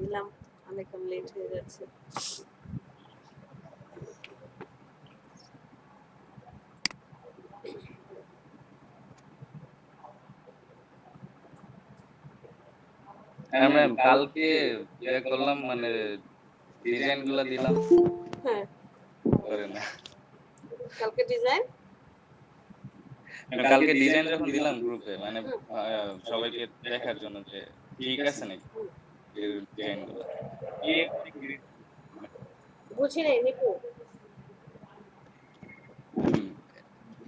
দিলাম অনেকক্ষণ লেট হয়ে যাচ্ছে। হ্যাঁ ম্যাম, কালকে করলাম মানে ডিজাইন গুলা দিলাম, হ্যাঁ করে না। কালকে ডিজাইন কালকে ডিজাইন যখন দিলাম গ্রুপে মানে সবাইকে দেখার জন্য যে ঠিক আছে নাকি ডিজাইন গুলা, বুঝি নাই নিপু।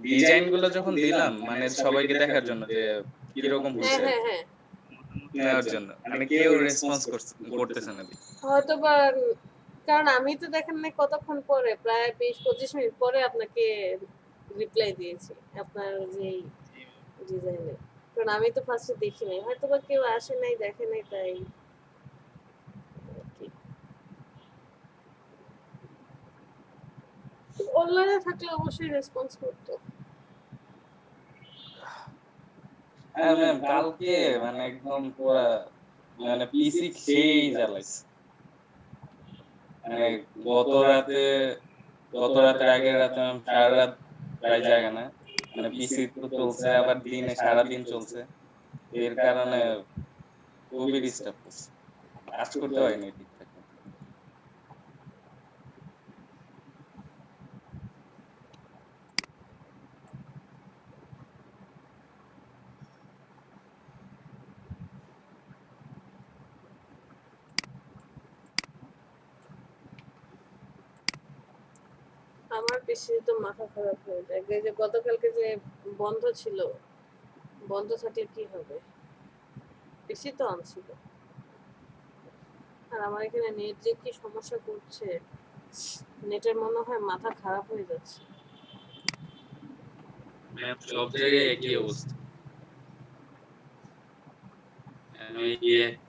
ডিজাইন গুলো যখন দিলাম মানে সবাইকে দেখার জন্য যে কিরকম হ্যাঁ হচ্ছে হ্যাঁ হ্যাঁ নেওয়ার জন্য, মানে কেউ রেসপন্স করতেছে না। হয়তো বা কারণ আমি তো দেখেন না কতক্ষণ পরে, প্রায় 20-25 মিনিট পরে আপনাকে রিপ্লাই দিয়েছি আপনার যে ডিজাইনে, কারণ আমি তো ফার্স্টে দেখি নাই, হয়তো বা কেউ আসে নাই দেখে নাই তাই। অনলাইনে থাকলে অবশ্যই রেসপন্স করতো। হ্যাঁ ম্যাম, কালকে মানে একদম পুরা মানে পিসি খেয়েই জ্বালাইছে। মানে গত রাতে গত রাতের আগের রাতে ম্যাম সারা রাত প্রায় জায়গা না, মানে পিসি তো চলছে, আবার দিনে সারাদিন চলছে, এর কারণে খুবই ডিস্টার্ব করছে, কাজ করতে পারিনি ঠিকঠাক। আমার বেশি তো মাথা খারাপ হয়ে যায়, এই যে গতকালকে যে বন্ধ ছিল, বন্ধ থাকলে কি হবে, বেশি তো অন ছিল, আর আমার এখানে নেট যে কি সমস্যা করছে, নেটের মনে হয় মাথা খারাপ হয়ে যাচ্ছে। ম্যাম সব জায়গায় একই অবস্থা, আমি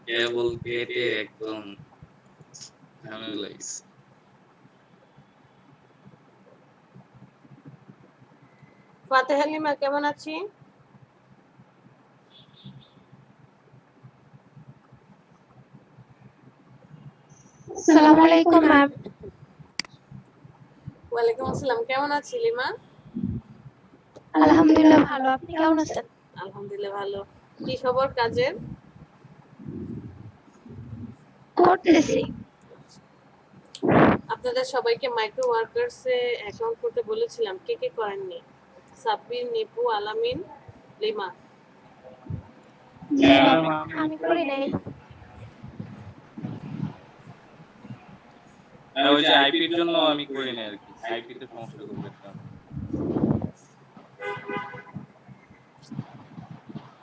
কেবল কেটে একদম ঝামেলা লাগছে। ফাতে হালিমা কেমন আছি? আসসালামু আলাইকুম ম্যাম। ওয়ালাইকুম আসসালাম, কেমন আছি লিমা? আলহামদুলিল্লাহ ভালো, আপনি কেমন আছেন? আলহামদুলিল্লাহ ভালো। কি খবর কাজের? করতেছি। আপনাদের সবাইকে মাইক্রো ওয়ার্কার্সে অ্যাকাউন্ট করতে বলেছিলাম, কে কে করেননি? সাব্বির, নিপু, আলামিন, লিমা। জি ম্যাম, আমি করি নাই। ওই যে আইপির জন্য আমি করি না আর কি, আইপি তে সমস্যা করবে একটা।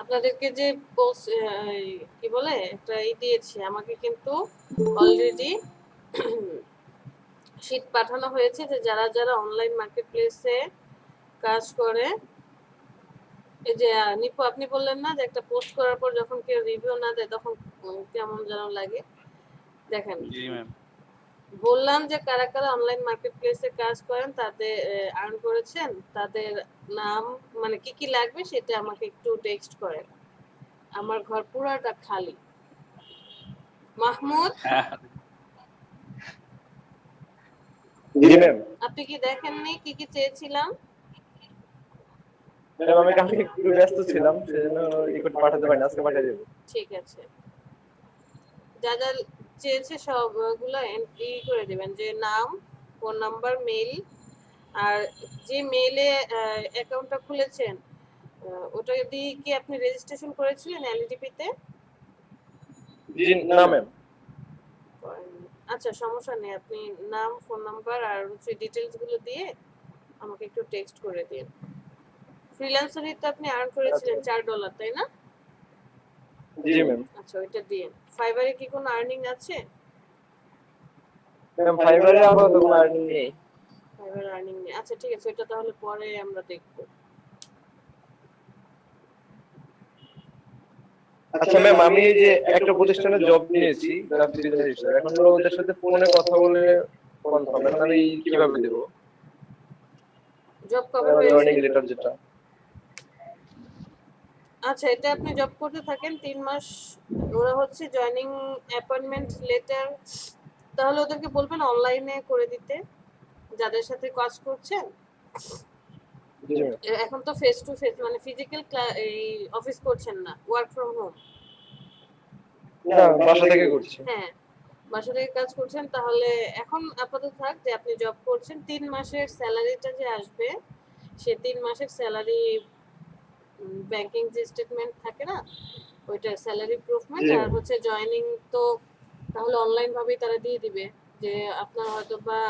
আপনাদেরকে যে পোস্ট কি বলে একটা দিয়েছি, আমাকে কিন্তু অলরেডি শীট পাঠানো হয়েছে যে যারা যারা অনলাইন মার্কেট প্লেসে কাজ করে, এই যে নিপু আপনি বললেন না যে একটা পোস্ট করার পর যখন কেউ রিভিউ না দেয় তখন কেমন যেন লাগে, দেখেন জি ম্যাম, বললাম যে কারা কারা অনলাইন মার্কেট প্লেসে কাজ করেন, তাদের আর্ন করেছেন, তাদের নাম মানে কি কি লাগবে সেটা আমাকে একটু টেক্সট করেন। আমার ঘর পুরাটা খালি। মাহমুদ, জি ম্যাম। আপনি কি দেখেননি কি কি চেয়েছিলাম? ম্যাম আমি কালকে একটু ব্যস্ত ছিলাম, সেজন্য রিপোর্ট পাঠাতে পারিনি, আজকে পাঠিয়ে দেবো। ঠিক আছে, যা যা চেয়েছে সবগুলো এন্ট্রি করে দেবেন, যে নাম, ফোন নাম্বার, মেইল, আর যে মেইলে অ্যাকাউন্টটা খুলেছেন ওটা দিয়ে কি আপনি রেজিস্ট্রেশন করেছিলেন এলডিপি তে? জি না ম্যাম। আচ্ছা সমস্যা নেই, আপনি নাম, ফোন নাম্বার আর হচ্ছে ডিটেলস গুলো দিয়ে আমাকে একটু টেক্সট করে দিন। ফ্রিল্যান্সারে তো আপনি আর্ন করেছিলেন $4, তাই না? জি ম্যাম। আচ্ছা ওইটা দিন। ফাইবারে কি কোনো আর্নিং আছে? ম্যাম ফাইবারে আপাতত কোনো আর্নিং নেই। ফাইবার আর্নিং নেই, আচ্ছা ঠিক আছে, ওইটা তাহলে পরে আমরা দেখব। আচ্ছা ম্যাম, আমি এই যে একটা প্রতিষ্ঠানে জব নিয়েছি গ্রাফিক ডিজাইনার হিসেবে, এখন হলো ওদের সাথে ফোনে কথা বলে কনফার্ম, এখন আমি কিভাবে দেব জব কবে আমাদের হয়েছে? ওয়ার্নিং লেটার যেটা? আচ্ছা, এটা আপনি জব করতে থাকেন 3 মাস, ওরা হচ্ছে জয়েনিং অ্যাপয়েন্টমেন্ট লেটার, তাহলে ওদেরকে বলবেন অনলাইনে করে দিতে যাদের সাথে কাজ করছেন। জি ম্যাম। এখন তো ফেস টু ফেস মানে ফিজিক্যাল এই অফিস করছেন না, ওয়ার্ক ফ্রম হোম। না, বাসা থেকে করছি। হ্যাঁ, বাসা থেকে কাজ করছেন, তাহলে এখন আপাতত থাক যে আপনি জব করছেন। 3 মাসের স্যালারিটা যে আসবে, সে 3 মাসের স্যালারি ব্যাংকিং যে স্টেটমেন্ট থাকে না, ওইটা স্যালারি প্রুফমেন্ট জি। আর হচ্ছে জয়েনিং, তো তাহলে অনলাইন ভাবেই তারা দিয়ে দিবে যে আপনার হয়তো বা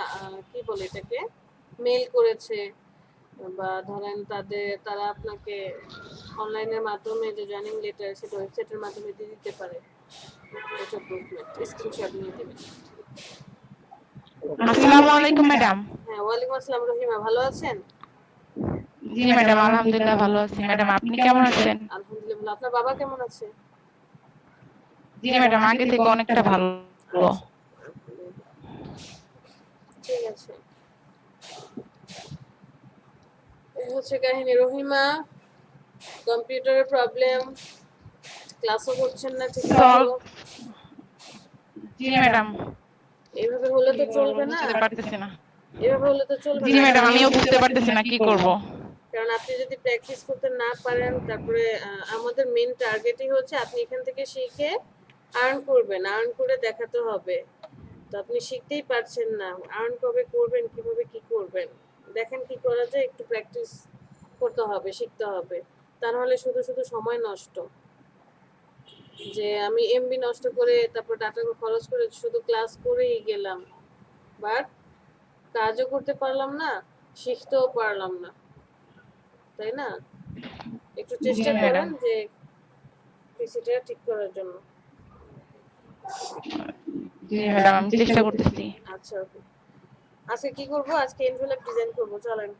কি বলে এটাকে, মেল করেছে, বা ধরেন তারা আপনাকে অনলাইনের মাধ্যমে যে জয়েনিং লেটার সেটা ওয়েবসাইটের মাধ্যমে দিয়ে দিতে পারে। এটা প্রুফমেন্ট স্ক্রিনশট নিয়ে দিবেন। আসসালামু আলাইকুম ম্যাডাম। হ্যাঁ, ওয়ালাইকুম আসসালাম রহিমা, ভালো আছেন? জি ম্যাডাম, আলহামদুলিল্লাহ ভালো আছি। ম্যাডাম আপনি কেমন আছেন? আলহামদুলিল্লাহ ভালো। আপনার বাবা কেমন আছে? জি ম্যাডাম, আগে থেকে অনেকটা ভালো। ঠিক আছে, এই হচ্ছে কাহিনী। রহিমা, কম্পিউটারের প্রবলেম, ক্লাসও করছেন না ঠিক মতো। জি ম্যাডাম, এইভাবে হলে তো চলবে না, বুঝতে পারতেছি না। এভাবে হলে তো চলবে জি না। ম্যাডাম, আমিও বুঝতে পারতেছি না কি করব। কারণ আপনি যদি প্র্যাকটিস করতে না পারেন, তারপরে আমাদের মেন টার্গেটই হচ্ছে আপনি এখান থেকে শিখে আর্ন করবেন, আর্ন করে দেখাতে হবে। তো আপনি শিখতেই পারছেন না, আর্ন কবে করবেন, কিভাবে কি করবেন, দেখেন কি করা যায়, একটু প্র্যাকটিস করতে হবে, শিখতে হবে। তা নাহলে শুধু শুধু সময় নষ্ট, যে আমি এমবি নষ্ট করে তারপর ডাটা খরচ করে শুধু ক্লাস করেই গেলাম, বাট কাজও করতে পারলাম না, শিখতেও পারলাম না, তাই না? একটু চেষ্টা করেন যে পিসিটা ঠিক করার জন্য। জি ম্যাডাম, আমি চেষ্টা করতেছি। আচ্ছা, ওকে। আজকে কি করব? আজকে এনভেলপ ডিজাইন করব, চলেন।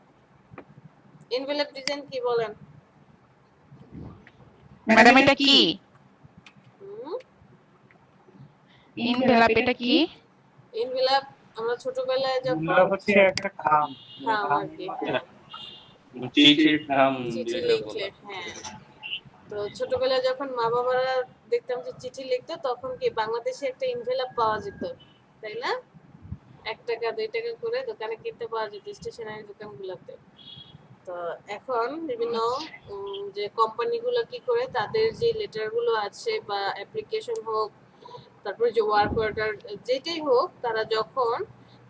এনভেলপ ডিজাইন কি বলেন? ম্যাডাম এটা কি? হুম, ইনভেলপ এটা কি? এনভেলপ আমরা ছোটবেলায় যখন হচ্ছে একটা খাম খাম আর কি, হ্যাঁ, চিঠির খাম চিঠি যেটা লিখলে, বলে। হ্যাঁ। তো ছোটবেলায় যখন মা বাবারা দেখতাম যে চিঠি লিখতো, তখন কি বাংলাদেশে একটা এনভেলপ পাওয়া যেত, তাই না? 1 টাকা 2 টাকা করে দোকানে কিনতে পাওয়া যেত স্টেশনারি দোকানগুলোতে। তো এখন বিভিন্ন যে কোম্পানিগুলো কি করে, তাদের যে লেটারগুলো আছে বা অ্যাপ্লিকেশন হোক, তারপরে যে ওয়ার্ক অর্ডার যেটাই হোক, তারা যখন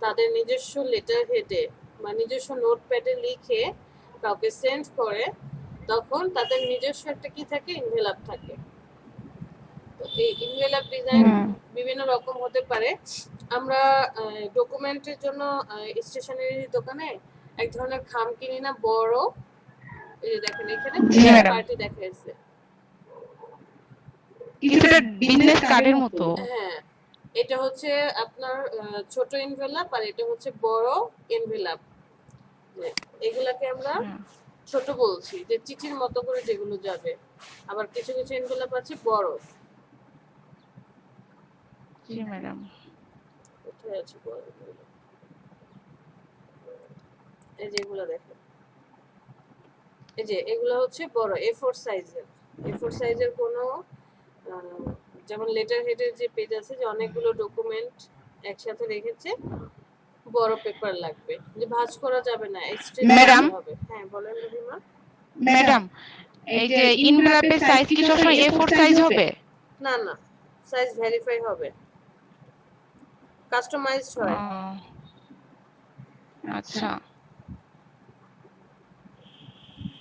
তাদের নিজস্ব লেটার হেডে বা নিজস্ব নোটপ্যাডে লিখে কাউকে সেন্ড করে, তখন তাদের নিজস্ব একটা কি থাকে, ইনভেলপ থাকে। তো এই ইনভেলপ ডিজাইন বিভিন্ন রকম হতে পারে। আমরা ডকুমেন্টের জন্য স্টেশনারি দোকানে এক ধরনের খাম কিনি না, বড়, এই যে দেখেন এখানে পার্টি দেখাইছে, কিছুটা বিজনেস কার্ডের মতো। হ্যাঁ, এটা হচ্ছে আপনার ছোট এনভেলপ, আর এটা হচ্ছে বড় এনভেলপ। এগুলাকে আমরা ছোট বলছি, যে চিঠির মতো করে যেগুলো যাবে। আবার কিছু কিছু এনভেলপ আছে বড়। জি ম্যাডাম, কোথায় আছে বড়? এই যে এগুলো দেখেন, এই যে এগুলো হচ্ছে বড় A4 সাইজের। A4 সাইজের কোনো যেমন লেটার হেডের যে পেজ আছে, যে অনেকগুলো ডকুমেন্ট একসাথে রেখেছে, বড় পেপার লাগবে, যে ভাঁজ করা যাবে না, এক্সট্রা ম্যাডাম হবে। হ্যাঁ, বলেন রহিমা। ম্যাডাম, এই যে ইনভেলপের সাইজ কি সবসময় A4 সাইজ হবে? না না, সাইজ ভেরিফাই হবে, কাস্টমাইজড হয়। আচ্ছা,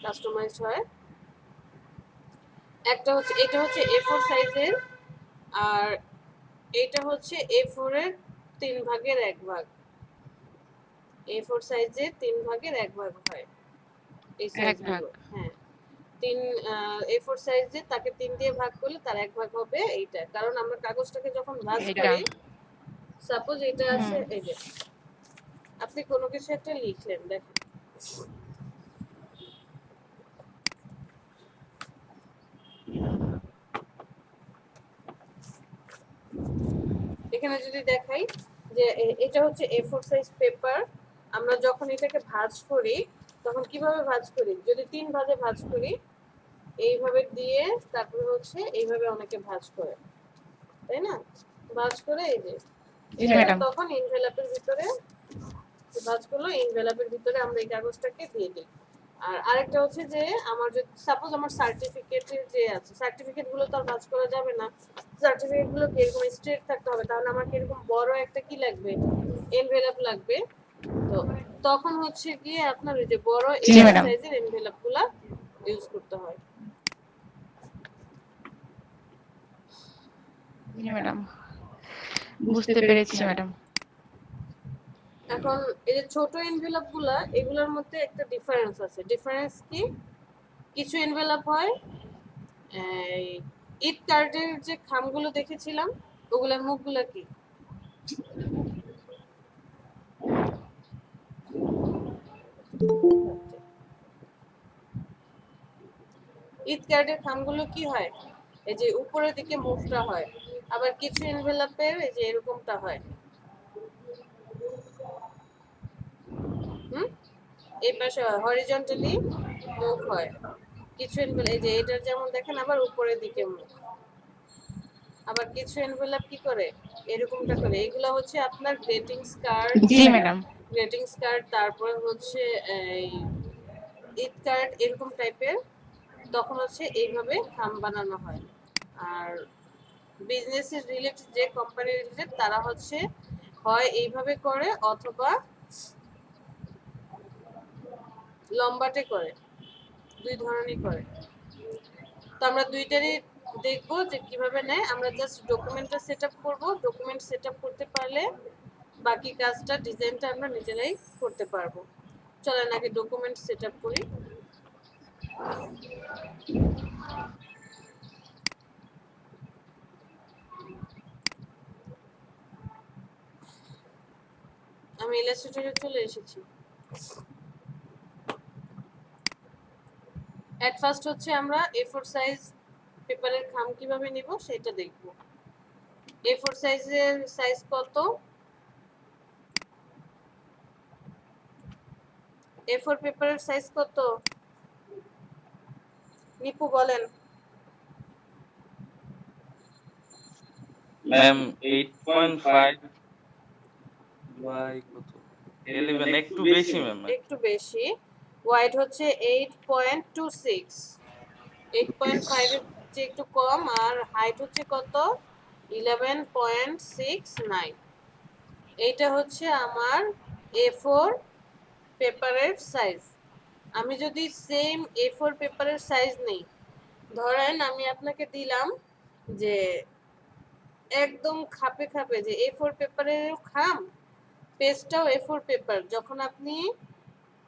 কাস্টমাইজড হয়। একটা হচ্ছে, এটা হচ্ছে A4 সাইজের, আর এটা হচ্ছে A4 এর 3 ভাগের 1 ভাগ। A4 সাইজের 3 ভাগের 1 ভাগ হয় এই সাইজগুলো। হ্যাঁ, 3 A4 সাইজের তাকে 3 দিয়ে ভাগ করলে তার 1 ভাগ হবে এইটা। কারণ আমরা কাগজটাকে যখন ভাঁজ করি, সাপোজ এটা আছে, এই যে আপনি কোনো কিছু একটা লিখলেন, দেখেন এখানে যদি দেখাই যে এটা হচ্ছে A4 সাইজ পেপার। আমরা যখন এটাকে ভাঁজ করি, তখন কিভাবে ভাঁজ করি? যদি 3 ভাগে ভাঁজ করি, এইভাবে দিয়ে তারপরে হচ্ছে এইভাবে অনেকে ভাঁজ করে, তাই না? ভাঁজ করে এই যে জি এটা ম্যাডাম। তখন এনভেলাপের ভিতরে ভাঁজ করলো, এনভেলাপের ভিতরে আমরা এই কাগজটাকে দিয়ে দিই। আর আরেকটা হচ্ছে যে আমার যদি সাপোজ আমার সার্টিফিকেটের যে আছে, সার্টিফিকেট গুলো তো আর ভাঁজ করা যাবে না, সার্টিফিকেট গুলো কিরকম স্ট্রেট থাকতে হবে, তাহলে আমার কিরকম বড় একটা কি লাগবে, এনভেলাপ লাগবে। তো তখন হচ্ছে গিয়ে আপনার ওই যে বড় জি এই ম্যাডাম। সাইজের এনভেলাপ গুলা ইউজ করতে হয়। জি ম্যাডাম, বুঝতে পেরেছি ম্যাডাম। এখন এই যে ছোট এনভেলাপ গুলা, এগুলোর মধ্যে একটা ডিফারেন্স আছে। ডিফারেন্স কি? কিছু এনভেলাপ হয় এই ঈদ কার্ডের যে খামগুলো দেখেছিলাম, ওগুলার মুখগুলা কি ঈদ কার্ডের খামগুলো কি হয়, এই যে উপরের দিকে মুখটা হয়। আবার কিছু এনভেলাপের এই যে এরকমটা হয়, হুম, এই পাশে হরিজন্টালি মুখ হয়। কিছু এনভেলাপ এই যে এটার যেমন দেখেন আবার উপরের দিকে মুখ। আবার কিছু এনভেলাপ কি করে এরকমটা করে। এগুলা হচ্ছে আপনার গ্রেটিংস কার্ড, জি ম্যাডাম। গ্রেটিংস কার্ড, তারপরে হচ্ছে এই ঈদ কার্ড এরকম টাইপের, তখন হচ্ছে এইভাবে খাম বানানো হয়। আর বিজনেসের রিলেটেড যে কোম্পানি রিলেটেড তারা হচ্ছে হয় এইভাবে করে অথবা লম্বাটে করে, দুই ধরনেরই করে। তো আমরা দুইটারই দেখবো যে কিভাবে নেয়। আমরা জাস্ট ডকুমেন্টটা সেট আপ করবো, ডকুমেন্ট সেট আপ করতে পারলে বাকি কাজটা ডিজাইনটা আমরা নিজেরাই করতে পারবো। চলেন আগে ডকুমেন্ট সেট আপ করি। আমি ইলাস্ট্রেটরে চলে এসেছি। এট ফার্স্ট হচ্ছে আমরা A4 সাইজ পেপারের খাম কিভাবে নিব সেটা দেখব। A4 সাইজের সাইজ কত? A4 পেপারের সাইজ কত? নিপু বলেন। ম্যাম 8.5 বাই কত 11 একটু বেশি ম্যাম। একটু বেশি। ওয়াইড হচ্ছে 8.26, 8.5 এর চেয়ে একটু কম। আর হাইট হচ্ছে কত? 11.69। এইটা হচ্ছে আমার A4 পেপারের সাইজ। আমি যদি সেম A4 পেপারের সাইজ নেই, ধরেন আমি আপনাকে দিলাম যে একদম খাপে খাপে যে A4 পেপারের খাম, পেজটাও A4 পেপার, যখন আপনি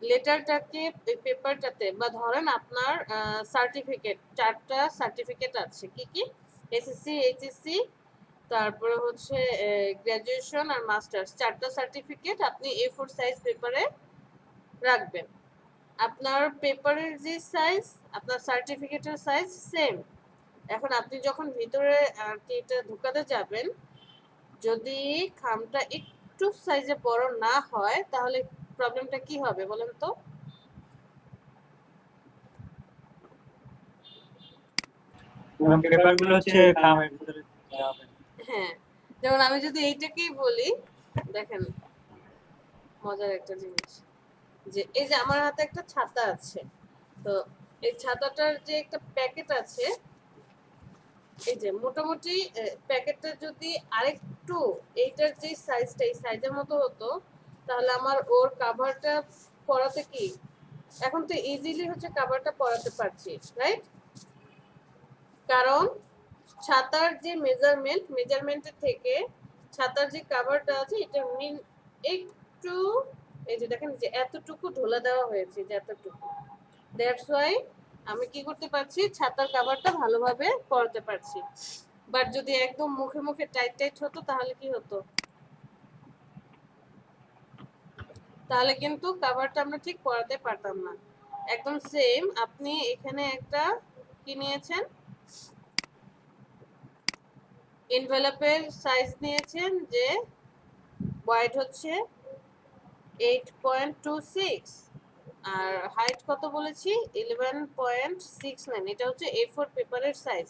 লেটারটাকে এই পেপারটাতে, বা ধরেন আপনার সার্টিফিকেট, 4টা সার্টিফিকেট আছে, কি কি? এসএসসি, এইচএসসি, তারপরে হচ্ছে গ্র্যাজুয়েশন আর মাস্টার্স, 4টা সার্টিফিকেট আপনি A4 সাইজ পেপারে রাখবেন। আপনার পেপারের যে সাইজ, আপনার সার্টিফিকেটের সাইজ সেম। এখন আপনি যখন ভিতরে আর কি এটা ঢুকাতে যাবেন, যদি খামটা একটু সাইজে বড় না হয় তাহলে প্রবলেমটা কি হবে বলেন তো? পেপারগুলো হচ্ছে খামের ভিতরে যাবে। হ্যাঁ, যেমন আমি যদি এইটাকেই বলি, দেখেন মজার একটা জিনিস, যে এই যে আমার হাতে একটা ছাতা আছে, তো এই ছাতাটার যে একটা প্যাকেট আছে, এই যে মোটামুটি প্যাকেটটা যদি আরেকটু এইটার যে সাইজটা এই সাইজের মতো হতো, তাহলে আমার ওর কাভারটা পরাতে কি, এখন তো ইজিলি হচ্ছে কাভারটা পরাতে পারছি, রাইট? কারণ ছাতার যে মেজারমেন্টের থেকে ছাতার যে কাভারটা আছে এটা একটু, এই যে দেখেন যে এতটুকু ঢোলা দেওয়া হয়েছে, যে এতটুকু, দ্যাটস ওয়াই আমি কি করতে পারছি, ছাতার কাভারটা ভালোভাবে পরাতে পারছি। বাট যদি একদম মুখে মুখে টাইট টাইট হতো তাহলে কি হতো, তাহলে কিন্তু কাভারটা আমরা ঠিক পরাতে পারতাম না। একদম সেম আপনি এখানে একটা কি নিয়েছেন, এনভেলপের সাইজ নিয়েছেন যে ওয়াইড হচ্ছে 8.26, আর হাইট কত বলেছি 11.69, এটা হচ্ছে A4 পেপারের সাইজ।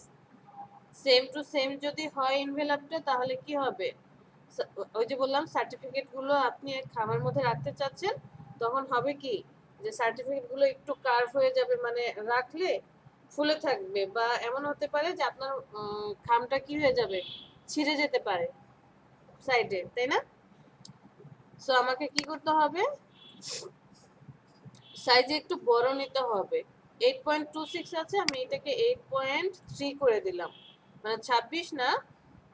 সেম টু সেম যদি হয় এনভেলপটা তাহলে কি হবে, ওই যে বললাম সার্টিফিকেট গুলো আপনি খামের মধ্যে রাখতে চাচ্ছেন, তখন হবে কি যে সার্টিফিকেট গুলো একটু কার্ভ হয়ে যাবে, মানে রাখলে ফুলে থাকবে, বা এমন হতে পারে যে আপনার খামটা কি হয়ে যাবে, ছিঁড়ে যেতে পারে সাইডে, তাই না? সো আমাকে কি করতে হবে, সাইজে একটু বড় নিতে হবে। 8.26 আছে, আমি এটাকে 8.3 করে দিলাম, মানে 26 না,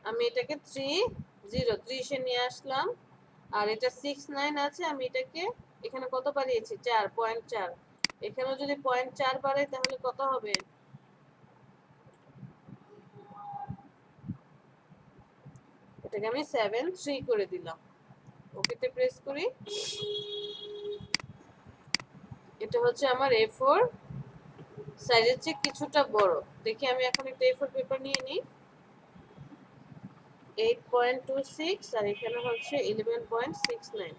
আমি এটাকে 30 নিয়ে আসলাম। আর এটা 69 আছে, আমি এটাকে এখানে কত বাড়িয়েছি 4.4, এখানেও যদি 0.4 বাড়াই তাহলে কত হবে, এটাকে আমি 7.3 করে দিলাম। ওকেতে প্রেস করি। এটা হচ্ছে আমার A4 সাইজের চেয়ে কিছুটা বড়। দেখি আমি এখন একটা A4 পেপার নিয়ে নিই। 8.26 আর এখানে হচ্ছে 11.69।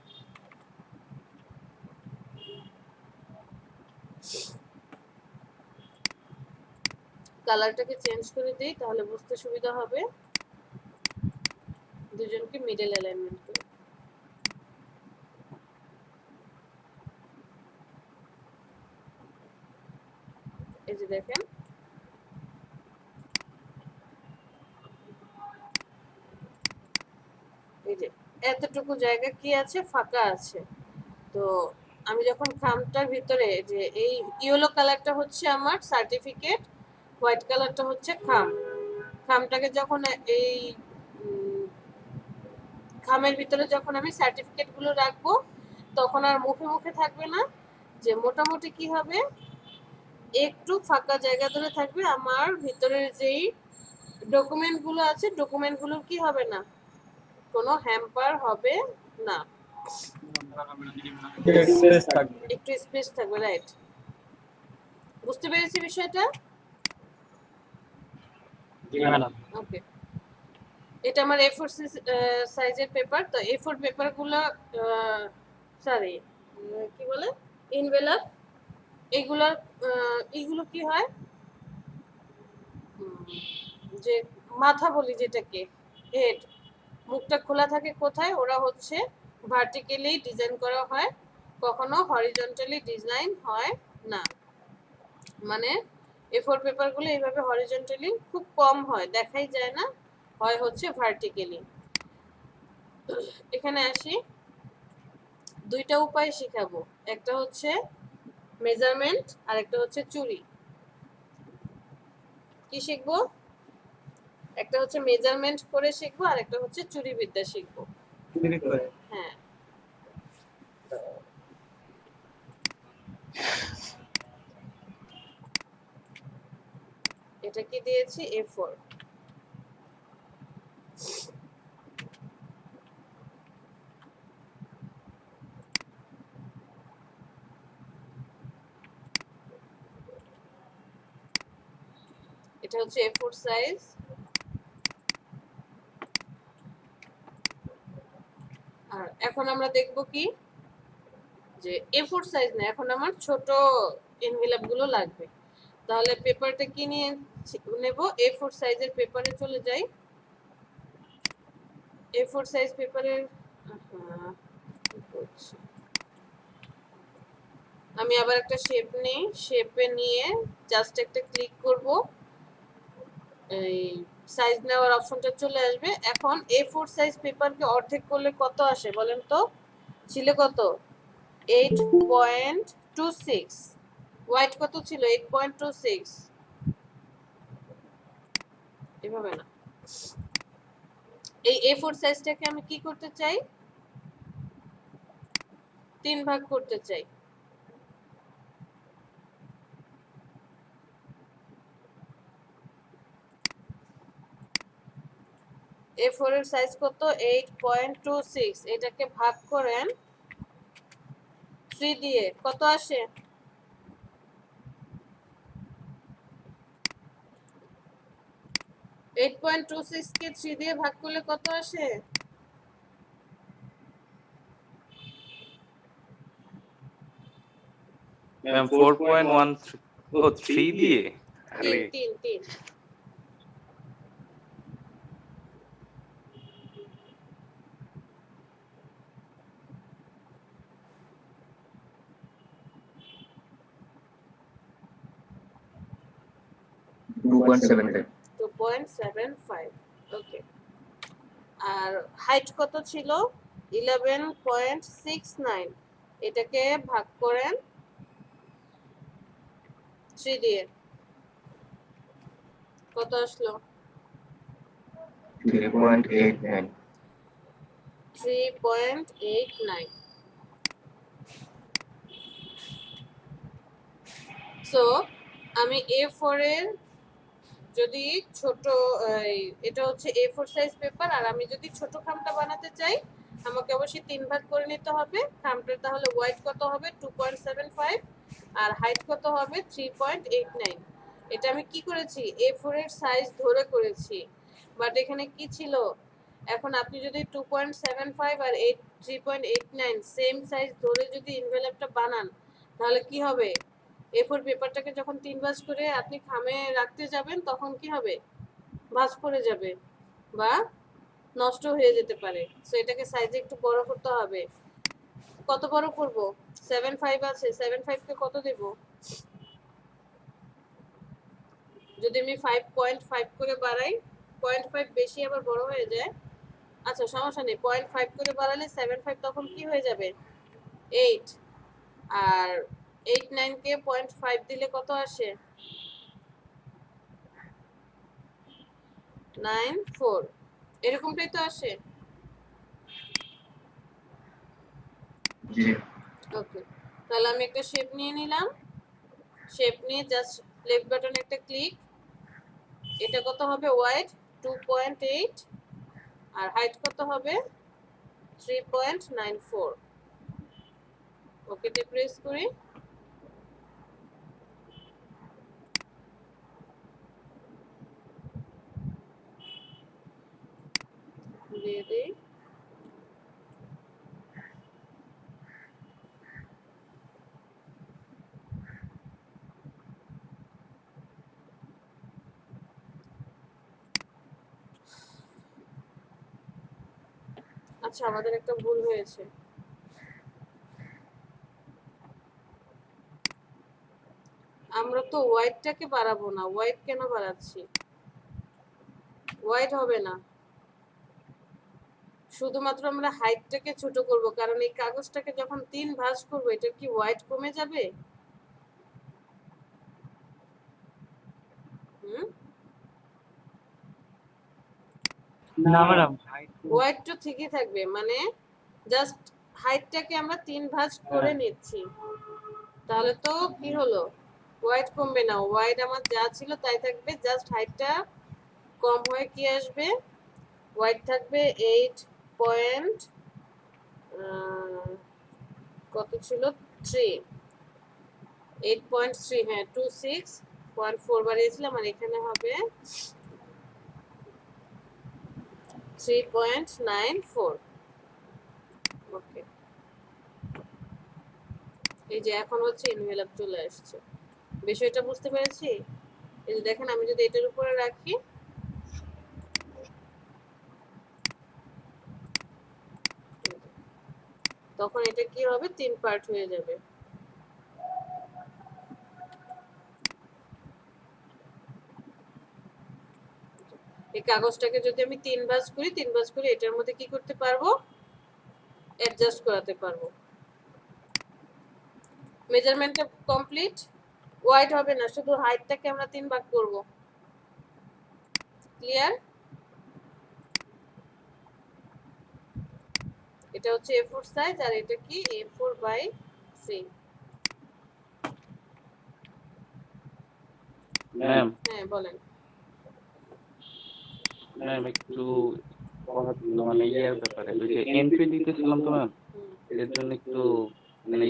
কালারটাকে চেঞ্জ করে দিই তাহলে বুঝতে সুবিধা হবে। দুজনকে মিডল অ্যালাইনমেন্ট করে, এই যে দেখেন এই যে এতটুকু জায়গা কি আছে, ফাঁকা আছে। তো আমি যখন খামটার ভিতরে, যে এই ইয়েলো কালারটা হচ্ছে আমার সার্টিফিকেট, হোয়াইট কালারটা হচ্ছে খাম, খামটাকে যখন এই খামের ভিতরে যখন আমি সার্টিফিকেট গুলো রাখবো, তখন আর মুখে মুখে থাকবে না, যে মোটামুটি কি হবে, একটু ফাঁকা জায়গা ধরে থাকবে। আমার ভিতরের যেই ডকুমেন্ট গুলো আছে, ডকুমেন্ট গুলোর কি হবে না, কোনো হ্যাম্পার হবে না, স্পেস থাকবে। একটু স্পেস থাকবে, রাইট? বুঝতে পেরেছি বিষয়টা? জি ম্যাডাম। ওকে, এটা আমার A4 সাইজের পেপার। তো A4 পেপার গুলো, সরি কি বলে, এনভেলপ, এগুলোর এগুলো কি হয়, যে মাথা বলি যেটাকে, হেড, মুখটা খোলা থাকে কোথায়, ওরা হচ্ছে ভার্টিক্যালি ডিজাইন করা হয়, কখনো হরিজন্টালি ডিজাইন হয় না। মানে A4 পেপারগুলো এইভাবে হরিজন্টালি খুব কম হয়, দেখাই যায় না, হয় হচ্ছে ভার্টিক্যালি। এখানে আসি, দুইটা উপায় শিখাবো, একটা হচ্ছে মেজারমেন্ট আর একটা হচ্ছে চুরি। কি শিখবো, একটা হচ্ছে মেজারমেন্ট করে শিখবো আর একটা হচ্ছে চুরি বিদ্যা শিখবো। হ্যাঁ, এটা কি দিয়েছি A4, এটা হচ্ছে A4 সাইজ। আর এখন আমরা দেখব কি, যে A4 সাইজ না, এখন আমার ছোট এনভেলপ গুলো লাগবে। তাহলে পেপারটা কি নিয়ে নেব, A4 সাইজের পেপারে চলে যাই। A4 সাইজ পেপারের, আমি আবার একটা শেপ নিই, শেপে নিয়ে জাস্ট একটা ক্লিক করব, এই সাইজ নেওয়ার অপশনটা চলে আসবে। এখন A4 সাইজ পেপারকে অর্ধেক করলে কত আসে বলেন তো, ছিল কত 8.26, হোয়াইট কত ছিল 8.26, এভাবে না, এই A4 সাইজটাকে আমি কি করতে চাই, 3 ভাগ করতে চাই। A4 এর সাইজ কত 8.26, এটাকে ভাগ করেন 3 দিয়ে, কত আসে, এইট পয়েন্ট টু সিক্স কে 3 দিয়ে ভাগ করলে কত আসে, ম্যাম 4.13 ও 3 দিয়ে আরে তিন 2.75 2.75 ওকে। আর হাইট কত ছিল? 11.69। এটাকে ভাগ করেন 3 দিয়ে, কত আসলো? 3.89 3.89। সো আমি A4 এর যদি ছোট এটা হচ্ছে A4 সাইজ পেপার, আর আমি যদি ছোট খামটা বানাতে চাই আমাকে অবশ্যই 3 ভাগ করে নিতে হবে। খামটার তাহলে ওয়াইড কত হবে? 2.75 আর হাইট কত হবে? 3.89। এটা আমি কি করেছি? A4 এর সাইজ ধরে করেছি, বাট এখানে কি ছিল? এখন আপনি যদি 2.75 আর 3.89 সেম সাইজ ধরে যদি এনভেলপটা বানান তাহলে কি হবে? A4 পেপারটাকে যখন 3 ভাঁজ করে আপনি খামে রাখতে যাবেন তখন কি হবে? ভাঁজ পড়ে যাবে বা নষ্ট হয়ে যেতে পারে। সো এটাকে সাইজে একটু বড় করতে হবে। কত বড় করব? 7.5 আছে, 7.5 কে কত দেব? যদি আমি 5.5 করে বাড়াই, 0.5 বেশি আবার বড় হয়ে যায়। আচ্ছা সমস্যা নেই, 0.5 করে বাড়ালে 7.5 তখন কি হয়ে যাবে? 8। আর 8.9 কে 0.5 দিলে কত আসে? 9.4। এরকমটাই তো আসে। জি ওকে, তাহলে আমি একটা শেপ নিয়ে নিলাম। শেপ নিয়ে জাস্ট লেফট বাটন একটা ক্লিক। এটা কত হবে? ওয়াইড 2.8 আর হাইট কত হবে? 3.94। ওকেতে প্রেস করি। দিয়ে দিই। আচ্ছা আমাদের একটা ভুল হয়েছে। আমরা তো ওয়াইডটাকে বাড়াবো না, ওয়াইড কেন বাড়াচ্ছি? ওয়াইড হবে না, শুধুমাত্র আমরা হাইটটাকে ছোট করব, কারণ এই কাগজটাকে যখন 3 ভাঁজ করব এটার কি ওয়াইড কমে যাবে? হুম, না ম্যাডাম ওয়াইড তো ঠিকই থাকবে, মানে জাস্ট হাইটটাকে আমরা 3 ভাঁজ করে নিচ্ছি, তাহলে তো কি হলো? ওয়াইড কমবে না, ওয়াইড আমার যা ছিল তাই থাকবে, জাস্ট হাইটটা কম হয়ে কি আসবে? ওয়াইড থাকবে 8 পয়েন্ট কত ছিল? 3, 8.3, হ্যাঁ 26.4 বাড়িয়েছিলাম, আর এখানে হবে 3.94। ওকে, এই যে এখন হচ্ছে এনভেলপ চলে আসছে। বিষয়টা বুঝতে পেরেছি? এই যে দেখেন আমি যদি এটার উপরে রাখি তখন এটা কি হবে? 3 পার্ট হয়ে যাবে। এই কাগজটাকে যদি আমি 3 ভাঁজ করি, 3 ভাঁজ করে এটার মধ্যে কি করতে পারবো? অ্যাডজাস্ট করাতে পারবো। মেজারমেন্টটা কমপ্লিট। ওয়াইড হবে না, শুধু হাইটটাকে আমরা 3 ভাগ করব। ক্লিয়ার? এটা হচ্ছে A4 সাইজ আর এটা কি? A4/3। ম্যাম হ্যাঁ বলেন। ম্যাম একটু কথা ছিল মানে ইয়ার ব্যাপারে ওই যে এন্ট্রি দিতেছিলাম তো ম্যাম, হুম, এর জন্য একটু মানে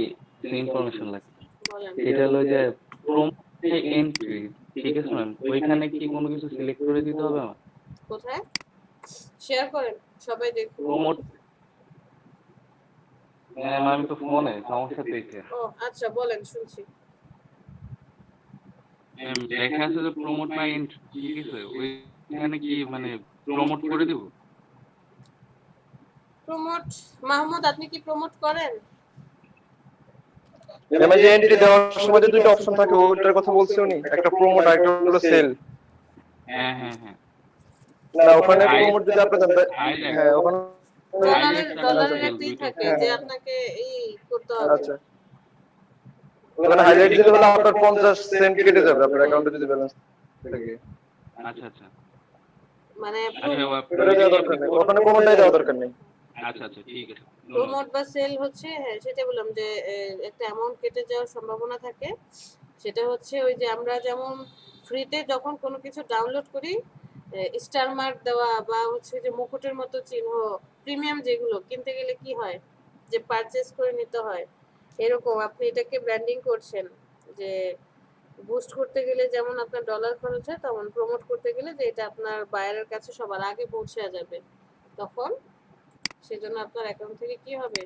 ইনফরমেশন লাগবে। বলেন। সেটা হলো যে প্রোমোটে এন্ট্রি, ঠিক আছে ম্যাম, ওইখানে কি কোনো কিছু সিলেক্ট করে দিতে হবে আমার? কোথায় শেয়ার করেন সবাই দেখুন? প্রোমোট ম্যাম আমি তো ফোনে সমস্যা পেয়েছি। ও আচ্ছা বলেন, শুনছি। লেখা আছে যে প্রমোট মাই ঠিক আছে, ওইখানে কি মানে প্রমোট করে দেব? প্রমোট, মাহমুদ আপনি কি প্রমোট করেন? ম্যাম এই যে এন্ট্রি দেওয়ার সময় যে দুটো অপশন থাকে ওটার কথা বলছি উনি, একটা প্রমোট আর একটা হলো সেল। হ্যাঁ হ্যাঁ হ্যাঁ, না ওখানে প্রমোট যদি আপনি দেন, হ্যাঁ ওখানে ডলারের একটাই থাকে যে আপনাকে এই করতে হবে। আচ্ছা ওখানে হাইলাইট দিলে হলো আপনার 50 সেন্ট কেটে যাবে আপনার অ্যাকাউন্টে যদি ব্যালেন্স থাকে। আচ্ছা আচ্ছা মানে ওটা দেওয়া দরকার নেই, ওখানে কোনোটাই দেওয়া দরকার নেই। আচ্ছা আচ্ছা ঠিক আছে। প্রমোট বা সেল হচ্ছে, হ্যাঁ সেটা বললাম যে একটা অ্যামাউন্ট কেটে যাওয়ার সম্ভাবনা থাকে। সেটা হচ্ছে ওই যে আমরা যেমন ফ্রিতে যখন কোনো কিছু ডাউনলোড করি, স্টার মার্ক দেওয়া বা হচ্ছে যে মুকুটের মতো চিহ্ন, প্রিমিয়াম যেগুলো কিনতে গেলে কি হয় যে পারচেজ করে নিতে হয়, এরকম আপনি এটাকে ব্র্যান্ডিং করছেন যে বুস্ট করতে গেলে যেমন আপনার ডলার খরচ হয়, তেমন প্রমোট করতে গেলে যে এটা আপনার বায়ারের কাছে সবার আগে পৌঁছে যাবে, তখন সেজন্য আপনার অ্যাকাউন্ট থেকে কি হবে,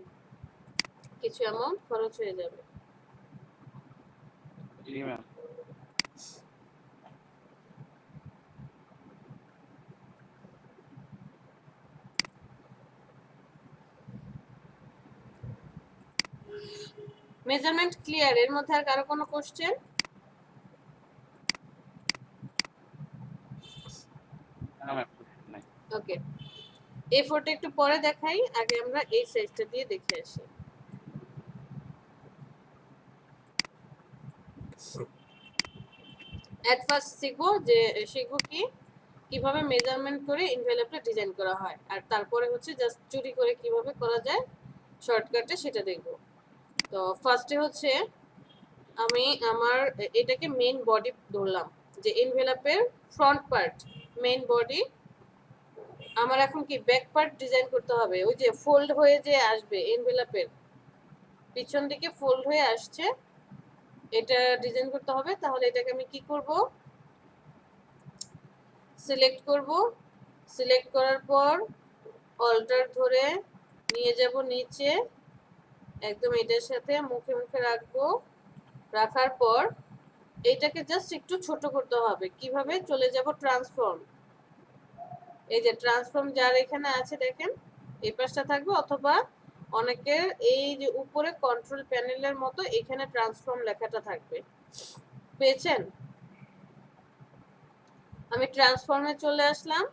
কিছু অ্যামাউন্ট খরচ হয়ে যাবে। জি ম্যাম। Measurement clear? এর মধ্যে আর কারো কোনো কোশ্চেন? না ম্যাম নাই। ওকে, এই ফোরটা একটু পরে দেখাই, আগে আমরা এই সাইজটা দিয়ে দেখে আসি। এট ফার্স্ট শিখবো কি কিভাবে মেজারমেন্ট করে এনভেলপটা ডিজাইন করা হয়, আর তারপরে হচ্ছে জাস্ট চুরি করে কিভাবে করা যায় শর্টকাটে সেটা দেখব। তো ফার্স্টে হচ্ছে আমি আমার এটাকে মেইন বডি ধরলাম, যে এনভেলপের ফ্রন্ট পার্ট মেইন বডি। আমার এখন কি ব্যাক পার্ট ডিজাইন করতে হবে, ওই যে ফোল্ড হয়ে যে আসবে এনভেলপের পিছন দিকে ফোল্ড হয়ে আসছে, এটা ডিজাইন করতে হবে। তাহলে এটাকে আমি কি করব, সিলেক্ট করব, সিলেক্ট করার পর অল্টার ধরে নিয়ে যাব নিচে, একদম এটার সাথে মুখে মুখে রাখবো। রাখার পর এইটাকে জাস্ট একটু ছোট করতে হবে। কিভাবে, চলে যাব ট্রান্সফর্ম, এই যে ট্রান্সফর্ম যার এখানে আছে দেখেন এই পাশটা থাকবে, অথবা অনেকের এই যে উপরে কন্ট্রোল প্যানেলের মতো এখানে ট্রান্সফর্ম লেখাটা থাকবে, পেয়েছেন? আমি ট্রান্সফর্মে চলে আসলাম,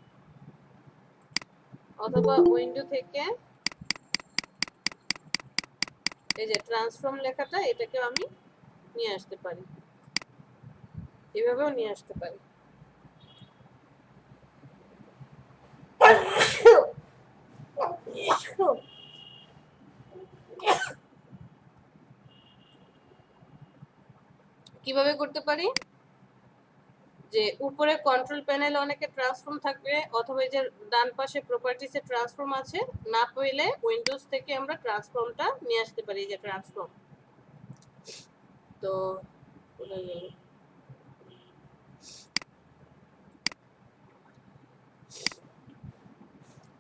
অথবা উইন্ডো থেকে এই যে ট্রান্সফর্ম লেখাটা, এটাকে আমি নিয়ে আসতে পারি, এভাবেও নিয়ে আসতে পারি। কিভাবে করতে পারি, যে উপরে কন্ট্রোল প্যানেলে অনেকে ট্রান্সফর্ম থাকবে, অথবা এই যে ডান পাশে প্রপার্টিসে ট্রান্সফর্ম আছে, না পেলে উইন্ডোজ থেকে আমরা ট্রান্সফর্মটা নিয়ে আসতে পারি, যে ট্রান্সফর্ম। তো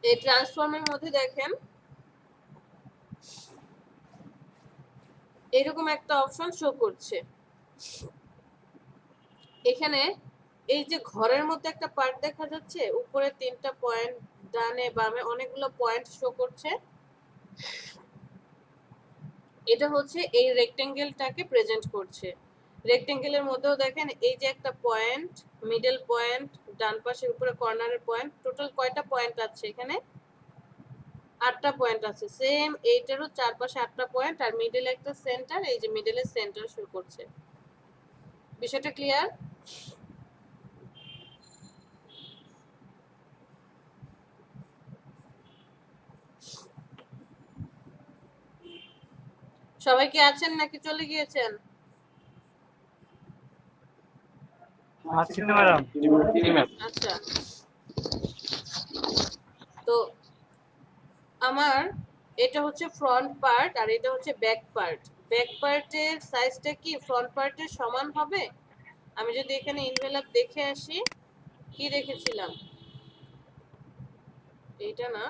এই ট্রান্সফর্মের মধ্যে দেখেন এরকম একটা অপশন শো করছে। এখানে এই যে ঘরের মধ্যে একটা পার্ট দেখা যাচ্ছে, উপরে 3টা পয়েন্ট, ডানে বামে অনেকগুলো পয়েন্ট শো করছে, এটা হচ্ছে এই রেক্টেঙ্গেলটাকে প্রেজেন্ট করছে। রেক্টেঙ্গেলের মধ্যেও দেখেন এই যে একটা পয়েন্ট, মিডল পয়েন্ট, ডান পাশের উপরে কর্নারের পয়েন্ট, টোটাল কয়টা পয়েন্ট আছে এখানে, 8টা পয়েন্ট আছে। সেম এইটারও চারপাশে 8টা পয়েন্ট, আর মিডলে একটা সেন্টার, এই যে মিডলের সেন্টার শো করছে। বিষয়টা ক্লিয়ার? সবাই কি আছেন নাকি চলে গিয়েছেন? আছি তো ম্যাডাম। আচ্ছা, তো আমার এটা হচ্ছে ফ্রন্ট পার্ট আর এটা হচ্ছে ব্যাক পার্ট। ব্যাক পার্টের সাইজটা কি ফ্রন্ট পার্টের সমান হবে? আমি যদি এখানে এনভেলপ দেখে আসি, কি দেখেছিলাম, এইটা না,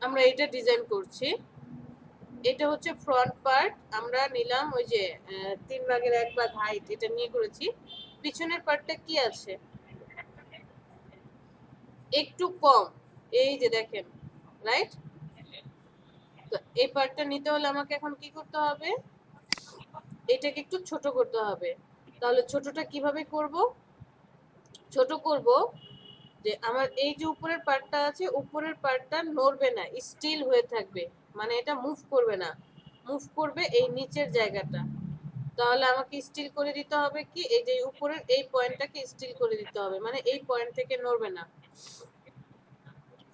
আমরা এটা ডিজাইন করছি, এটা হচ্ছে ফ্রন্ট পার্ট, আমরা নিলাম ওই যে 3/1 হাইট, এটা নিয়ে করেছি। পিছনের পার্টটা কি আছে, একটু কম, এই যে দেখেন, রাইট? তো এই পার্টটা নিতে হলে আমাকে এখন কি করতে হবে, এটাকে একটু ছোট করতে হবে। তাহলে ছোটটা কিভাবে করব? ছোট করব যে আমার এই যে উপরের পার্টটা আছে, উপরের পার্টটা নড়বে না, স্টিল হয়ে থাকবে, মানে এটা মুভ করবে না, মুভ করবে এই নিচের জায়গাটা। তাহলে আমাকে স্টিল করে দিতে হবে কি, এই যে উপরের এই পয়েন্টটাকে স্টিল করে দিতে হবে, মানে এই পয়েন্ট থেকে নড়বে না।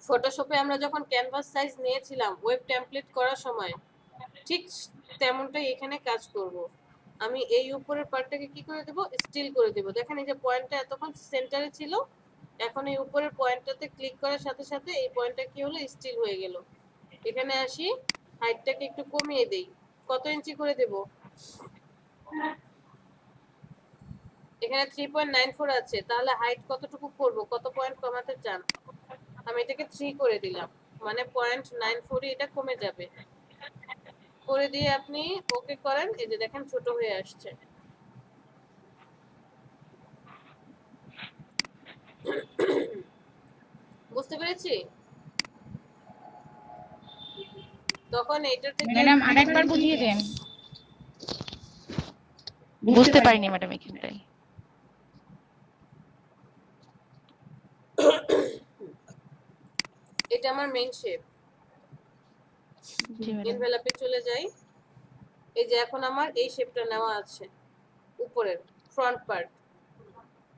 ফটোশপে আমরা যখন ক্যানভাস সাইজ নিয়েছিলাম ওয়েব টেমপ্লেট করার সময়, ঠিক তেমনটাই এখানে কাজ করব। আমি এই উপরের পার্টটাকে কি করে দেব, স্টিল করে দেব। দেখেন এই যে পয়েন্টটা এতক্ষণ সেন্টারে ছিল, এখন এই উপরের পয়েন্টটাতে ক্লিক করার সাথে সাথে এই পয়েন্টটা কি হলো, স্টিল হয়ে গেল। এখানে আসি, হাইটটাকে একটু কমিয়ে দেই। কত ইঞ্চি করে দেব, এখানে 3.94 আছে, তাহলে হাইট কতটুকু করব, কত পয়েন্ট কমাতে চান? আমি এটাকে 3 করে দিলাম, মানে 0.94 এটা কমে যাবে। করে দিয়ে আপনি ওকে করেন, এই যে দেখেন ছোট হয়ে আসছে। বুঝতে পেরেছি? তখন এটা থেকে ম্যাডাম আরেকবার বুঝিয়ে দেন। বুঝতে পারিনি ম্যাডাম এখানটায়। এটা আমার মেইন শেপ। জি ম্যাডাম। এনভেলপে চলে যাই, এই যে এখন আমার এই শেপটা নেওয়া আছে, উপরের ফ্রন্ট পার্ট,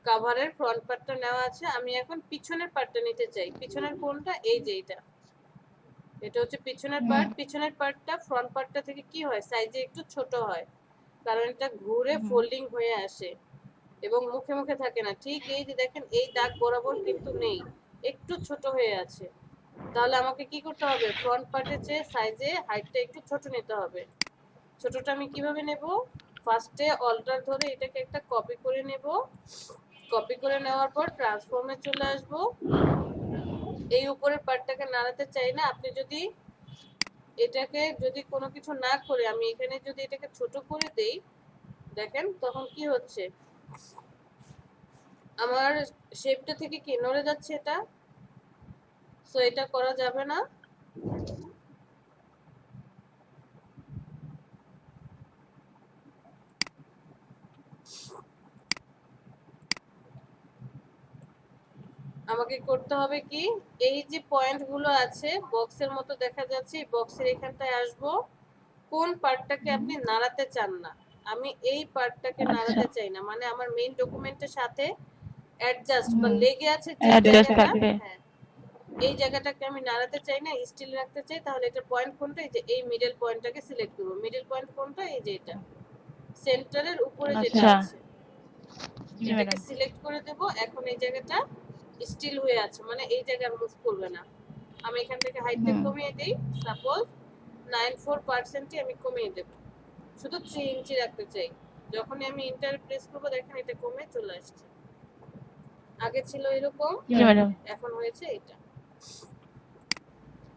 কভারের ফ্রন্ট পার্টটা নেওয়া আছে। আমি এখন পিছনের পার্টটা নিতে চাই। পিছনের কোনটা, এই যে এটা হচ্ছে পিছনের পার্ট। পিছনের পার্টটা ফ্রন্ট পার্টটা থেকে কি হয়, সাইজে একটু ছোট হয়, কারণ এটা ঘুরে ফোল্ডিং হয়ে আসে এবং মুখে মুখে থাকে না। ঠিক এই যে দেখেন এই দাগ বরাবর কিন্তু নেই, একটু ছোট হয়ে আছে। তাহলে আমাকে কি করতে হবে, ফ্রন্ট পার্টের চেয়ে সাইজে হাইটটা একটু ছোট নিতে হবে। ছোটটা আমি কিভাবে নেব, ফার্স্টে অল্টার ধরে এটাকে একটা কপি করে নেব। কপি করে নেওয়ার পর ট্রান্সফর্মে চলে আসব। এই উপরের পার্টটাকে নাড়াতে চাই না, আপনি যদি এটাকে যদি কোনো কিছু না করে আমি এখানে যদি এটাকে ছোট করে দেই, দেখেন তখন কি হচ্ছে, আমার শেপটা থেকে কি নড়ে যাচ্ছে এটা। সো এটা করা যাবে না। আমাকে করতে হবে কি, এই যে পয়েন্টগুলো আছে বক্সের মতো দেখা যাচ্ছে, বক্সের এখানটায় আসব। কোন পার্টটাকে আপনি নাড়াতে চান না, আমি এই পার্টটাকে নাড়াতে চাই না, মানে আমার মেইন ডকুমেন্টের সাথে অ্যাডজাস্ট বা লেগে আছে যে অ্যাডজাস্ট জায়গাটা, থাকবে। হ্যাঁ এই জায়গাটাকে আমি নাড়াতে চাই না, স্টিল রাখতে চাই। তাহলে এটা পয়েন্ট কোনটা, এই যে এই মিডল পয়েন্টটাকে সিলেক্ট করব। মিডল পয়েন্ট কোনটা, এই যে এটা সেন্টারের উপরে যেটা আচ্ছা। আছে, জি এটাকে ম্যাডাম। সিলেক্ট করে দেব। এখন এই জায়গাটা স্টিল হয়ে আছে, মানে এই জায়গা মুভ করবে না। আমি এখান থেকে হাইটটা কমিয়ে দেই, সাপোজ 94% আমি কমিয়ে দেব, শুধু 3 ইঞ্চি রাখতে চাই। যখনই আমি এন্টার প্রেস করব দেখেন এটা কমে চলে আসছে। আগে ছিল এরকম, জি ম্যাডাম। এখন হয়েছে এটা।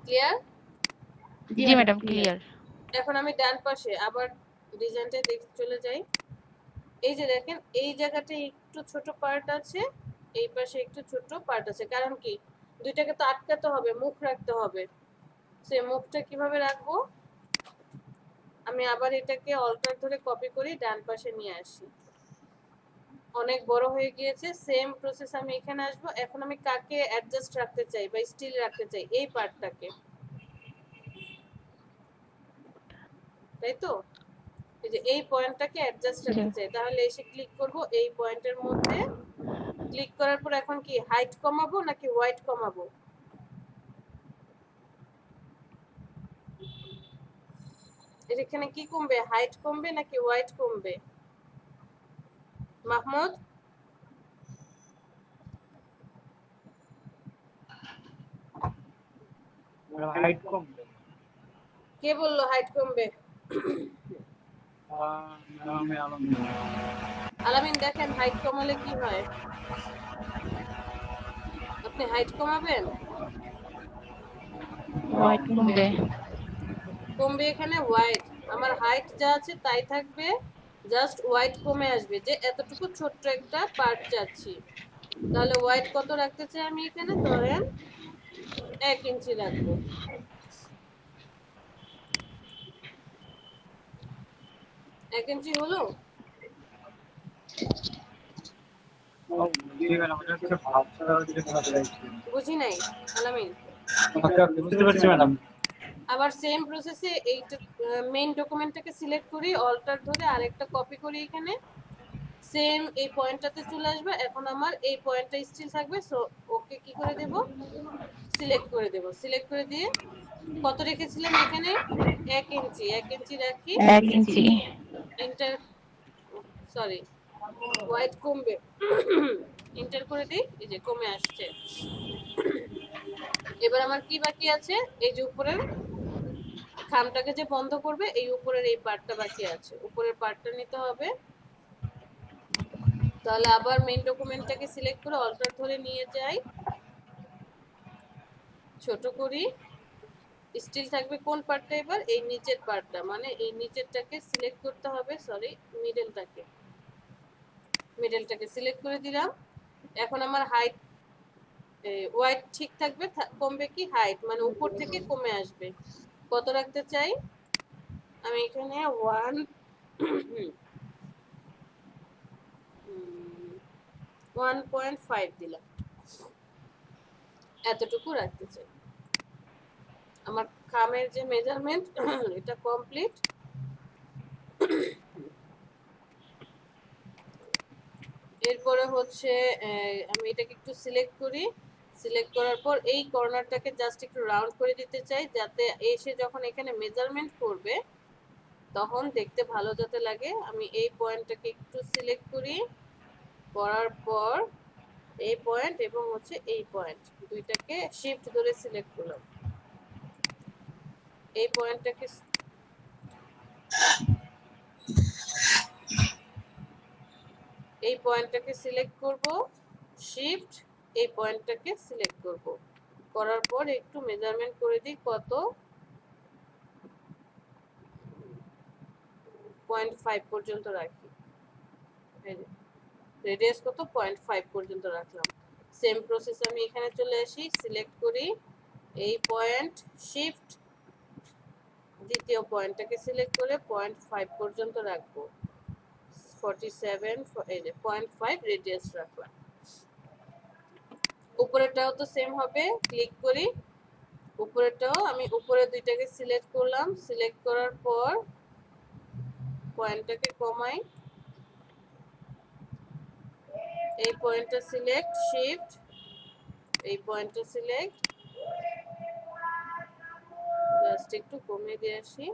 ক্লিয়ার? জি ম্যাডাম ক্লিয়ার। এখন আমি ডান পাশে আবার ডিজাইনটা দেখতে চলে যাই। এই যে দেখেন এই জায়গাটা একটু ছোট পার্ট আছে, এই পাশে একটু ছোট পার্ট আছে, কারণ কি দুইটাকে তো আটকাতে হবে, মুখ রাখতে হবে। সেই মুখটা কিভাবে রাখবো, আমি আবার এটাকে অল্টার ধরে কপি করি, ডান পাশে নিয়ে আসি। অনেক বড় হয়ে গিয়েছে, সেম প্রসেস আমি এখানে আসব। এখন আমি কাকে অ্যাডজাস্ট রাখতে চাই বা স্টিল রাখতে চাই, এই পার্টটাকে, তাই তো? এই যে এই পয়েন্টটাকে অ্যাডজাস্ট রাখতে চাই, তাহলে এসে ক্লিক করব এই পয়েন্টের মধ্যে। ক্লিক করার পর এখন কি হাইট কমাবো নাকি ওয়াইড কমাবো, এখানে কি কমবে, হাইট কমবে নাকি ওয়াইড কমবে? মাহমুদ, হাইট কম। কে বললো হাইট কমবে? আলামিন দেখেন হাইট কমালে কি হয়, আপনি হাইট কমাবেন? হোয়াইট কমবে। কমবে এখানে হোয়াইট, আমার হাইট যা আছে তাই থাকবে, জাস্ট হোয়াইট কমে আসবে, যে এতটুকু ছোট্ট একটা পার্ট চাচ্ছি। তাহলে হোয়াইট কত রাখতে চাই আমি এখানে, ধরেন 1 ইঞ্চি রাখবো। 1 ইঞ্চি হলো? জি ম্যাডাম, এটা হচ্ছে ভাবটা হচ্ছে ভাবটা। বুঝি নাই আলামিন। ওকে ওকে, বুঝতে পারছি ম্যাডাম। আবার সেম প্রসেসে এইটা মেইন ডকুমেন্টটাকে সিলেক্ট করি, অল্টার ধরে আরেকটা কপি করি এখানে, সেম এই পয়েন্টটাতে চলে আসবে। এখন আমার এই পয়েন্টটা স্টিল থাকবে, সো ওকে কি করে দেব, সিলেক্ট করে দেব। সিলেক্ট করে দিয়ে কত রেখেছিলাম এখানে, 1 ইঞ্চি, 1 ইঞ্চি রাখি, 1 ইঞ্চি। এন্টার, সরি হোয়াইট কমবে, এন্টার করে দিই, এই যে কমে আসছে। এবার আমার কি বাকি আছে, এই যে উপরের খামটাকে যে বন্ধ করবে, এই উপরের এই পার্টটা বাকি আছে, উপরের পার্টটা নিতে হবে। তাহলে আবার মেইন ডকুমেন্টটাকে সিলেক্ট করে অল্টার ধরে নিয়ে যাই, ছোট করি, স্টিল থাকবে কোন পার্টটা, এবার এই নিচের পার্টটা, মানে এই নিচেরটাকে সিলেক্ট করতে হবে, সরি মিডলটাকে সিলেক্ট করে দিলাম। এখন আমার হাইট ওয়াইড ঠিক থাকবে, কমবে কি হাইট, মানে উপর থেকে কমে আসবে। কত রাখতে চাই আমি এখানে 1.5 দিলাম, এতটুকু রাখতে চাই। আমার খামের যে মেজারমেন্ট এটা কমপ্লিট। এরপরে হচ্ছে আমি এটাকে একটু সিলেক্ট করি, সিলেক্ট করার পর এই কর্নারটাকে জাস্ট একটু রাউন্ড করে দিতে চাই, যাতে এসে যখন এখানে মেজারমেন্ট করবে তখন দেখতে ভালো যাতে লাগে। আমি এই পয়েন্টটাকে একটু সিলেক্ট করি, করার পর এই পয়েন্ট এবং হচ্ছে এই পয়েন্ট দুইটাকে শিফট ধরে সিলেক্ট করলাম। এই পয়েন্টটাকে সিলেক্ট করব, শিফট এই পয়েন্টটাকে সিলেক্ট করব, করার পর একটু মেজারমেন্ট করে দিই, কত 0.5 পর্যন্ত রাখি, রেডিয়াস কত 0.5 পর্যন্ত রাখলাম। সেম প্রসেস আমি এখানে চলে আসি, সিলেক্ট করি এই পয়েন্ট, শিফট দ্বিতীয় পয়েন্টটাকে সিলেক্ট করে 0.5 পর্যন্ত রাখবো, 47, এই যে 0.5 রেডিয়াস রাখলাম। উপরেরটাও তো সেম হবে, ক্লিক করি, উপরেরটাও আমি উপরে দুইটাকে সিলেক্ট করলাম, সিলেক্ট করার পর পয়েন্টটাকে কমাই, এই পয়েন্টটা সিলেক্ট, শিফট এই পয়েন্টটা সিলেক্ট, জাস্ট একটু কমিয়ে দিয়ে আসি,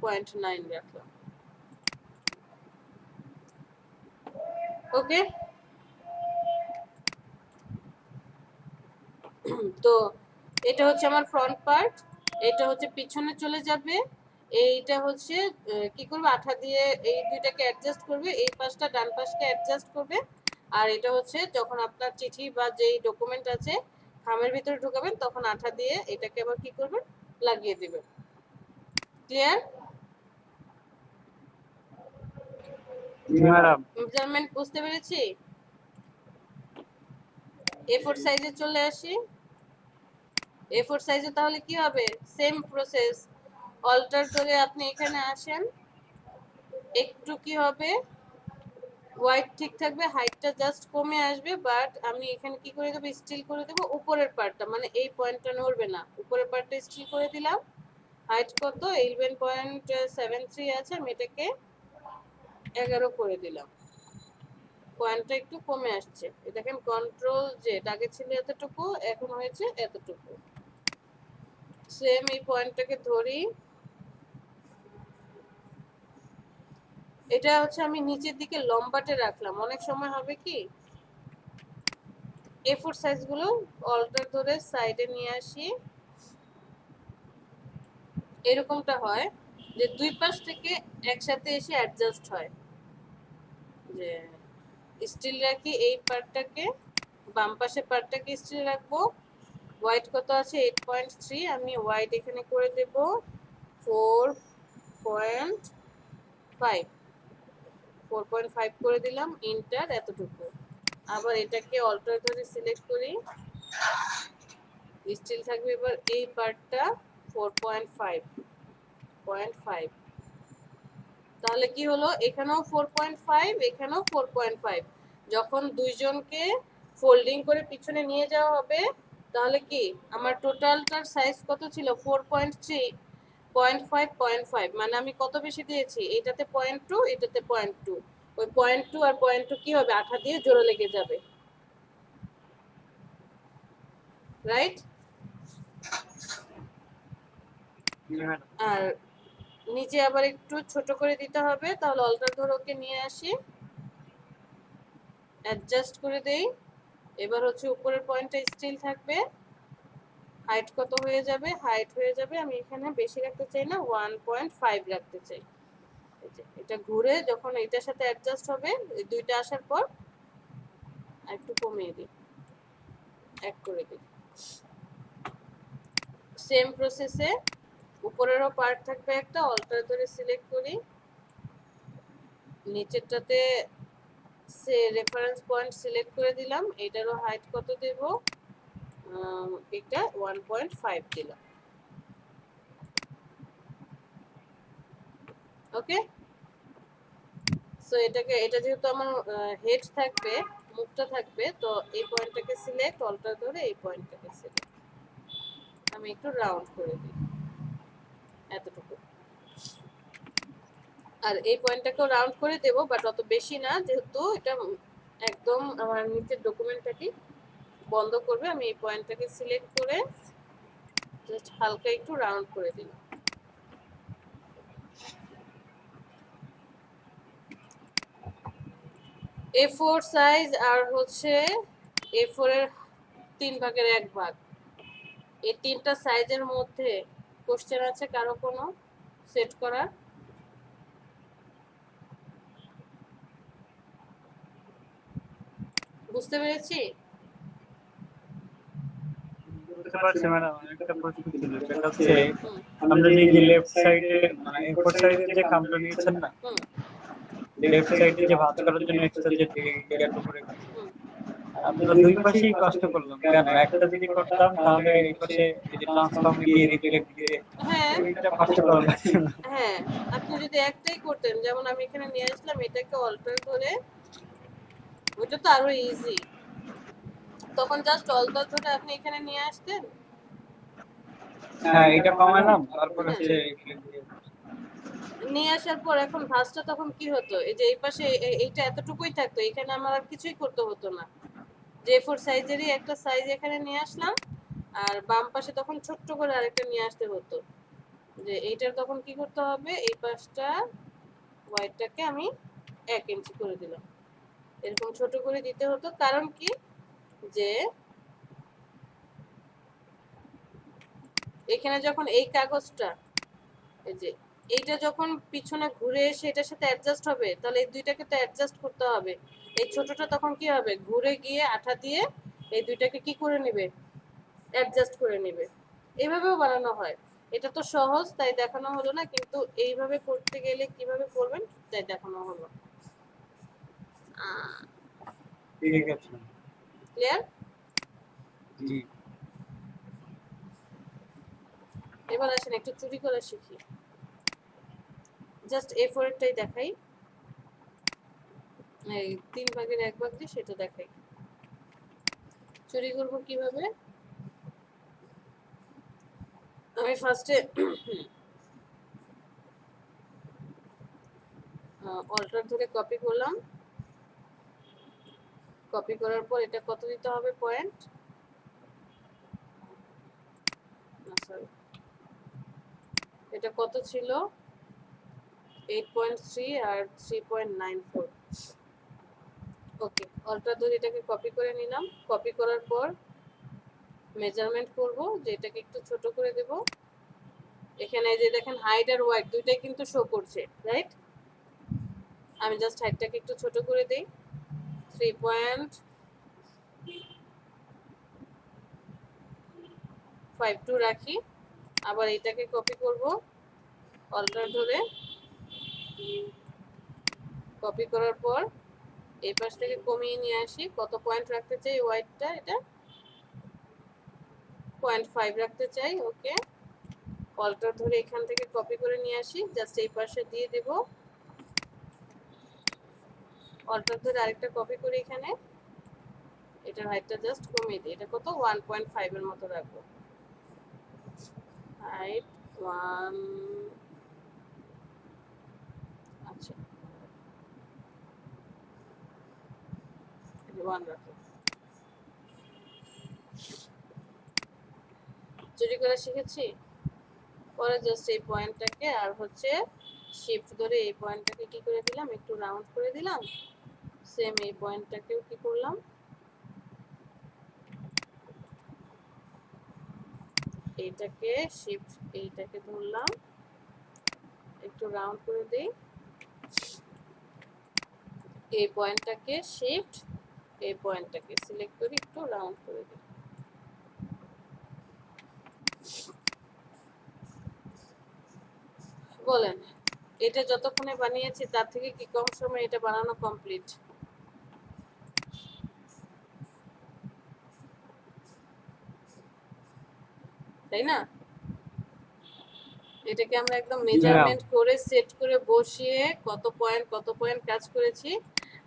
পয়েন্ট 9 রাখলাম। ওকে, তো এটা হচ্ছে আমার ফ্রন্ট পার্ট, এটা হচ্ছে পিছনে চলে যাবে, এইটা হচ্ছে কি করবে, আঠা দিয়ে এই দুইটাকে অ্যাডজাস্ট করবে, এই পাশটা ডান পাশকে অ্যাডজাস্ট করবে, আর এটা হচ্ছে যখন আপনার চিঠি বা যেই ডকুমেন্ট আছে খামের ভিতরে ঢুকাবেন তখন আঠা দিয়ে এটাকে আবার কি করবেন, লাগিয়ে দিবেন। ক্লিয়ার? ম্যাডাম, মেজারমেন্ট বুঝতে পেরেছি? A4 সাইজে চলে আসি, A4 সাইজে তাহলে কি হবে, সেম প্রসেস, অল্টার করে আপনি এখানে আসেন, একটু কি হবে, হোয়াইট ঠিক থাকবে, হাইটটা জাস্ট কমে আসবে, বাট আমি এখানে কি করে দেবো, স্টিল করে দেবো উপরের পার্টটা, মানে এই পয়েন্টটা নড়বে না, উপরের পার্টটা স্টিল করে দিলাম। হাইট কত 11.73 আছে, আমি এটাকে 11 করে দিলাম, পয়েন্টটা একটু কমে আসছে, দেখেন কন্ট্রোল জেড, আগে ছিল এতটুকু এখন হয়েছে এতটুকু। সেম এই পয়েন্টটাকে ধরি, এটা হচ্ছে আমি নিচের দিকে লম্বাটে রাখলাম, অনেক সময় হবে কি A4 সাইজগুলো অল্টার ধরে সাইডে নিয়ে আসি, এরকমটা হয় যে দুই পাশ থেকে একসাথে এসে অ্যাডজাস্ট হয়, যে স্টিল রাখি এই পার্টটাকে, বাম পাশে পার্টটাকে স্টিল রাখবো। হোয়াইট কত আছে 8.3, আমি হোয়াইট এখানে করে দেব 4.5 4.5 করে দিলাম, ইন্টার এতটুকু। আবার এটাকে অল্টার ধরে সিলেক্ট করি, স্টিল থাকবে এবার এই পার্টটা 4.5 তাহলে কি হলো এখানেও 4.5 এখানেও 4.5। যখন দুইজনকে ফোল্ডিং করে পিছনে নিয়ে যাওয়া হবে তাহলে কি আমার টোটালটার সাইজ কত ছিল 4.3 0.5 0.5, মানে আমি কত বেশি দিয়েছি, এটাতে 0.2 এটাতে 0.2, ওই 0.2 আর 0.2 কি হবে আঠা দিয়ে জোড়া লেগে যাবে, রাইট? আর নিচে আবার একটু ছোট করে দিতে হবে, তাহলে অল্টার ধরে ওকে নিয়ে আসি, অ্যাডজাস্ট করে দেই। এবার হচ্ছে উপরের পয়েন্টটা স্টিল থাকবে, হাইট কত হয়ে যাবে, হাইট হয়ে যাবে, আমি এখানে বেশি রাখতে চাই না 1.5 রাখতে চাই। এটা ঘুরে যখন এটার সাথে অ্যাডজাস্ট হবে এই দুইটা আসার পর একটু কমিয়ে দিই, এক করে দিই। সেম প্রসেসে উপরেরও পার্ট থাকবে একটা, অল্টার ধরে সিলেক্ট করি, নিচেরটাতে সে রেফারেন্স পয়েন্ট সিলেক্ট করে দিলাম, এটারও হাইট কত দেব, এটা 1.5 দিলাম। ওকে, সো এটা যেহেতু আমার হেড থাকবে, মুখটা থাকবে, তো এই পয়েন্টটাকে সিলেক্ট, অল্টার ধরে এই পয়েন্টটাকে সিলেক্ট, আমি একটু রাউন্ড করে দিই এতটুকু। আর এই পয়েন্টটাকেও রাউন্ড করে দেব, বাট অত বেশি না, যেহেতু এটা একদম আমার নিচের ডকুমেন্টটাকে বন্ধ করবে, আমি এই পয়েন্টটাকে সিলেক্ট করে জাস্ট হালকা একটু রাউন্ড করে দিলাম। A4 সাইজ আর হচ্ছে A4 এর 3 ভাগের 1 ভাগ, এই তিনটা সাইজের মধ্যে কোশ্চেন আছে কারো কোনো সেট করার? বুঝতে পেরেছি? বুঝতে পারছি ম্যাডাম, একটা প্রশ্ন ছিল, সেটা হচ্ছে হুম আমরা যে লেফট সাইডে মানে A4 সাইডের যে কামটা নিয়েছেন না, হুম লেফট সাইডে যে ভাঁজ করার জন্য এক্সট্রা যে গেট উপরে হুম। আমরা দুই পাশেই কষ্ট করলাম কেন? একটা যদি করতাম তাহলে এই পাশে এই যে ট্রান্সফর্মে গিয়ে রিফ্লেক্ট দিয়ে হ্যাঁ এইটা কষ্ট করা লাগছে না। হ্যাঁ, আপনি যদি একটাই করতেন, যেমন আমি এখানে নিয়ে আসলাম, এটাকে অল্টার ধরে, ওইটা তো আরো ইজি, তখন জাস্ট অল্টার ধরে আপনি এখানে নিয়ে আসতেন। হ্যাঁ, এটা কমালাম, তারপর হ্যাঁ, হচ্ছে reflect দিয়ে। নিয়ে আসার পর এখন ভাঁজটা তখন কি হতো, এই যে এই পাশে এইটা এতটুকুই থাকতো, এখানে আমার আর কিছুই করতে হতো না। A4 সাইজেরই একটা সাইজ এখানে নিয়ে আসলাম, আর বাম পাশে তখন ছোট্ট করে আরেকটা নিয়ে আসতে হতো, যে এইটার তখন কি করতে হবে, এই পাশটা হোয়াইটটাকে আমি 1 ইঞ্চি করে দিলাম, এরকম ছোট করে দিতে হতো। কারণ কি, যে এখানে যখন এই কাগজটা, এই যে এইটা যখন পিছনে ঘুরে এসে এটার সাথে অ্যাডজাস্ট হবে, তাহলে এই দুইটাকে তো অ্যাডজাস্ট করতে হবে। এই ছোটটা তখন কি হবে, ঘুরে গিয়ে আঠা দিয়ে এই দুইটাকে কি করে নেবে, অ্যাডজাস্ট করে নেবে। এইভাবেও বানানো হয়, এটা তো সহজ তাই দেখানো হলো না, কিন্তু এইভাবে করতে গেলে কিভাবে করবেন তাই দেখানো হলো। ঠিক আছে। ক্লিয়ার? জি। এবার আসেন একটু চুরি করা শিখি, জাস্ট A4 এরটাই দেখাই, এই 3 ভাগের 1 ভাগ দিয়ে সেটা দেখাই। চুরি করব কিভাবে, আমি ফার্স্টে অল্টার ধরে কপি করলাম, কপি করার পর এটা কত দিতে হবে পয়েন্ট, না সরি, এটা কত ছিল 8.3 আর 3.94। ওকে, অল্টার ধরে এটাকে কপি করে নিলাম, কপি করার পর মেজারমেন্ট করব, যে এটাকে একটু ছোট করে দেব। এখানে এই যে দেখেন হাইট আর ওয়াইড দুইটাই কিন্তু শো করছে, রাইট? আমি জাস্ট হাইটটাকে একটু ছোট করে দেই, 3.94 0.52 রাখি। আবার এটাকে কপি করব, অল্টার ধরে কপি করার পর এই পাশ থেকে কমিয়ে নিয়ে আসি। কত পয়েন্ট রাখতে চাই ওয়াইডটা, এটা 0.5 রাখতে চাই। ওকে, অল্টার ধরে এখান থেকে কপি করে নিয়ে আসি, জাস্ট এই পাশে দিয়ে দেব। অল্টার ধরে আরেকটা কপি করে এখানে এটার হাইটটা জাস্ট কমিয়ে দিই। এটা কত 1.5 এর মতো রাখবো। হাইট 1, আচ্ছা 1 রাখো। চুরি করা শিখেছি। পরে জাস্ট এই পয়েন্টটাকে আর হচ্ছে শিফট ধরে এই পয়েন্টটাকে কি করে দিলাম, একটু রাউন্ড করে দিলাম। সেম এই পয়েন্টটাকেও কি করলাম, এইটাকে শিফট এইটাকে ধরলাম, একটু রাউন্ড করে দেই। এই পয়েন্টটাকে শিফট এই পয়েন্টটাকে সিলেক্ট করে একটু রাউন্ড করে দিই। বলেন এটা যতক্ষণে বানিয়েছি তার থেকে কি কম সময় এটা বানানো কমপ্লিট? তাই না? এটাকে আমরা একদম মেজারমেন্ট করে সেট করে বসিয়ে কত পয়েন্ট কাজ করেছি।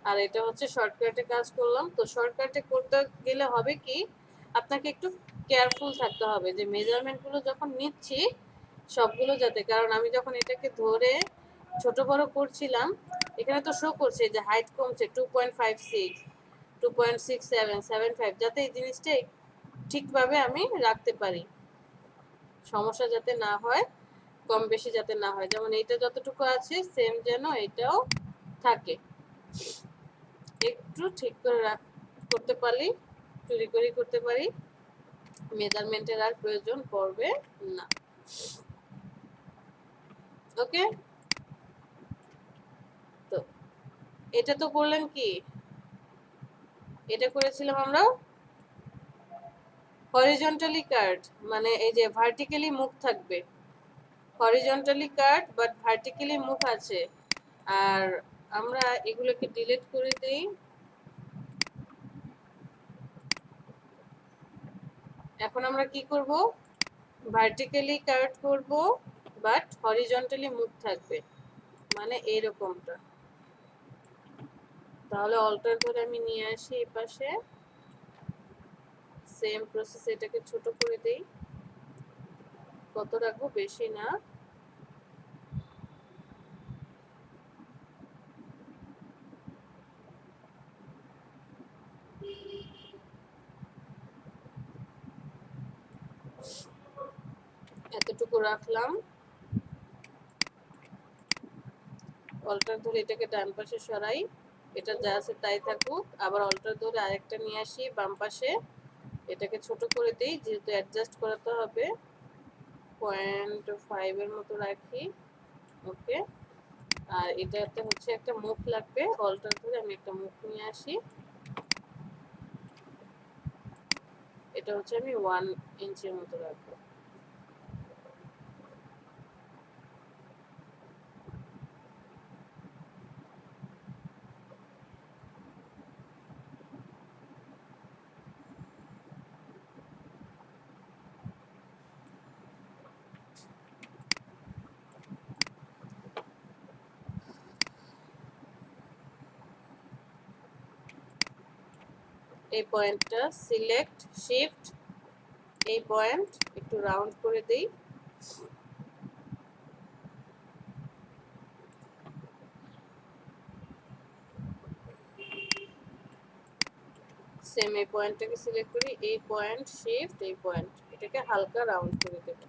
আর এটা হচ্ছে শর্টকাটে কাজ করলাম। তো শর্টকাটে করতে গেলে হবে কি, আপনাকে একটু কেয়ারফুল থাকতে হবে যে মেজারমেন্টগুলো যখন নিচ্ছি সবগুলো যাতে, কারণ আমি যখন এটাকে ধরে ছোট বড় করছিলাম এখানে তো শো করছে যে হাইট কমছে 2.56, 2.67, 75, যাতে এই জিনিসটা ঠিকভাবে আমি রাখতে পারি, সমস্যা যাতে না হয়, কম বেশি যাতে না হয়। যেমন এইটা যতটুকু আছে সেম যেন এটাও থাকে, একটু ঠিক করে করতে পারি, চুরি করে করতে পারি, মেজারমেন্টের আর প্রয়োজন পড়বে না। ওকে, তো এটা তো করলেন কি, এটা করেছিলাম আমরা হরিজন্টালি কাট, মানে এই যে ভার্টিক্যালি মুখ থাকবে, হরিজন্টালি কাট বাট ভার্টিক্যালি মুখ আছে। আর আমরা এগুলোকে ডিলিট করে দেই। এখন আমরা কি করব, ভার্টিক্যালি কাট করব বাট হরিজন্টালি মুখ থাকবে, মানে এইরকমটা। তাহলে অল্টার ধরে আমি নিয়ে আসি এই পাশে, সেম প্রসেস, এটাকে ছোট করে দেই। কত রাখবো, বেশি না, এতটুকু রাখলাম। অল্টার ধরে এটাকে ডান পাশে সরাই, এটা যা আছে তাই থাকুক। আবার অল্টার ধরে আরেকটা নিয়ে আসি বাম পাশে, এটাকে ছোট করে দিই যেহেতু অ্যাডজাস্ট করাতে হবে। 0.5 এর মতো রাখি। ওকে, আর এটাতে হচ্ছে একটা মুখ লাগবে, অল্টার ধরে আমি একটা মুখ নিয়ে আসি। এটা হচ্ছে আমি 1 ইঞ্চের মতো রাখবো। এই পয়েন্টটা সিলেক্ট শিফট এই পয়েন্ট একটু রাউন্ড করে দেই। সেম এই পয়েন্টটাকে সিলেক্ট করি, এই পয়েন্ট শিফট এই পয়েন্ট, এটাকে হালকা রাউন্ড করে দেব।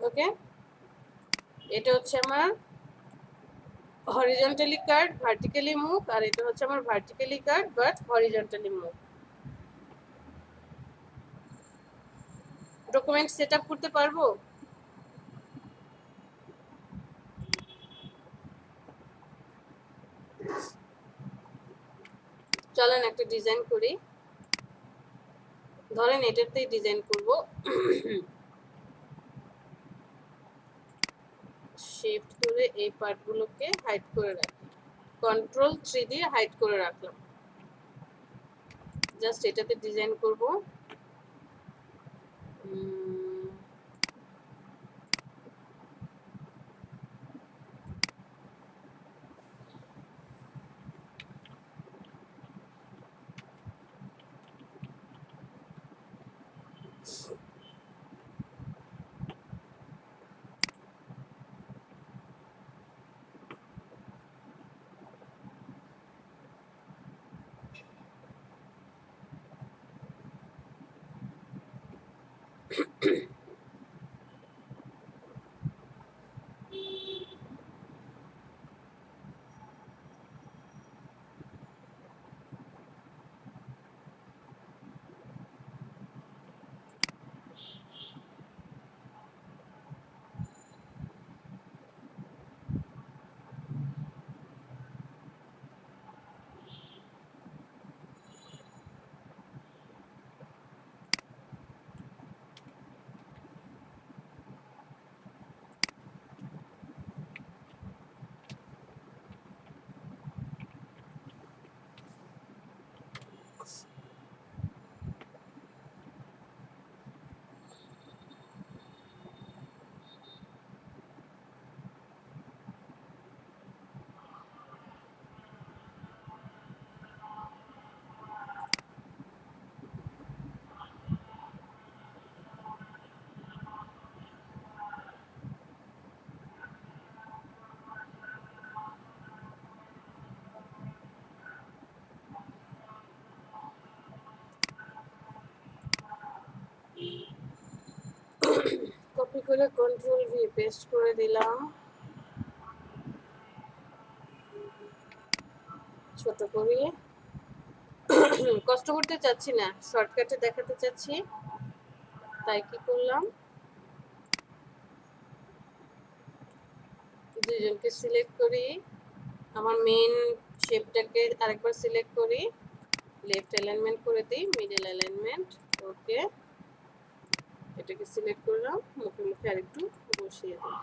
ওকে, এটা হচ্ছে আমার হরিজন্টালি কাট ভার্টিক্যালি মুভ, আর এটা হচ্ছে আমার vertically cut but horizontally move. Document set up করতে পারবো? চলেন একটা ডিজাইন করি, ধরেন এটাতেই ডিজাইন করব। শিফট ধরে এই পার্টগুলোকে হাইড করে রাখি, কন্ট্রোল 3 দিয়ে হাইড করে রাখলাম। জাস্ট এটাতে ডিজাইন করব। কপি করে কন্ট্রোল ভি পেস্ট করে দিলাম, ছোট করি। কষ্ট করতে চাচ্ছি না, শর্টকাটে দেখাতে চাচ্ছি, তাই কি করলাম, দুইজনকে সিলেক্ট করি, আমার মেইন শেপটাকে আরেকবার সিলেক্ট করি, লেফট অ্যালাইনমেন্ট করে দিই, মিডল অ্যালাইনমেন্ট, ওকে। এটাকে সিলেক্ট করলাম, মুখে মুখে আরেকটু বসিয়ে দিই।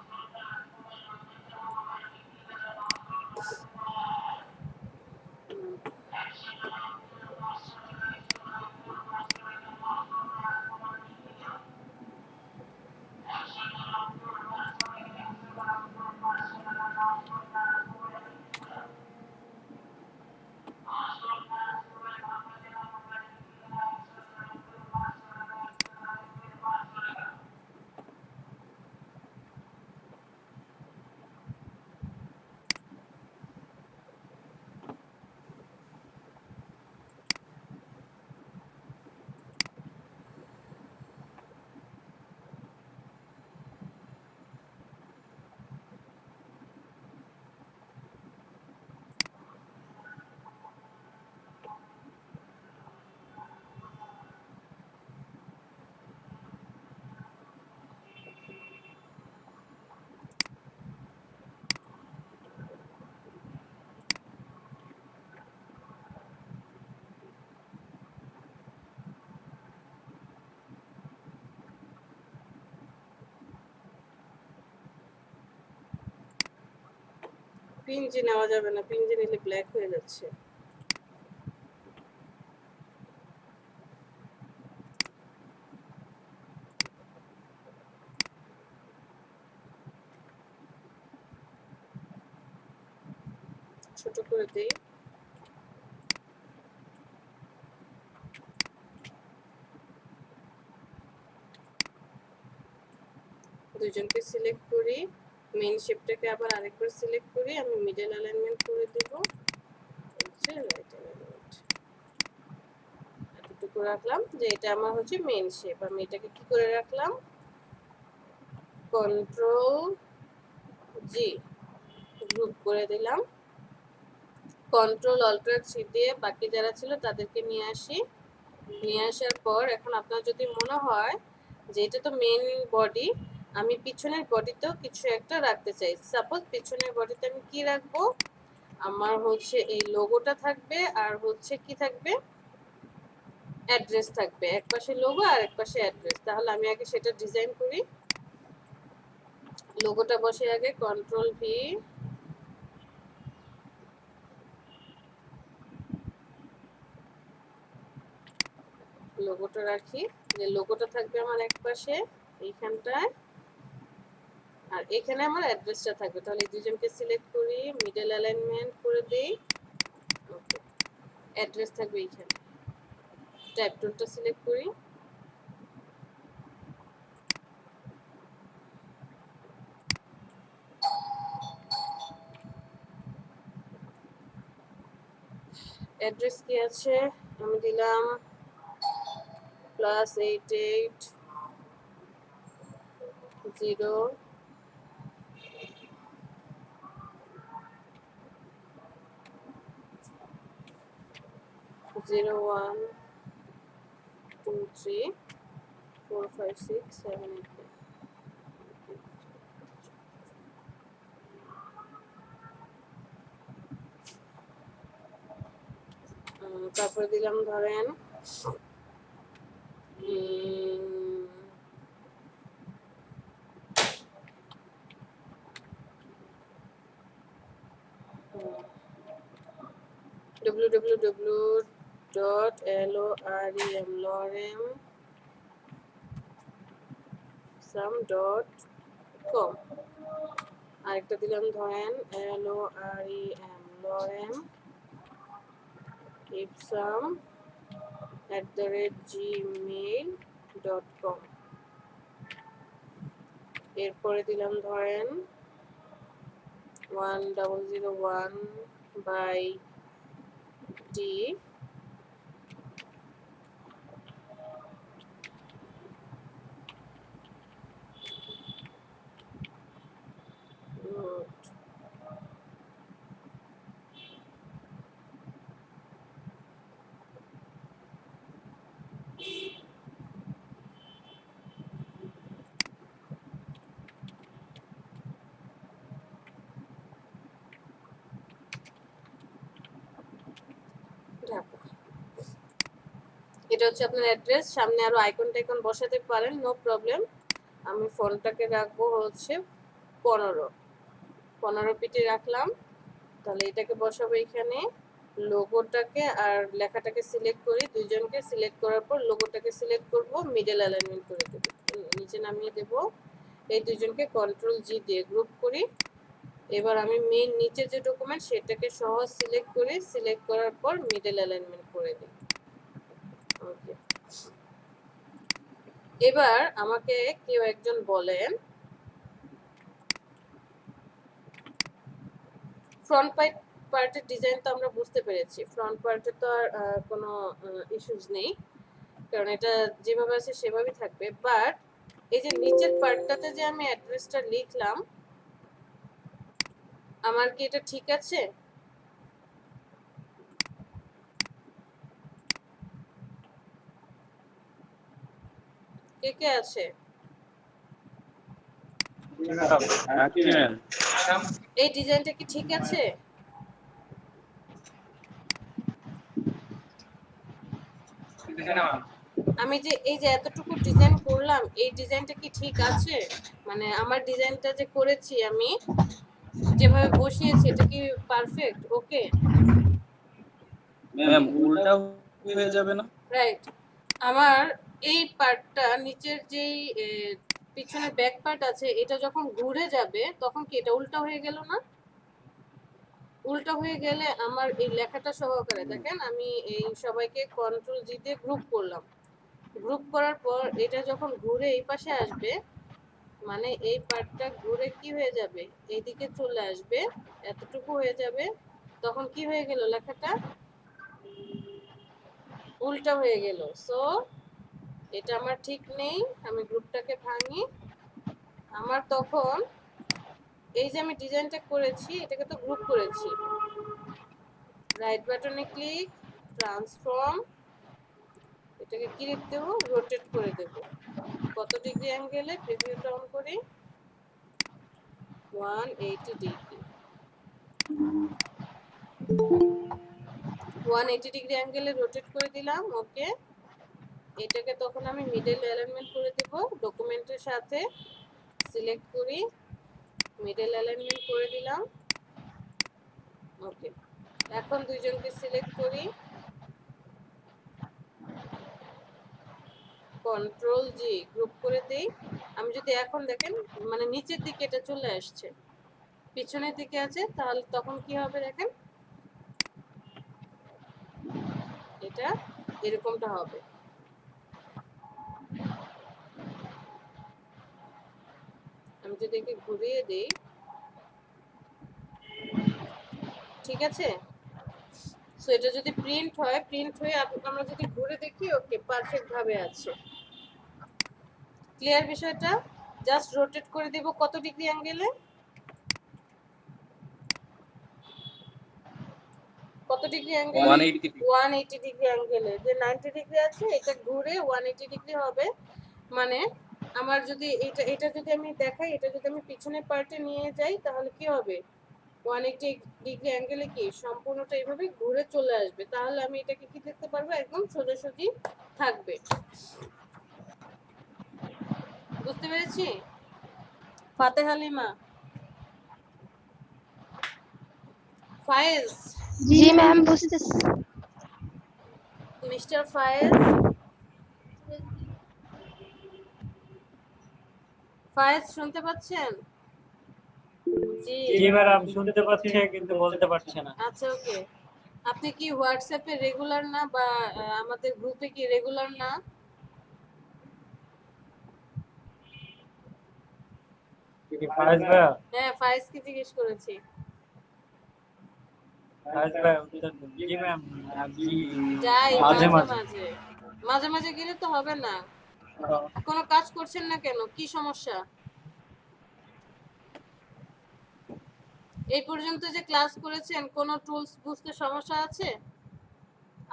পিনজি নেওয়া যাবে না, পিনজি নিলে ব্ল্যাক হয়ে যাচ্ছে। ছোট করে দিই, দুইজনকে সিলেক্ট করি, মেইন শেপটাকে আবার আরেকবার সিলেক্ট করি, আমি মিডল অ্যালাইনমেন্ট করে দেব, হচ্ছে রাইট অ্যালাইনমেন্ট, এতটুকু রাখলাম যে এটা আমার হচ্ছে মেইন শেপ। আমি এটাকে কি করে রাখলাম, কন্ট্রোল জি গ্রুপ করে দিলাম, কন্ট্রোল অল্টার 3 দিয়ে বাকি যারা ছিল তাদেরকে নিয়ে আসি। নিয়ে আসার পর এখন আপনার যদি মনে হয় যে এটা তো মেন বডি, আমি পিছনের বডিতেও কিছু একটা রাখতে চাই। সাপোজ পিছনের বডিতে আমি কি রাখবো, আমার হচ্ছে এই লোগোটা থাকবে আর হচ্ছে কি থাকবে, অ্যাড্রেস থাকবে। এক পাশে লোগো আর এক পাশে অ্যাড্রেস। তাহলে আমি আগে সেটা ডিজাইন করি। লোগোটা বসে আগে কন্ট্রোল ভি, লোগোটা রাখি। যে লোগোটা থাকবে আমার এক পাশে এইখানটায়, আর এখানে আমার অ্যাড্রেসটা থাকবে। তাহলে এই দুজনকে সিলেক্ট করি, মিডল অ্যালাইনমেন্ট করে দেই। ওকে, অ্যাড্রেস থাকবে এইখানে। টাইপ টুলটা সিলেক্ট করি, অ্যাড্রেস কি আছে আমি দিলাম +88 012345678। তারপরে দিলাম ধরেন www.lorengsum.com। আরেকটা দিলাম ধরেন lorem@gmail.com। এরপরে দিলাম ধরেন 1001/d road। ঢাকা। এটা হচ্ছে আপনার অ্যাড্রেস। সামনে আরো আইকন টাইকন বসাতে পারেন, নো প্রবলেম। আমি ফন্টটাকে রাখবো হচ্ছে 15 পিটি রাখলাম। তাহলে এটাকে বসাবো এখানে। লোগোটাকে আর লেখাটাকে সিলেক্ট করি, দুইজনকে সিলেক্ট করার পর লোগোটাকে সিলেক্ট করব, মিডল অ্যালাইনমেন্ট করে দেব, নিচে নামিয়ে দেব। এই দুইজনকে কন্ট্রোল জি দিয়ে গ্রুপ করি। এবার আমি মেইন নিচে যে ডকুমেন্ট সেটাকে সহজ সিলেক্ট করি, সিলেক্ট করার পর মিডল অ্যালাইনমেন্ট করে দিই। ওকে, এবার আমাকে কেউ একজন বলেন ফ্রন্ট পার্টের ডিজাইন তো আমরা বুঝতে পেরেছি, ফ্রন্ট পার্টে তো আর কোনো ইস্যুস নেই, কারণ এটা যেভাবে আছে সেভাবেই থাকবে। বাট এই যে নিচের পার্টটাতে যে আমি অ্যাড্রেসটা লিখলাম, আমার কি এটা ঠিক আছে? কে কে আছে? এই ডিজাইনটা কি ঠিক আছে? আমি যে এই যে এতটুকু ডিজাইন করলাম, এই ডিজাইনটা কি ঠিক আছে? মানে আমার ডিজাইনটা যে করেছি আমি, যেভাবে বসিয়েছি, এটা কি পারফেক্ট? ওকে ম্যাম, উল্টা হয়ে যাবে না? রাইট। আমার এই পার্টটা নিচের যেই পিছনের ব্যাক পার্ট আছে, এটা যখন ঘুরে যাবে তখন কি এটা উল্টা হয়ে গেল না? উল্টা হয়ে গেলে আমার এই লেখাটা সহকারে দেখেন, আমি এই সবাইকে কন্ট্রোল জি দিয়ে গ্রুপ করলাম। গ্রুপ করার পর এটা যখন ঘুরে এই পাশে আসবে, মানে এই পার্টটা ঘুরে কি হয়ে যাবে, এইদিকে চলে আসবে, এতটুকু হয়ে যাবে, তখন কি হয়ে গেল, লেখাটা উল্টা হয়ে গেল। সো এটা আমার ঠিক নেই। আমি গ্রুপটাকে ভাঙি। আমার তখন এই যে আমি ডিজাইনটা করেছি, এটাকে তো গ্রুপ করেছি, রাইট বাটনে ক্লিক, ট্রান্সফর্ম, এটাকে কি দেবো, রোটেট করে দেব। কত ডিগ্রি অ্যাঙ্গেলে, প্রিভিউটা অন করি, 180 ডিগ্রি। 180 ডিগ্রি অ্যাঙ্গেলে রোটেট করে দিলাম। ওকে, এটাকে তখন আমি মিডল অ্যালাইনমেন্ট করে দেব। ডকুমেন্টের সাথে সিলেক্ট করি, মিডল অ্যালাইনমেন্ট করে দিলাম। ওকে, এখন দুইজনকে সিলেক্ট করি, কন্ট্রোল জি, গ্রুপ করে দেই। আমি যদি এখন দেখেন মানে নিচের দিকে এটা চলে আসছে, পিছনের দিকে আছে, তাহলে তখন কি হবে দেখেন, এটা এরকমটা হবে। আমি যদি একে ঘুরিয়ে দিই, ঠিক আছে। সো এটা যদি প্রিন্ট হয়, প্রিন্ট হয়ে আমরা যদি ঘুরে দেখি, ওকে পারফেক্ট ভাবে আছে। ক্লিয়ার বিষয়টা? জাস্ট রোটেট করে দেব কত ডিগ্রি অ্যাঙ্গেলে, কত ডিগ্রি অ্যাঙ্গেলে, 180 ডিগ্রি অ্যাঙ্গেলে। যে 90 ডিগ্রি আছে এটা ঘুরে 180 ডিগ্রি হবে। মানে আমার যদি এটা যদি আমি দেখাই, এটা যদি আমি পিছনের পার্টে নিয়ে যাই, তাহলে কি হবে, 180 ডিগ্রি অ্যাঙ্গেলে কি সম্পূর্ণটা এইভাবে ঘুরে চলে আসবে। তাহলে আমি এটাকে কি দেখতে পারবো, একদম সোজাসুজি থাকবে। বুঝতে পেরেছি? ফাতেহা লিমা, ফায়েজ, জি ম্যাম, বুঝতেছি। মিস্টার ফায়েজ, ফায়েজ শুনতে পাচ্ছেন? জি জি ম্যাডাম, শুনতে পাচ্ছি কিন্তু বলতে পারছি না। আচ্ছা, ওকে। আপনি কি হোয়াটসঅ্যাপে রেগুলার না, বা আমাদের গ্রুপে কি রেগুলার না? কি ফায়েজ ভাই? হ্যাঁ, ফায়েজকে জিজ্ঞেস করেছি। ফায়েজ ভাই উত্তর দিন। জি ম্যাম, জি যাই মাঝে মাঝে মাঝে। মাঝে, মাঝে মাঝে গেলে তো হবে না। কোনো কাজ করছেন না কেন, কি সমস্যা? এই পর্যন্ত যে ক্লাস করেছেন, কোনো টুলস বুঝতে সমস্যা আছে?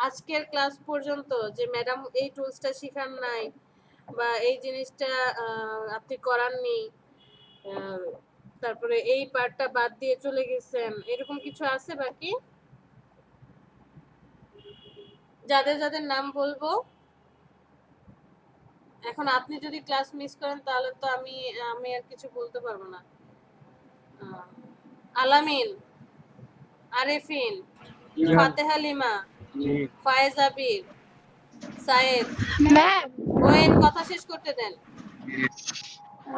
আজকের ক্লাস পর্যন্ত যে ম্যাডাম এই টুলসটা শিখান নাই, বা এই জিনিসটা আপনি করাননি, তারপরে এই পার্টটা বাদ দিয়ে চলে গেছেন, এরকম কিছু আছে বাকি? যাদের যাদের নাম বলবো, এখন আপনি যদি ক্লাস মিস করেন তাহলে তো আমি আমি আর কিছু বলতে পারবো না। আলামিন, আরেফিন, ফাতেহা লিমা, জি ফায়েজ আবির, সায়েদ। ম্যাম। ওয়েট, কথা শেষ করতে দেন।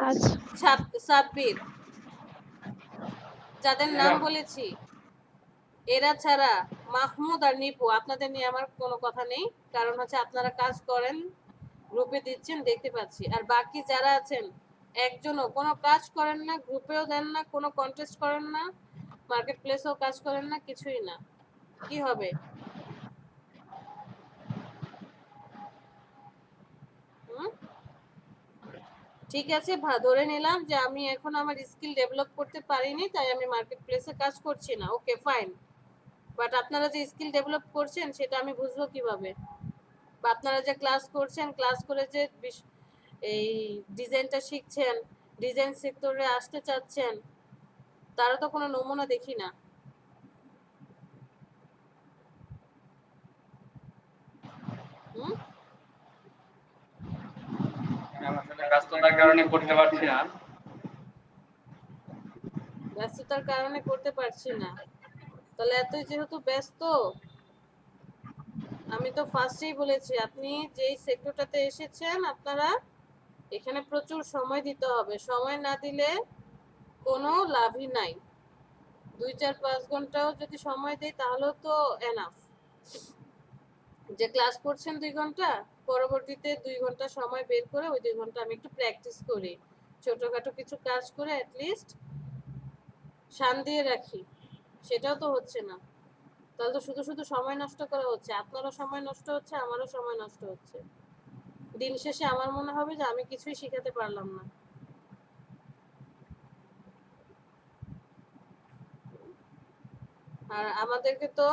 আচ্ছা। সাব্বির, যাদের নাম বলেছি এরা ছাড়া মাহমুদ আর নিপু, আপনাদের নিয়ে আমার কোনো কথা নেই। কারণ হচ্ছে আপনারা কাজ করেন, গ্রুপে দিচ্ছেন, দেখতে পাচ্ছি। আর বাকি যারা আছেন, একজনও কোনো কাজ করেন না, গ্রুপেও দেন না, কোনো কন্টেস্ট করেন না, মার্কেট প্লেসেও কাজ করেন না, কিছুই না। কি হবে? ঠিক আছে, ধরে নিলাম যে আমি এখন আমার স্কিল ডেভেলপ করতে পারিনি, তাই আমি মার্কেট প্লেসে কাজ করছি না। ওকে, ফাইন। বাট আপনারা যে স্কিল ডেভেলপ করছেন সেটা আমি বুঝবো কিভাবে? বা আপনারা যে ক্লাস করছেন, ক্লাস করে যে এই ডিজাইনটা শিখছেন, ডিজাইন সেক্টরে আসতে চাচ্ছেন, তারও তো কোনো নমুনা দেখি না। ব্যস্ততার কারণে করতে পারছি না। ব্যস্ততার কারণে করতে পারছি না, তাহলে এতই যেহেতু ব্যস্ত, আমি তো ফার্স্টেই বলেছি আপনি যেই সেক্টরটাতে এসেছেন, আপনারা এখানে প্রচুর সময় দিতে হবে। সময় না দিলে কোনো লাভই নাই। 2-4-5 ঘন্টাও যদি সময় দেই তাহলেও তো এনাফ। যে ক্লাস করছেন 2 ঘন্টা, পরবর্তীতে 2 ঘন্টা সময় বের করে ওই 2 ঘন্টা আমি একটু প্র্যাকটিস করি, ছোটখাটো কিছু কাজ করে অ্যাটলিস্ট শান দিয়ে রাখি। সেটাও তো হচ্ছে না। তাহলে তো শুধু শুধু সময় নষ্ট করা হচ্ছে, আপনারও সময় নষ্ট হচ্ছে, আমারও সময় নষ্ট হচ্ছে। দিন শেষে আমার মনে হবে যে আমি কিছুই শিখাতে পারলাম না। আর আমাদেরকে তো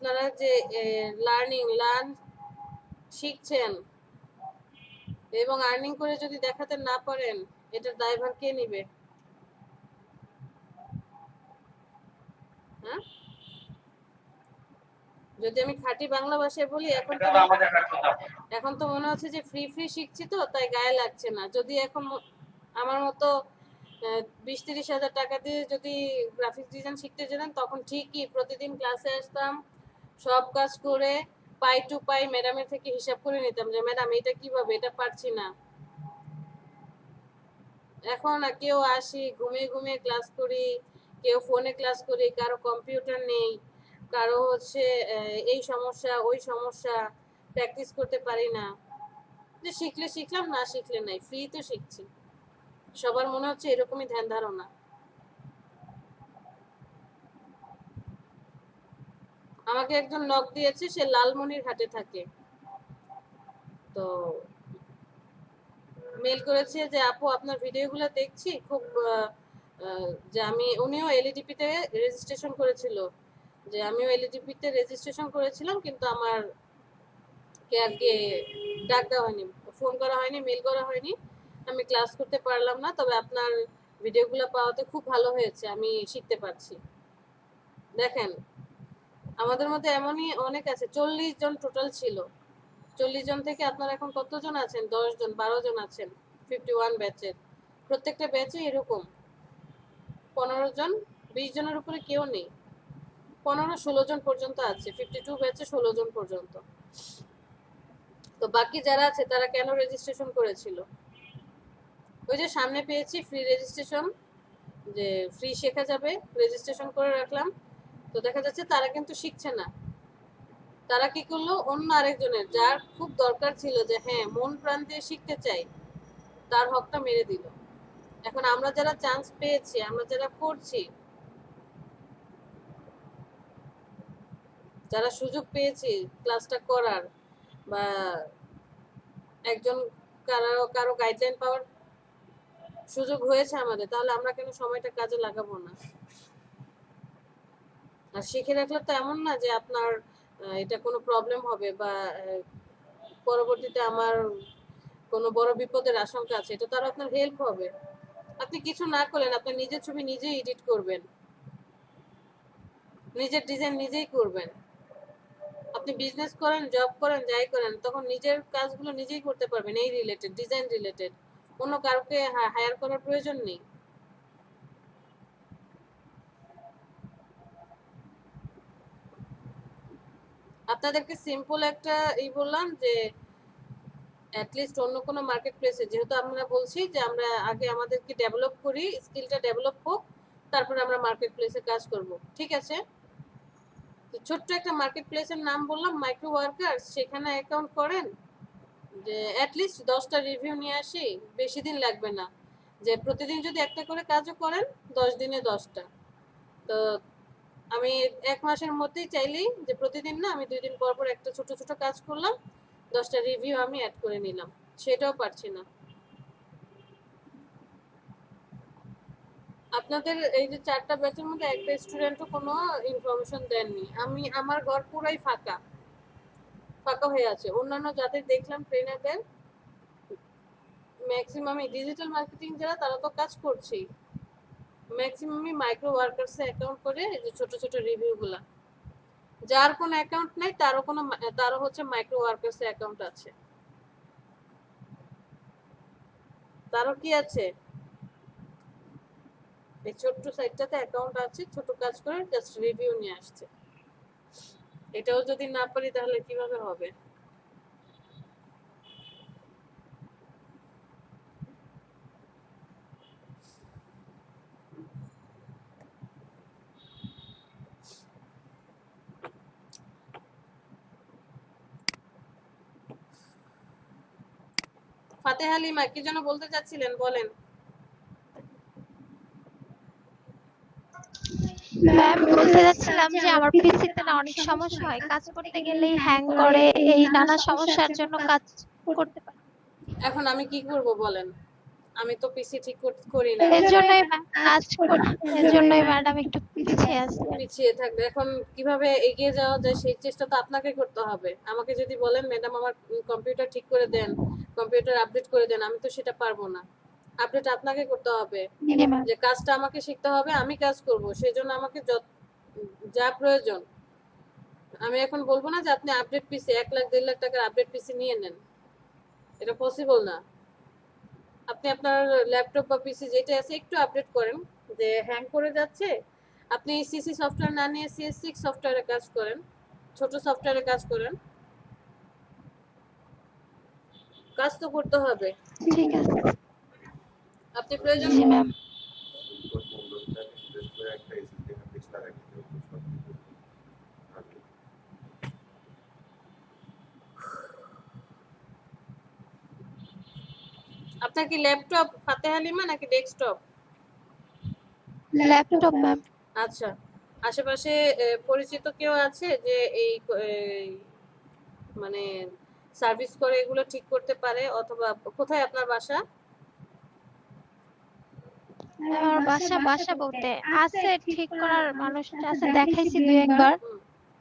আপনারা যে লার্ন শিখছেন এবং আর্নিং করে যদি দেখাতে না পারেন, এটার দায়ভার কে নিবে? হ্যাঁ, যদি আমি খাঁটি বাংলা ভাষায় বলি, এখন তো মনে হচ্ছে যে ফ্রি শিখছি, তো তাই গায়ে লাগছে না। যদি এখন আমার মতো 20-30 হাজার টাকা দিয়ে যদি গ্রাফিক্স ডিজাইন শিখতে যেতেন, তখন ঠিকই প্রতিদিন ক্লাসে আসতাম, সব কাজ করে পাই টু পাই ম্যাডামের থেকে হিসাব করে নিতাম যে ম্যাডাম এটা কিভাবে, এটা পারছি না। এখন কেউ আসি ঘুমিয়ে ঘুমিয়ে ক্লাস করি, কেউ ফোনে ক্লাস করি, কারো কম্পিউটার নেই, কারো হচ্ছে এই সমস্যা ওই সমস্যা, প্র্যাকটিস করতে পারি না। যে শিখলে শিখলাম, না শিখলে নাই, ফ্রি তো শিখছি। সবার মনে হচ্ছে এরকমই ধ্যান ধারণা। আমাকে একজন নক দিয়েছে, সে লালমনিরহাটে থাকে, তো মেল করেছে যে আপু আপনার ভিডিওগুলো দেখছি খুব যে উনিও এলইডিপি তে রেজিস্ট্রেশন করেছিল, যে আমিও এলইডিপি তে রেজিস্ট্রেশন করেছিলাম, কিন্তু আমার কে ডাক দেওয়া হয়নি, ফোন করা হয়নি, মেল করা হয়নি, আমি ক্লাস করতে পারলাম না। তবে আপনার ভিডিওগুলো পাওয়াতে খুব ভালো হয়েছে, আমি শিখতে পারছি। দেখেন, আমাদের মধ্যে এমনই অনেক আছে। 40 জন টোটাল ছিল। 40 জন থেকে আপনারা এখন কতজন আছেন? 10 জন 12 জন আছেন 51 ব্যাচের। প্রত্যেকটা ব্যাচে এরকম 15 জন, 20 জনের উপরে কেউ নেই। 15-16 জন পর্যন্ত আছে 52 ব্যাচে, 16 জন পর্যন্ত। তো বাকি যারা আছে তারা কেন রেজিস্ট্রেশন করেছিল? ওই যে সামনে পেয়েছি ফ্রি রেজিস্ট্রেশন, যে ফ্রি শেখা যাবে, রেজিস্ট্রেশন করে রাখলাম। তো দেখা যাচ্ছে তারা কিন্তু শিখছে না। তারা কি করলো, অন্য আরেকজনের যার খুব দরকার ছিল যে হ্যাঁ মন প্রাণ দিয়ে শিখতে চাই, তার হকটা মেরে দিল। এখন আমরা যারা চান্স পেয়েছি, আমরা যারা করছি, যারা সুযোগ পেয়েছি ক্লাসটা করার, বা একজন কারো গাইডলাইন পাওয়ার সুযোগ হয়েছে আমাদের, তাহলে আমরা কেন সময়টা কাজে লাগাবো না? আর শিখে রাখলে তো এমন না যে আপনার এটা কোনো প্রবলেম হবে, বা পরবর্তীতে আমার কোনো বড় বিপদের আশঙ্কা আছে, এটা তো আর আপনার হেল্প হবে। আপনি কিছু না করলেন, আপনার নিজের ছবি নিজেই এডিট করবেন, নিজের ডিজাইন নিজেই করবেন। আপনি বিজনেস করেন, জব করেন, যাই করেন, তখন নিজের কাজগুলো নিজেই করতে পারবেন, এই রিলেটেড, ডিজাইন রিলেটেড। অন্য কাউকে হায়ার করার প্রয়োজন নেই। আপনাদেরকে সিম্পল একটা বললাম যে অ্যাটলিস্ট অন্য কোনো মার্কেট প্লেসে, যেহেতু আমরা বলছি যে আমরা আগে আমাদেরকে ডেভেলপ করি, স্কিলটা ডেভেলপ হোক, তারপরে আমরা মার্কেট প্লেসে কাজ করব, ঠিক আছে? তো ছোট্ট একটা মার্কেট প্লেসের নাম বললাম, মাইক্রো ওয়ার্কার্স। সেখানে অ্যাকাউন্ট করেন, যে অ্যাটলিস্ট 10টা রিভিউ নিয়ে আসি, বেশি দিন লাগবে না। যে প্রতিদিন যদি একটা করে কাজও করেন, 10 দিনে 10টা, তো আমি 1 মাসের মধ্যেই চাইলেই যে প্রতিদিন না, আমি 2 দিন পর পর একটা ছোট ছোট কাজ করলাম, 10টা রিভিউ আমি অ্যাড করে নিলাম, সেটাও পারছি না। আপনাদের এই যে 4টা ব্যাচের মধ্যে একটা স্টুডেন্টও কোনো ইনফরমেশন দেননি। আমার ঘর পুরাই ফাঁকা হয়ে আছে। অন্যান্য যাদের দেখলাম ট্রেনারদের, ম্যাক্সিমামই ডিজিটাল মার্কেটিং যারা, তারা তো কাজ করছেই, ম্যাক্সিমামই মাইক্রো ওয়ার্কার্সে অ্যাকাউন্ট করে, এই যে ছোট ছোট রিভিউগুলা। যার কোনো অ্যাকাউন্ট নাই, তারও হচ্ছে মাইক্রো ওয়ার্কার্সে অ্যাকাউন্ট আছে। তারও কি আছে, এই ছোট্ট সাইটটাতে অ্যাকাউন্ট আছে, ছোট কাজ করে জাস্ট রিভিউ নিয়ে আসছে। এটাও যদি না পারি তাহলে কিভাবে হবে? ফাতেহা হালিমা কি যেন বলতে চাচ্ছিলেন, বলেন। ম্যাম, বলতে যাচ্ছিলাম যে আমার পিসিতে না অনেক সমস্যা হয়, কাজ করতে গেলেই হ্যাং করে, এই নানা সমস্যার জন্য কাজ করতে পারি। এখন আমি কি করব বলেন? আমি তো পিসি ঠিক করি না, এজন্যই কাজ করি, এজন্যই ম্যাডাম একটু পিছিয়ে আছি। পিছিয়ে থাকবে। এখন কিভাবে এগিয়ে যাওয়া যায় সেই চেষ্টা তো আপনাকে করতে হবে। আমাকে যদি বলেন ম্যাডাম আমার কম্পিউটার ঠিক করে দেন, কম্পিউটার আপডেট করে দেন, আমি তো সেটা পারবো না। আপডেট আপনাকে করতে হবে, জি ম্যাম। যে কাজটা আমাকে শিখতে হবে, আমি কাজ করব, সেজন্য আমাকে যা প্রয়োজন। আমি এখন বলবো না যে আপনি আপডেট পিসি 1 লাখ 1.5 লাখ টাকার আপডেট পিসি নিয়ে নেন, এটা পসিবল না। আপনি আপনার ল্যাপটপ বা পিসি যেটা আছে একটু আপডেট করেন, যে হ্যাং করে যাচ্ছে, আপনি সিসি সফটওয়্যার না নিয়ে CS6 সফটওয়্যারে কাজ করেন, ছোট সফটওয়্যারে কাজ করেন, কাজ তো করতে হবে। ঠিক আছে। আপনি প্রয়োজন জি ম্যাম। আপনার কি ল্যাপটপ হাতে হালিমা নাকি ডেস্কটপ? Laptop ma'am. আচ্ছা, আশেপাশে পরিচিত কেউ আছে যে এই মানে সার্ভিস করে এগুলো ঠিক করতে পারে? অথবা কোথায় আপনার বাসা? আমার বাসা বলতে আছে, ঠিক করার মানুষ আছে, দেখাইছি 2 একবার,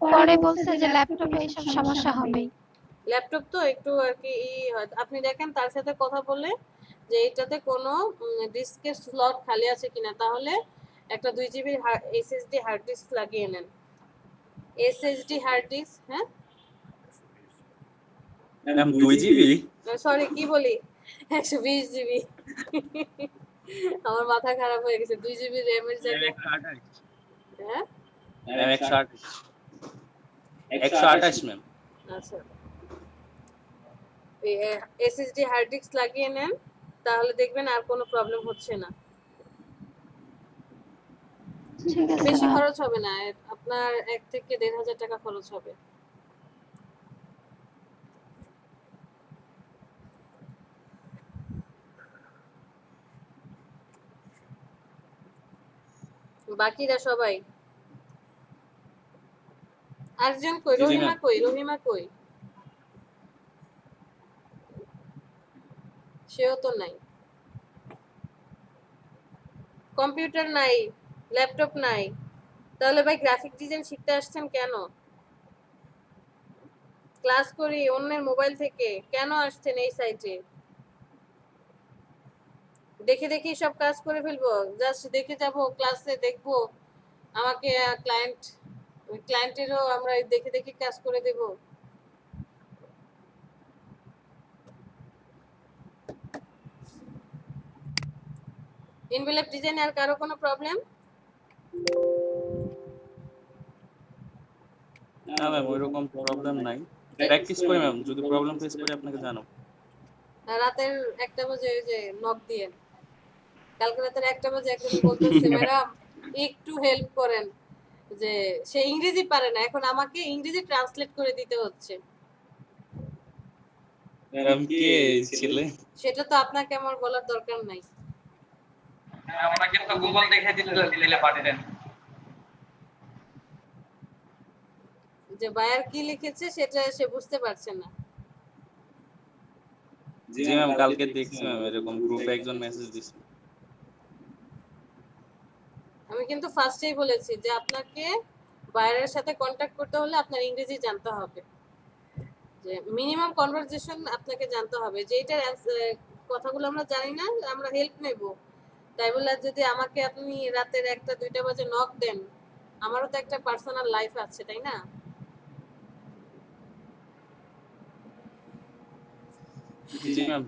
পরে বলছে যে ল্যাপটপে এইসব সমস্যা হবেই। ল্যাপটপ তো একটু আর কি হয়। আপনি দেখেন তার সাথে কথা বলে যে এটাতে কোনো ডিস্কের স্লট খালি আছে কিনা, তাহলে একটা 2 জিবি SSD হার্ড ডিস্ক লাগিয়ে নেন। SSD হার্ড ডিস্ক, হ্যাঁ ম্যাম 2 GB? সরি কি বলি, 120 জিবি। আমার মাথা খারাপ হয়ে গেছে, 2 জিবি র্যামের জায়গায়। হ্যাঁ 128 ম্যাম। আচ্ছা, SSD হার্ড ডিস্ক লাগিয়ে নেন, তাহলে দেখবেন আর কোনো প্রবলেম হচ্ছে না। ঠিক আছে বেশি ম্যাম। খরচ হবে না, আপনার 1 থেকে 1,500 টাকা খরচ হবে। বাকিরা সবাই, আরেকজন কই? জি, জি, রহিমা ম্যাম। কই? রহিমা কই? সেও তো নাই। কম্পিউটার নাই, ল্যাপটপ নাই, তাহলে ভাই গ্রাফিক ডিজাইন শিখতে আসছেন কেন? ক্লাস করি অন্যের মোবাইল থেকে, কেন আসছেন এই সাইটে? দেখে দেখে সব কাজ করে ফেলবো? জাস্ট দেখে যাব, ক্লাসে দেখবো, আমাকে ক্লায়েন্টেরও আমরা দেখে দেখে কাজ করে দেব? এনভেলপ ডিজাইন আর কারো কোনো প্রবলেম? না ম্যাম ওইরকম প্রবলেম নাই, প্র্যাকটিস করি ম্যাম, যদি প্রবলেম ফেস করি আপনাকে জানাবো। রাতের 1টা বাজে ওই যে নক দিয়ে, কালকে রাতের 1টা বাজে একজন বলতেছে ম্যাডাম একটু হেল্প করেন, যে সে ইংরেজি পারে না, এখন আমাকে ইংরেজি ট্রান্সলেট করে দিতে হচ্ছে। ম্যাম কে ছিলে? সেটা তো আপনাকে আমার বলার দরকার নাই। আমরা কিন্তু গুগল দেখে দিলে পাঠিয়ে যে বায়ার কি লিখেছে সেটা সে বুঝতে পারছে না। জি ম্যাম কালকে দেখছি ম্যাম, এরকম গ্রুপে একজন মেসেজ দিছে। আমি কিন্তু ফার্স্টেই বলেছি যে আপনাকে বায়ারের সাথে কন্ট্যাক্ট করতে হলে আপনার ইংরেজি জানতে হবে, যে মিনিমাম কনভারসেশন আপনাকে জানতে হবে, যে এটার কথাগুলো আমরা জানি না, আমরা হেল্প নেব। তাই বলে যদি আমাকে আপনি রাতের 1টা 2টা বাজে নক দেন, আমারও তো একটা পার্সোনাল লাইফ আছে, তাই না? জি ম্যাম।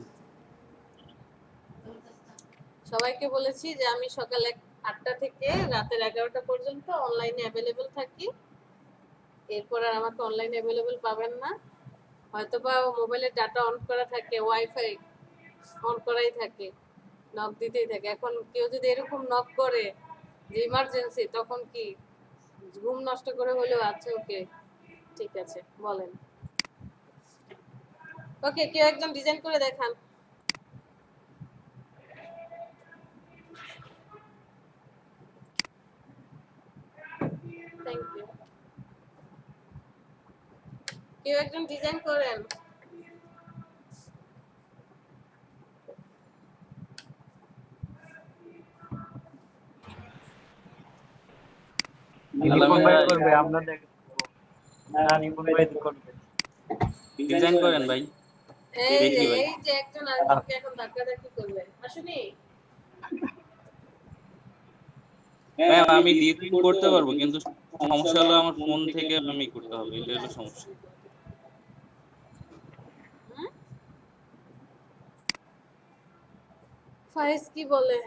সবাইকে বলেছি যে আমি সকাল 8টা থেকে রাতের 11টা পর্যন্ত অনলাইনে অ্যাভেলেবল থাকি, এরপর আর আমাকে অনলাইনে অ্যাভেলেবল পাবেন না। হয়তোবা মোবাইলের ডাটা অন করা থাকে, ওয়াইফাই অন করাই থাকে, নক দিতেই থাকে। এখন কেউ যদি এরকম নক করে যে ইমার্জেন্সি, তখন কি ঘুম নষ্ট করে হলেও আছে? ওকে ঠিক আছে, বলেন। ওকে, কেউ একজন ডিজাইন করে দেখান। Thank you. কেউ একজন ডিজাইন করেন। নিপুণ ভাই করবে, আমরা দেখবো না, নিপুণ ভাই করবে। ডিজাইন করেন ভাই, এই দেখি যে ভাই। এই যে একজন আরেকজনকে এখন ধাক্কাধাক্কি করবে, আসুনি। ম্যাম আমি ডিজাইন করতে পারবো, কিন্তু সমস্যা হলো আমার ফোন থেকে আমি করতে হবে, এটা হলো সমস্যা। হুম? ফাইজ কি বলে,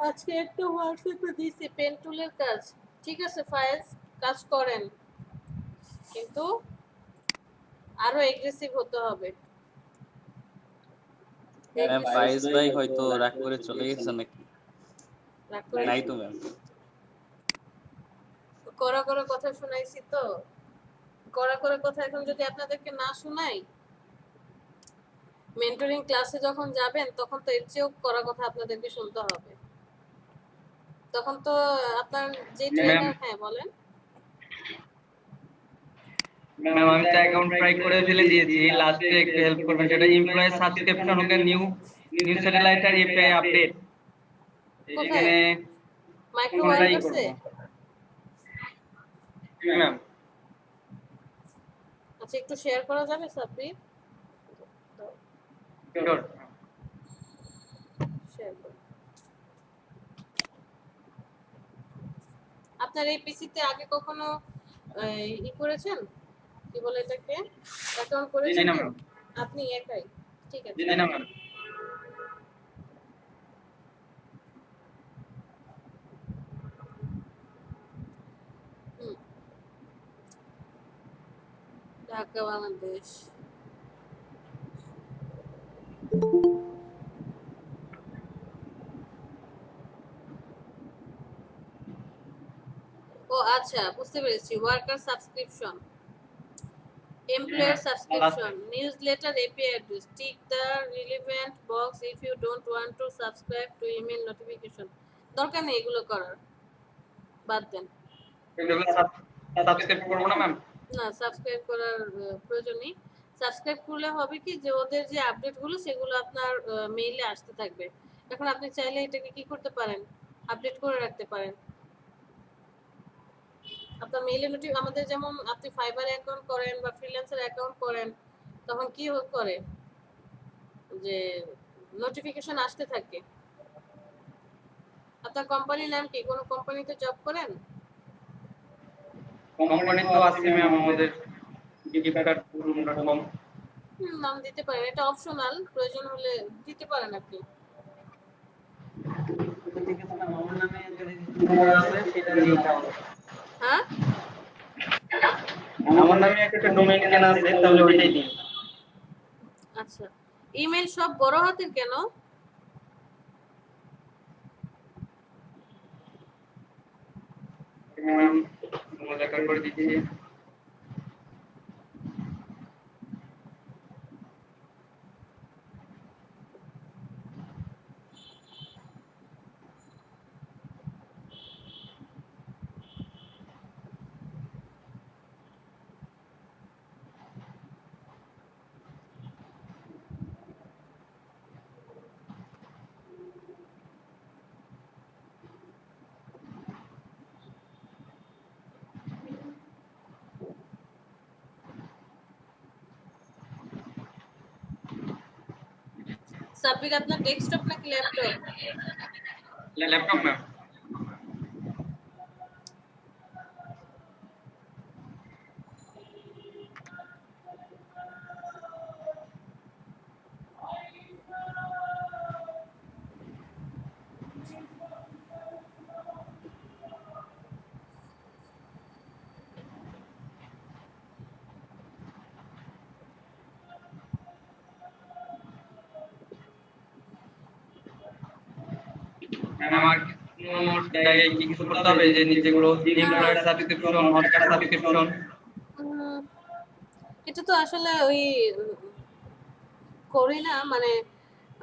আজকে একটু হোয়াটসঅ্যাপে দিছি পেন টুলের কাজ, ঠিক আছে ফায়েজ, কাজ করেন, কিন্তু আরো এগ্রেসিভ হতে হবে। ম্যাম ফাইজ ভাই হয়তো রাগ করে চলে গেছে নাকি? রাগ করে নাই তো ম্যাম। কড়া করে কথা শোনাইছি তো, কড়া করে কথা এখন যদি আপনাদেরকে না শোনাই, মেন্টরিং ক্লাসে যখন যাবেন তখন তো এর চেয়েও কড়া কথা আপনাদেরকে শুনতে হবে। তখন তো আপনার যে ট্রেনার, হ্যাঁ বলেন। ম্যাম আমি তো অ্যাকাউন্ট ট্রাই করে ফেলে দিয়েছি, লাস্টে একটু হেল্প করবেন, সেটা employee subscription okay new satellite আর এপিআই আপডেট, কোথায়? এখানে মাইক্রো কোনটাই ওয়ার্কার্সে? করব ম্যাম। আচ্ছা একটু শেয়ার করা যাবে সাব্বির? শিওর শেয়ার করুন। আপনার এই পিসিতে আগে কখনো ই করেছেন, কি বলে এটাকে, অ্যাকাউন্ট করেছেন? জি না কেউ? ম্যাম, আপনি একাই? ঠিক আছে। জি না ম্যাম। হুম। ঢাকা বাংলাদেশ। ও আচ্ছা বুঝতে পেরেছি, worker subscription, employer subscription, newsletter API address, tick the relevant box if you don't want to subscribe to email notification। দরকার নেই এগুলো করার, বাদ দেন। এগুলো সাবস্ক্রাইব করব না ম্যাম? না সাবস্ক্রাইব করার প্রয়োজন নেই। সাবস্ক্রাইব করলে হবে কি যে ওদের যে আপডেটগুলো সেগুলো আপনার মেইলে আসতে থাকবে। এখন আপনি চাইলে এটাকে কি করতে পারেন, আপডেট করে রাখতে পারেন। আপনার মেইলে আমাদের যেমন আপনি ফাইবার অ্যাকাউন্ট করেন বা ফ্রিল্যান্সার অ্যাকাউন্ট করেন, তখন কি করে যে নোটিফিকেশন আসতে থাকে। আপনার কোম্পানির নাম কি, কোন কোম্পানিতে জব করেন? কোম্পানি তো আছে ম্যাম আমাদের, giftcard.com। নাম দিতে পারেন, এটা অপশনাল, প্রয়োজন হলে দিতে পারেন আপনি। ঠিক আছে ম্যাম, আমার নামে যদি আছে সেটা দিতে হবে। হ্যাঁ আমার নামে একটা ডোমেইন কেনা আছে, তাহলে ওইটাই দিন। আচ্ছা, ইমেল সব বড় হাতের কেন? ম্যাম মজাকার করে দিচ্ছি। সাব্বির আপনার ডেস্কটপ নাকি ল্যাপটপ? Laptop ma'am. আমার জায়গায় কি কিছু করতে হবে, যে নিচেগুলো এমপ্লয়ার সাবস্ক্রিপশন, ওয়ার্কার সাবস্ক্রিপশন? এটা তো আসলে ওই করি না, মানে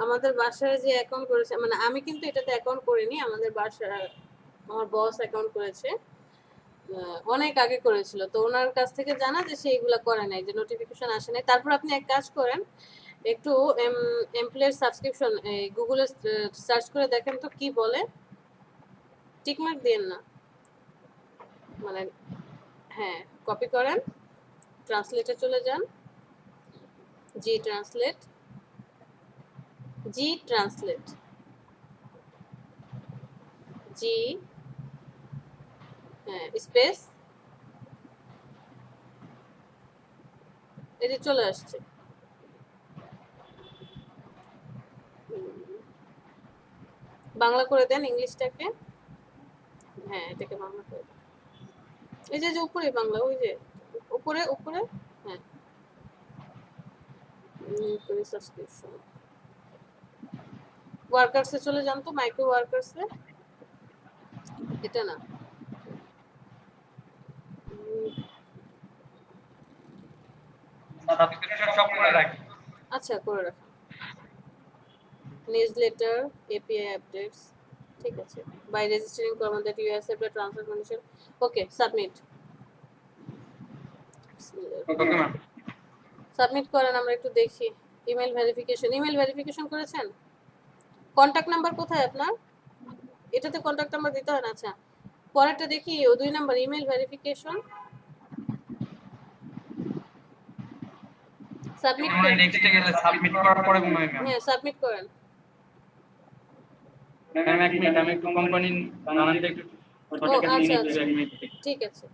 আমাদের বাসায় যে অ্যাকাউন্ট করেছে, মানে আমি কিন্তু এটাতে অ্যাকাউন্ট করিনি, আমাদের বাসায় আমার বস অ্যাকাউন্ট করেছে, অনেক আগে করেছিল, তো ওনার কাছ থেকে জানা যে সেইগুলো করে নাই, যে নোটিফিকেশন আসে নাই। তারপর আপনি এক কাজ করেন, একটু এমপ্লয়ার সাবস্ক্রিপশন গুগলে সার্চ করে দেখেন তো কি বলে, টিকমার্ক দেন না। মানে হ্যাঁ কপি করেন, ট্রান্সলেটে চলে যান, জি ট্রান্সলেট, জি ট্রান্সলেট, জি হ্যাঁ স্পেস, এই যে চলে আসছে। বাংলা করে দেন ইংলিশটাকে, হ্যাঁ এটাকে বাংলা করে দেন। এই যে যে উপরে বাংলা, ওই যে উপরে উপরে, হ্যাঁ করে সাবস্ক্রিপশন। ওয়ার্কার্সে চলে যান তো, মাইক্রো ওয়ার্কার্সে, এটা না সাবস্ক্রিপশন সব করে রাখি। আচ্ছা করে রাখুন। নিউজলেটার, এপিআই আপডেটস, ঠিক আছে। By registering command that you accept the transfer condition, okay submit. Okay ma'am. Submit করেন, আমরা একটু দেখি। ইমেল ভেরিফিকেশন, ইমেল ভেরিফিকেশন করেছেন? কন্টাক্ট নাম্বার কোথায় আপনার? এটাতে কন্টাক্ট নাম্বার দিতে হয় না। আচ্ছা পরেরটা দেখি, ও 2 নাম্বার ইমেল ভেরিফিকেশন সাবমিট আমরা করেন। নেক্সটে গেলে সাবমিট করার পরে মনে হয় ম্যাম। হ্যাঁ সাবমিট করেন। ম্যাম এক মিনিট, আমি একটু কোম্পানির নামটা একটু ও আচ্ছা আচ্ছা ঠিক আছে।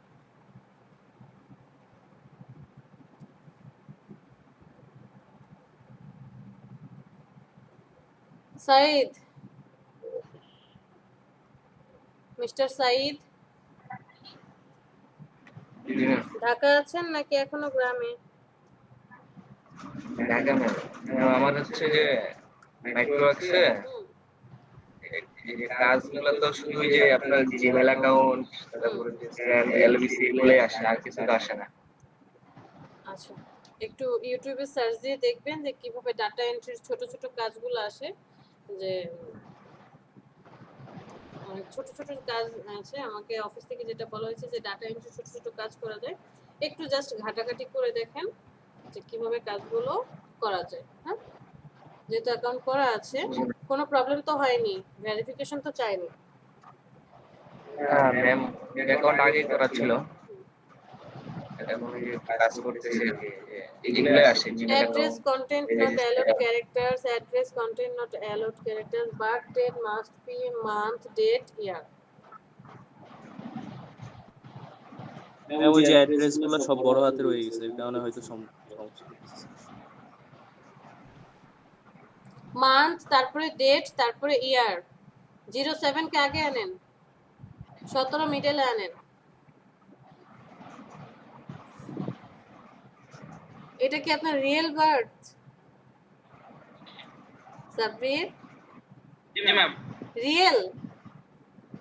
সাইদ, মিস্টার সাইদ জি ম্যাম। ঢাকা আছেন নাকি এখনো গ্রামে? ঢাকা ম্যাম। ম্যাম, আমার হচ্ছে যে মাইক্রোওয়ার্কসে হুম, এই যে কাজগুলো তো শুধু ওই যে আপনার জিমেল অ্যাকাউন্ট, তারপরে যে স্যান্ড এলবিসি এগুলোই আসে, আর কিছু তো আসে না। আচ্ছা একটু ইউটিউবে সার্চ দিয়ে দেখবেন যে কিভাবে ডাটা এন্ট্রির ছোট ছোট কাজগুলো আসে। যে অনেক ছোট ছোট কাজ আছে, আমাকে অফিস থেকে যেটা বলা হয়েছে যে ডাটা এন্ট্রি ছোট ছোট কাজ করা যায়, একটু জাস্ট ঘাটাঘাটি করে দেখেন যে কিভাবে কাজগুলো করা যায়। হ্যাঁ যেহেতু অ্যাকাউন্ট করা আছে, কোনো প্রবলেম তো হয়নি, ভেরিফিকেশন তো চাইনি। হ্যাঁ ম্যাম, অ্যাকাউন্ট আগেই করা ছিল, এখন ওই যে কাজ করতেছি আর কি, যে এগুলোই আসে Gmail Address account, content not allowed characters, address content not allowed characters, birth date must be month, date, year. হ্যাঁ ওই যে অ্যাড্রেস গুলো সব বড় হাতের হয়ে গেছে, এই কারণে হয়তো সমস্যা হচ্ছে। মান্থ, তারপরে ডেট, তারপরে ইয়ার। 07 কে আগে আনেন, 17 মিডলে আনেন। এটা কি আপনার রিয়েল বার্থ সাব্বির? জি ম্যাম। রিয়েল?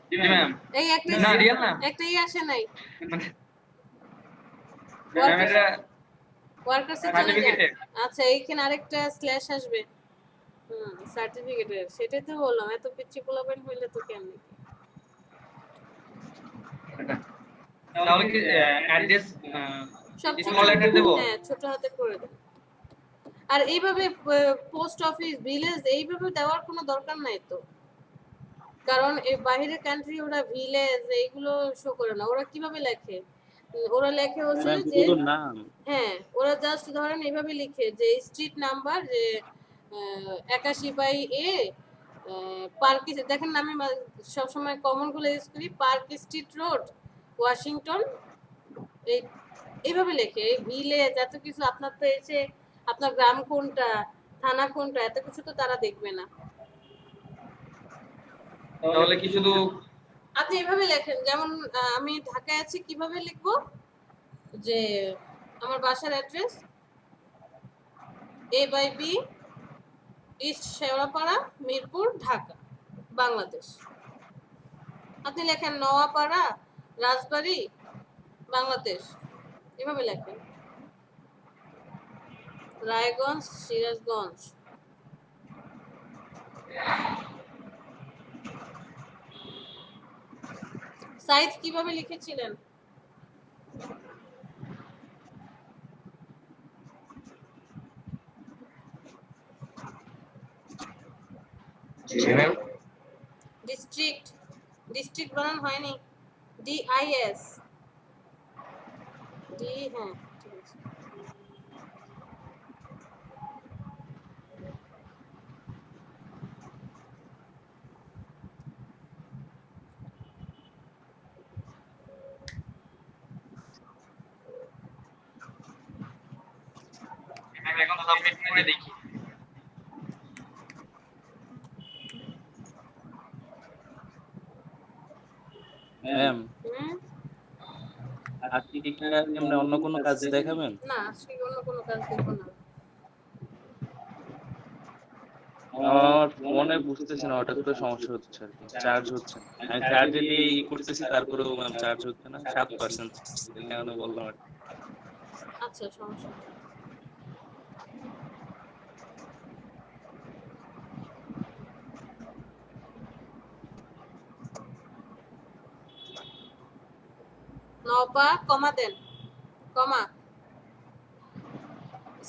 জি ম্যাম। এই একটা না রিয়েল না একটাই আসে নাই। ম্যাম এটা ওয়ার্কার্সে চলে যান। সার্টিফিকেটের। আচ্ছা এইখানে আরেকটা স্ল্যাশ আসবে, সার্টিফিকেটের, সেটাই তো বললাম, এত পিচ্ছি পোলাপেন হইলে তো কেমনে। তাহলে কি অ্যাড্রেস সব স্মল লেটার দেব? হ্যাঁ ছোট হাতে করে দেন। আর এইভাবে পোস্ট অফিস, ভিলেজ এইভাবে দেওয়ার কোনো দরকার নাই তো, কারণ এই বাইরের কান্ট্রি ওরা ভিলেজ এইগুলো শো করে না। ওরা কিভাবে লেখে? ওরা লেখে হচ্ছে ম্যাম যে শুধু নাম, হ্যাঁ ওরা জাস্ট ধরেন এইভাবে লিখে যে স্ট্রিট নাম্বার, যে 81/A পার্ক, দেখেন না আমি সবসময় কমন গুলো ইউজ করি, পার্ক স্ট্রিট রোড, ওয়াশিংটন, এই এইভাবে লেখে। এই ভিলেজ এত কিছু, আপনার তো এসে আপনার গ্রাম কোনটা, থানা কোনটা, এত কিছু তো তারা দেখবে না। তাহলে কি শুধু আপনি এভাবে লেখেন, যেমন আমি ঢাকায় আছি, কিভাবে লিখবো যে আমার বাসার address A/B east Shewrapara, Mirpur, Dhaka, Bangladesh. আপনি লেখেন নোয়াপাড়া, রাজবাড়ী, বাংলাদেশ, এভাবে লেখেন। রায়গঞ্জ, সিরাজগঞ্জ। সাইজ কিভাবে লিখেছিলেন? জি ম্যাম। ডিস্ট্রিক্ট, ডিস্ট্রিক্ট বানান হয়নি, DIS, ডি, হ্যাঁ ঠিক আছে। আমি এখন সাবমিট করে দেখি। ম্যাম, হুম, আজকে কি এমনি অন্য কোনো কাজ দেখাবেন? না আজকে অন্য কোনো কাজ দেখবো না। আমার ফোনে বুঝতেছি না, হঠাৎ করে সমস্যা হচ্ছে আর কি, চার্জ হচ্ছে না। আমি চার্জে দিয়ে করতেছি, তারপরেও ম্যাম চার্জ হচ্ছে না, 7%। এই কারণে বললাম আর কি। আচ্ছা সমস্যা নেই। নপা কমা দেন, কমা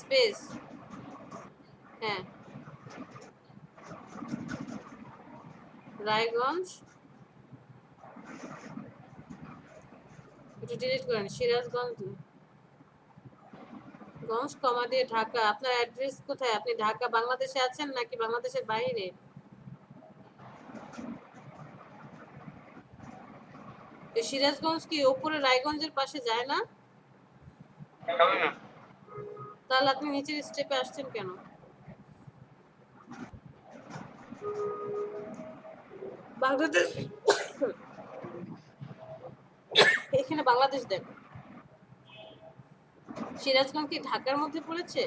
স্পেস, হ্যাঁ রায়গঞ্জ, একটু ডিলিট করেন, সিরাজগঞ্জ গঞ্জ কমা দিয়ে ঢাকা। আপনার অ্যাড্রেস কোথায়? আপনি ঢাকা বাংলাদেশে আছেন নাকি বাংলাদেশের বাইরে? এই সিরাজগঞ্জ কি উপরে রায়গঞ্জের পাশে যায় না? হবে না। তাহলে আপনি নিচের স্টেপে আসছেন কেন? বাংলাদেশ, এখানে বাংলাদেশ দেন। সিরাজগঞ্জ কি ঢাকার মধ্যে পড়েছে?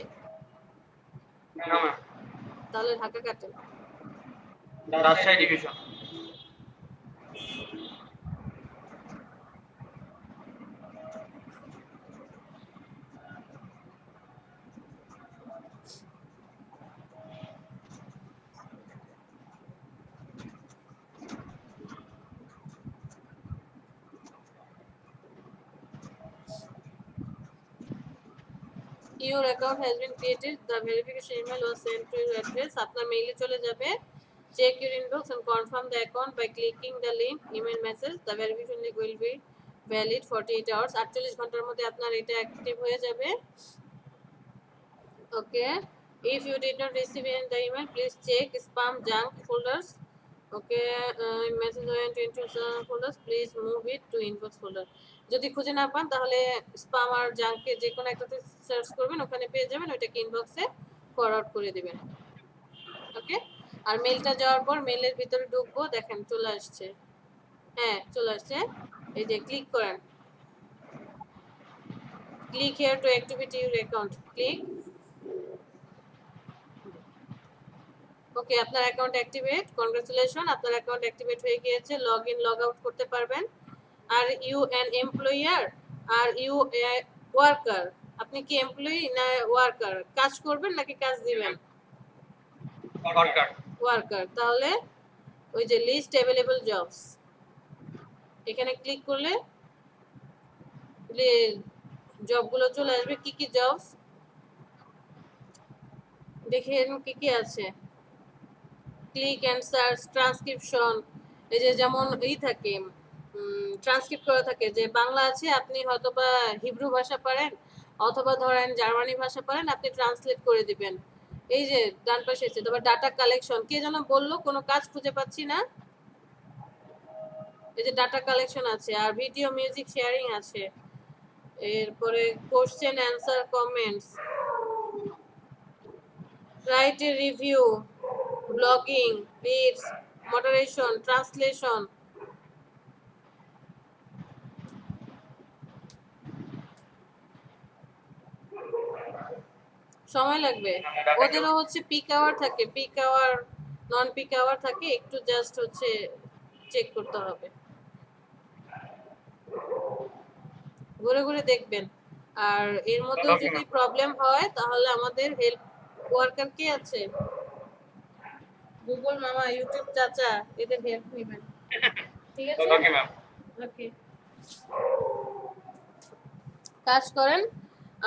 না না, তাহলে ঢাকা কাটেন। Rajshahi division. Your account has been created. The verification email was sent to your address. আপনার মেইলে চলে যাবে। Check your inbox and confirm the account by clicking the link email message. The verification link will be valid 48 hours. 48 ঘন্টার মধ্যে আপনার এটা active হয়ে যাবে। Okay. If you did not receive the email, please check spam junk folders. Okay. Message went into spam folders. Please move it to inbox folder. যদি খুঁজে না পান তাহলে স্পাম আর জাঙ্কে যে কোনো একটাতে সার্চ করবেন, ওখানে পেয়ে যাবেন, ওইটাকে ইনবক্সে ফরওয়ার্ড করে দিবেন। ওকে। আর মেলটা যাওয়ার পর মেলের ভিতরে ঢুকবো, দেখেন চলে আসছে। হ্যাঁ চলে আসছে, এই যে ক্লিক করেন, click here to activate your account, click. Okay, আপনার অ্যাকাউন্ট অ্যাক্টিভেট, কনগ্রাচুলেশন, আপনার অ্যাকাউন্ট অ্যাক্টিভেট হয়ে গিয়েছে। লগ ইন লগ আউট করতে পারবেন। Are you an employer, are you worker, আপনি কি এমপ্লয়ি না ওয়ার্কার? কাজ করবেন নাকি কাজ দিবেন? ওয়ার্কার। তাহলে ওই যে লিস্ট অ্যাভেলেবল জবস, এখানে ক্লিক করলে জবগুলো চলে আসবে। কি কি জবস দেখেন, কি কি আছে। ক্লিক অ্যান্ড সার্চ, ট্রান্সক্রিপশন, এই যে যেমন থাকে ট্রান্সক্রিপ্ট করা থাকে, যে বাংলা আছে, আপনি হয়তো বা হিব্রু ভাষা পারেন অথবা ধরেন জার্মানি ভাষা পারেন, আপনি ট্রান্সলেট করে দিবেন। এই যে ডান পাশে আছে। তারপর ডাটা কালেকশন, কে যেন বললো কোনো কাজ খুঁজে পাচ্ছি না, এই যে ডাটা কালেকশন আছে। আর ভিডিও মিউজিক শেয়ারিং আছে। এরপরে question answer, comments, write a review, blogging, leads, moderation, translation. সময় লাগবে, ওদেরও হচ্ছে পিক আওয়ার থাকে, peak hour non peak hour থাকে, একটু জাস্ট হচ্ছে চেক করতে হবে, ঘুরে ঘুরে দেখবেন। আর এর মধ্যে যদি প্রবলেম হয় তাহলে আমাদের হেল্প ওয়ার্কার কে আছে, গুগল মামা, ইউটিউব চাচা, এদের হেল্প নেবেন। ঠিক আছে, ওকে ম্যাম। ওকে, কাজ করেন।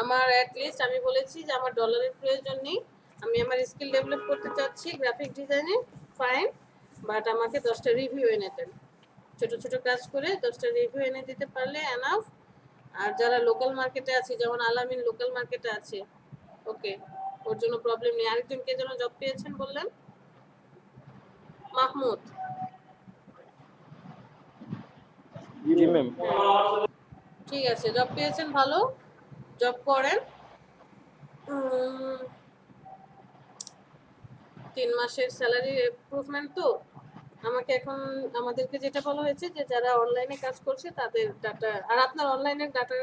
আমার অ্যাটলিস্ট আমি বলেছি যে আমার ডলারের প্রয়োজন নেই, আমি আমার স্কিল ডেভেলপ করতে চাচ্ছি গ্রাফিক ডিজাইনে, ফাইন, বাট আমাকে 10টা রিভিউ এনে দেন। ছোট ছোট কাজ করে 10টা রিভিউ এনে দিতে পারলে এনাফ। আর যারা লোকাল মার্কেটে আছে, যেমন আলামিন লোকাল মার্কেটে আছে, ওকে, ওর জন্য প্রবলেম নেই। আরেকজন কে যেন জব পেয়েছেন বললেন? মাহমুদ। জি ম্যাম। ঠিক আছে, জব পেয়েছেন, ভালো, জব করেন। 3 মাসের স্যালারি ইমপ্রুভমেন্ট তো। আমাকে এখন আমাদেরকে যেটা বলা হয়েছে যে যারা অনলাইনে কাজ করছে তাদের ডাটা, আর আপনার অনলাইনের ডাটা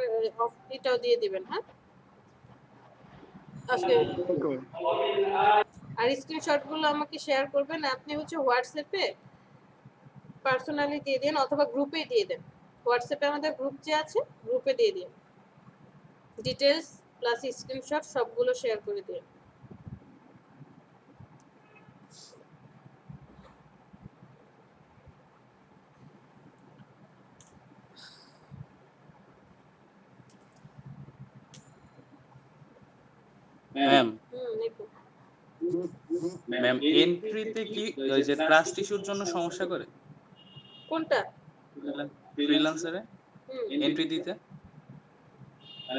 এটাও দিয়ে দিবেন, হ্যাঁ আজকে। আর স্ক্রিনশট গুলো আমাকে শেয়ার করবেন। আপনি হচ্ছে হোয়াটসঅ্যাপে পার্সোনালি দিয়ে দিন অথবা গ্রুপে দিয়ে দেন। হোয়াটসঅ্যাপে আমাদের গ্রুপ যে আছে, গ্রুপে দিয়ে দিন, ডিটেলস প্লাস স্ক্রিনশট সবগুলো শেয়ার করে দিন। ম্যাম নিপু। ম্যাম এন্ট্রিতে কি ওই যে ট্রাস্ট ইস্যুর জন্য সমস্যা করে কোনটা? ফ্রিল্যান্সারে এন্ট্রি দিতে,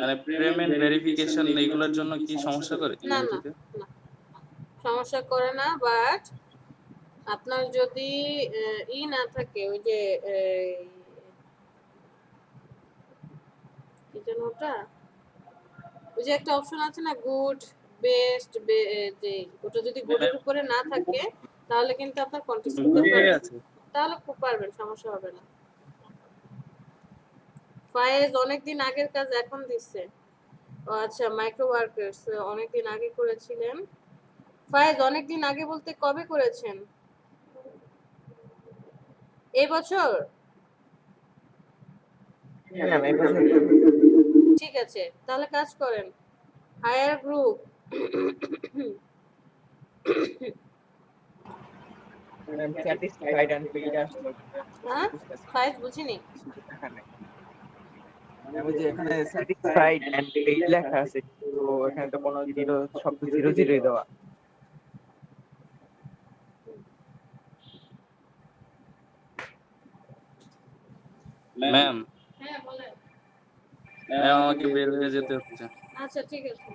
মানে পেমেন্ট ভেরিফিকেশন এইগুলোর জন্য কি সমস্যা করে না না এন্ট্রিতে? না, সমস্যা করে না। বাট আপনার যদি না থাকে, ওই যে কি যেন ওটা, ওই যে একটা অপশন আছে না, গুড বেস্ট, যে ওটা যদি গুডের উপরে না থাকে তাহলে কিন্তু আপনার কন্টেস্ট করতে পারবেন, আছে তাহলে খুব পারবেন, সমস্যা হবে না। ফায়েজ অনেকদিন আগের কাজ এখন দিচ্ছে। ও আচ্ছা, মাইক্রো ওয়ার্কার্স অনেকদিন আগে করেছিলেন। ফায়েজ অনেকদিন আগে বলতে কবে করেছেন? এই বছর? ঠিক আছে, তাহলে কাজ করেন, hire group. Ma'am satisfied and paid আসলো। হ্যাঁ ফায়েজ বুঝিনি। আমি যে এখানে স্যাটিসফাইড এন্ড পেইড লেখা আছে, তো এখানে তো কোনো জিরো, সব জিরো জিরোই দেওয়া। ম্যাম হ্যাঁ বলেন। ম্যাম আমাকে বের হয়ে যেতে হচ্ছে। আচ্ছা ঠিক আছে।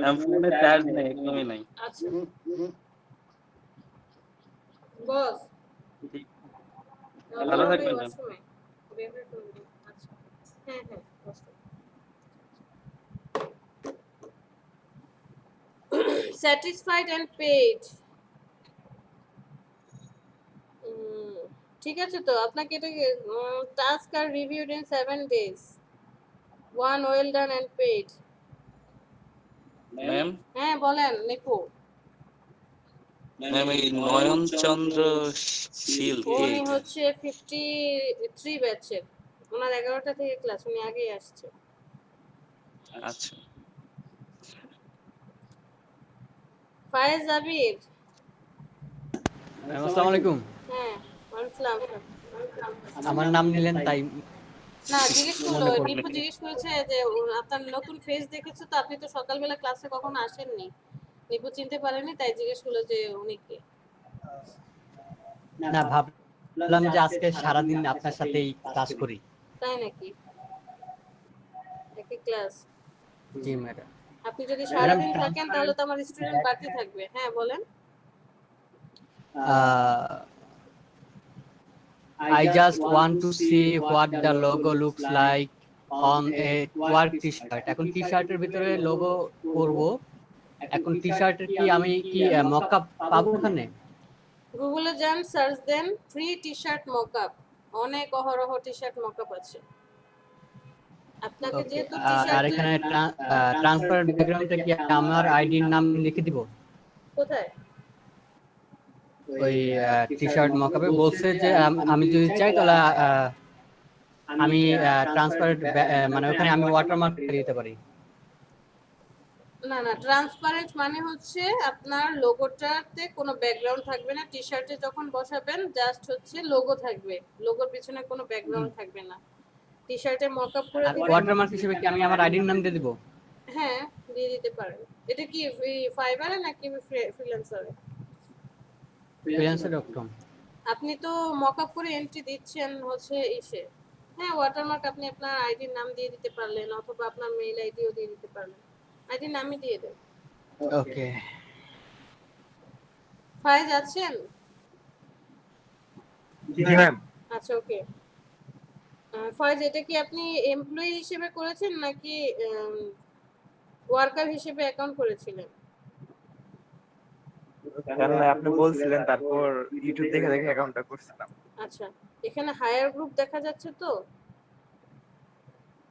ম্যাম ফোনে চার্জ নেই, একদমই নাই। আচ্ছা বস, ভালো থাকবেন ম্যাম। আচ্ছা হ্যাঁ হ্যাঁ স্যাটিসফাইড এন্ড পেইড। ঠিক আছে, তো আপনাকে এটা টাস্ক আর reviewed in 7 days, 1 well done and paid। Ma'am হ্যাঁ বলেন নিপু। ম্যাম এই নয়ন চন্দ্র শীল কে? উনি হচ্ছে 53 ব্যাচের, ওনার 11টা থেকে ক্লাস, উনি আগেই আসছে। আচ্ছা ফায়েজ আবির। আসসালামু আলাইকুম। হ্যাঁ ওয়ালাইকুম। আমার নাম নিলেন তাই না জিজ্ঞেস করলো, নিপু জিজ্ঞেস করেছে যে আপনার নতুন ফেস দেখেছো তো, আপনি তো সকালবেলা ক্লাসে কখনো আসেননি, নিপু চিনতে পারেনি, তাই জিজ্ঞেস করলো যে উনি কে। না, ভাবলাম যে আজকে সারাদিন আপনার সাথেই ক্লাস করি। তাই নাকি? একই ক্লাস? জি ম্যাডাম। আপনি যদি সারাদিন থাকেন তাহলে তো আমার স্টুডেন্ট বাড়তে থাকবে। হ্যাঁ বলেন। I just want to see what the logo looks like on a work t-shirt. এখন টি-শার্টের ভিতরে লোগো করব। এখন টি-শার্টের কি আমি কি মকআপ পাবো ওখানে? গুগলে যান, সার্চ দেন ফ্রি টি-শার্ট মকআপ, অনেক অহরহ টি-শার্ট মকআপ আছে। আপনাকে যেহেতু টি-শার্ট, আর এখানে ট্রান্সপারেন্ট ব্যাকগ্রাউন্ডে কি আমার আইডির নাম লিখে দিব? কোথায়? ওই টি-শার্ট মকআপে বলছে যে আমি যদি চাই তাহলে আমি ট্রান্সপারেন্ট, মানে ওখানে আমি ওয়াটারমার্ক দিতে পারি। না না, ট্রান্সপারেন্ট মানে হচ্ছে আপনার লোগোটাতে কোনো ব্যাকগ্রাউন্ড থাকবে না, টি-শার্টে যখন বসাবেন জাস্ট হচ্ছে লোগো থাকবে, লোগোর পিছনে কোনো ব্যাকগ্রাউন্ড থাকবে না। টি-শার্টে মকআপ করে দিবেন। ওয়াটারমার্ক হিসেবে কি আমি আমার আইডির নাম দিয়ে দিব? হ্যাঁ দিয়ে দিতে পারেন। এটা কি ফাইবারে নাকি ফ্রিল্যান্সারে? ফ্রিল্যান্সার.com। আপনি তো মকআপ করে এন্ট্রি দিচ্ছেন হচ্ছে ইসে হ্যাঁ, ওয়াটারমার্ক আপনি আপনার আইডির নাম দিয়ে দিতে পারলেন অথবা আপনার মেইল আইডিও দিয়ে দিতে পারলেন। আইডির নামই দিয়ে দেন। ওকে। ফাইজ আছেন? জি ম্যাম। আচ্ছা, ওকে। ফাইজ, এটা কি আপনি এমপ্লয়ি হিসেবে করেছেন নাকি ওয়ার্কার হিসেবে অ্যাকাউন্ট করেছিলেন? কেননা আপনি বলছিলেন, তারপর ইউটিউব দেখে দেখে অ্যাকাউন্টটা করছিলাম। আচ্ছা, এখানে হায়ার গ্রুপ দেখা যাচ্ছে তো,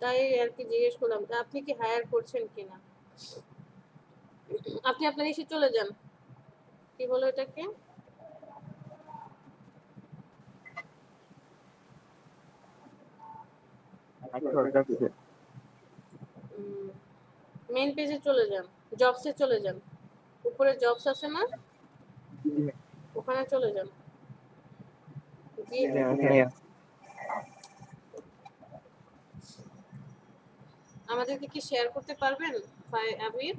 তাই আর কি জিজ্ঞেস করলাম আপনি কি হায়ার করছেন কিনা। আপনি আপনার ইসে চলে যান, কি বলো এটাকে, মেইন পেজে চলে যান, জবসে চলে যান, উপরে জবস আছে না, ওখানে চলে যান। আমাদেরকে কি শেয়ার করতে পারবেন আবির?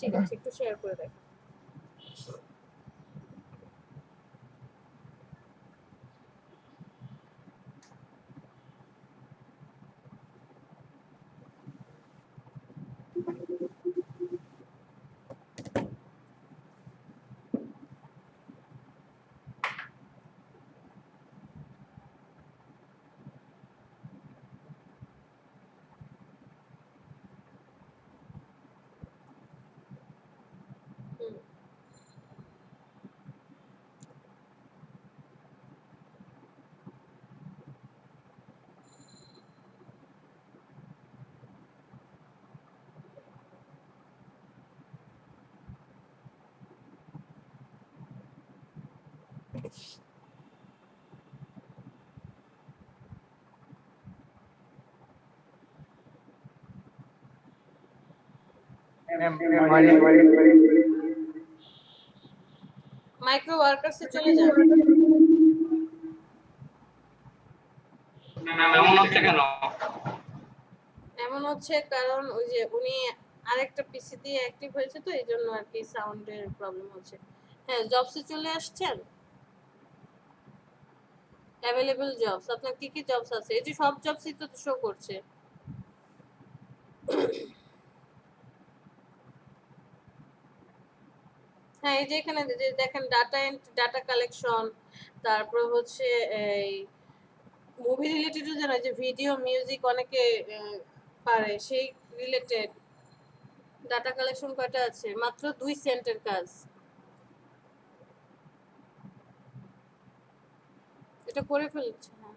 ঠিক আছে, একটু শেয়ার করে দেখ। মাইক্রো ওয়ার্কার্সে চলে যান। এমন হচ্ছে কেন? এমন হচ্ছে কারণ ওই যে উনি আরেকটা পিসি দিয়ে অ্যাক্টিভ হয়েছে তো, এই জন্য আর কি সাউন্ডের প্রবলেম হচ্ছে। হ্যাঁ, জবসে চলে আসছেন। অ্যাভেলেবল জবস, আপনার কি কি জবস আছে? এই যে সব জবসই তো শো করছে। হ্যাঁ, এই যে এখানে দেখেন ডাটা কালেকশন, তারপর হচ্ছে এই মুভি রিলেটেড জানা, যে ভিডিও মিউজিক অনেকে পারে, সেই রিলেটেড ডাটা কালেকশন কয়টা আছে? মাত্র 2 সেন্টের কাজ। এটা করে ফেলছে। হ্যাঁ,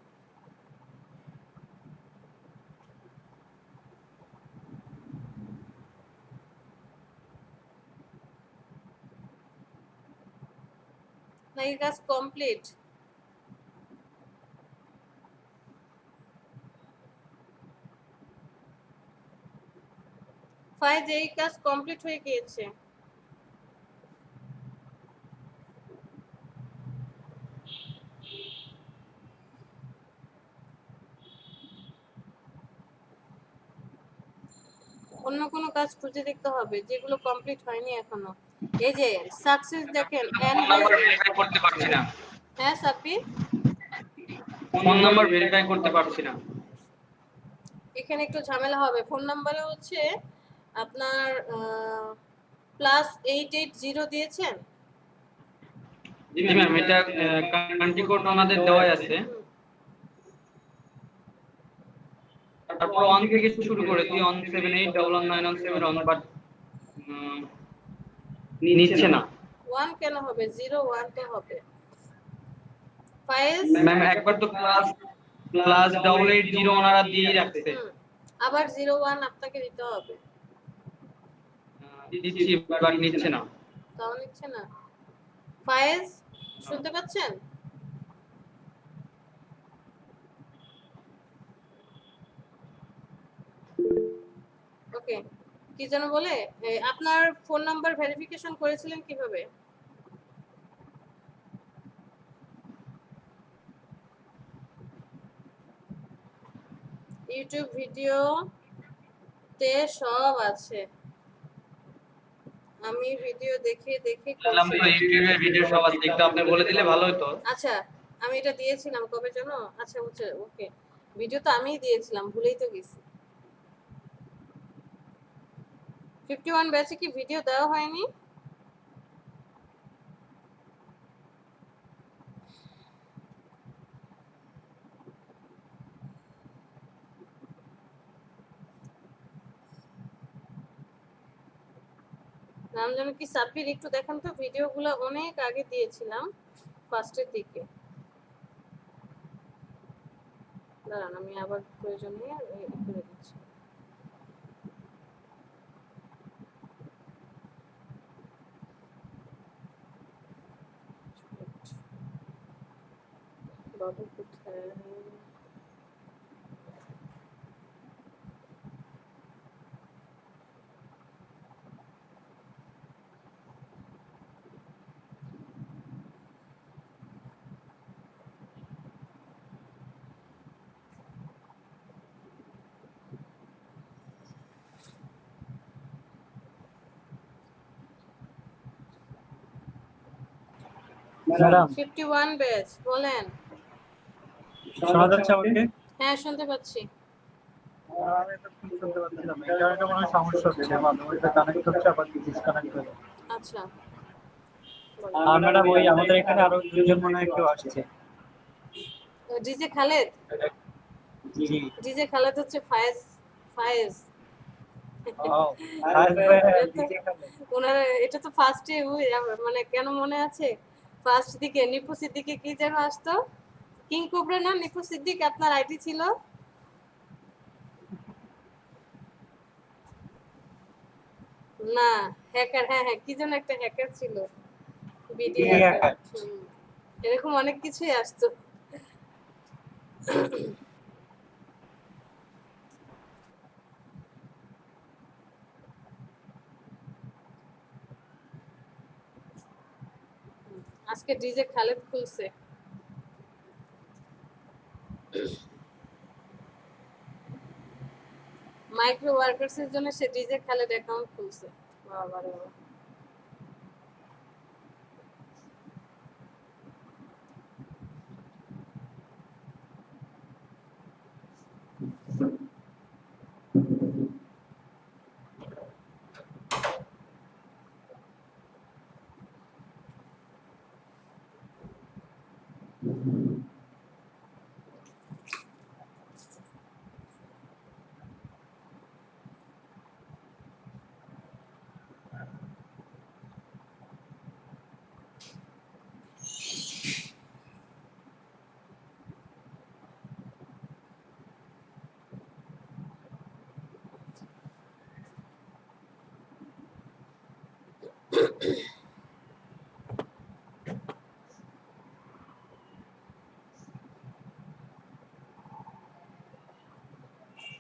না, এই কাজ কমপ্লিট। ফাইজ, এই কাজ কমপ্লিট হয়ে গিয়েছে। অন্য কোনো কাজ খুঁজে দেখতে হবে যেগুলো কমপ্লিট হয়নি এখনো। এই যে সাকসেস দেখেন, ফোন নাম্বার ভেরিফাই করতে পারছি না। হ্যাঁ সাব্বির, ফোন নাম্বার ভেরিফাই করতে পারছি না। এখানে একটু ঝামেলা হবে। ফোন নাম্বারে হচ্ছে আপনার +880 দিয়েছেন। জি ম্যাম, এটা কান্ট্রি কোড ওনাদের দেওয়াই আছে। তারপর 1 থেকে শুরু করেছি, 178119171, বাট নিচ্ছে না। 1 কেন হবে? 01 তো হবে। ফাইজ ম্যাম, একবার তো +8880 ওনারা দিয়ে রাখছে। আবার 01 আপনাকে দিতে হবে। দিচ্ছি, বাট নিচ্ছে না। তাও নিচ্ছে না। ফাইজ শুনতে পাচ্ছেন? ওকে, কি যেন বলে, আপনার ফোন নাম্বার ভেরিফিকেশন করেছিলেন কিভাবে? ইউটিউব ভিডিও তে সব আছে, আমি ভিডিও দেখে দেখে বললাম তো ইউটিউবে ভিডিও সব আছে, একটু আপনি বলে দিলে ভালো হতো। আচ্ছা, আমি এটা দিয়েছিলাম কবে জানো? আচ্ছা বুঝছে, ওকে ভিডিও তো আমিই দিয়েছিলাম, ভুলেই তো গেছি। 51 ব্যাচে কি ভিডিও দেওয়া হয়নি? নাম যেন কি সাব্বির, একটু দেখেন তো, ভিডিওগুলো অনেক আগে দিয়েছিলাম, ফার্স্টের দিকে। দাঁড়ান আমি আবার প্রয়োজন নিয়ে করে দিচ্ছি। বাবু কোথায়? ম্যাডাম 51 ব্যাচ বলেন। শোনা যাচ্ছে আমাকে? হ্যাঁ শুনতে পাচ্ছি। আমি তো ঠিক শুনতে পাচ্ছিলাম না। এটা একটা মনে হয় সমস্যা হচ্ছে, মাঝে মধ্যে কানেক্ট হচ্ছে আবার ডিসকানেক্ট হয়ে যাচ্ছে। আচ্ছা আর ম্যাডাম ওই আমাদের এখানে আরো দুজন মনে হয় কেউ আসছে। ডিজে খালেদ, জি ডিজে খালেদ হচ্ছে ফায়েজ। ফায়েজ ও ফায়েজ ভাই ডিজে খালেদ। ওনারা এটা তো ফার্স্টে মানে কেন মনে আছে, ফার্স্ট দিকে নিপু সিদ্দিকে কি যেন আসতো, কিং কোবরা না নিপু সিদ্দিক আপনার আইডি ছিল? না হ্যাকার, হ্যাঁ হ্যাঁ কি যেন একটা হ্যাকার ছিল, ভিডিও হ্যাকার। এরকম অনেক কিছুই আসতো। আজকে ডিজে খালেদ খুলছে। মাইক্রো ওয়ার্কার্স এর জন্য সে ডিজে খালেদ অ্যাকাউন্ট খুলছে। বাবা রে বাবা।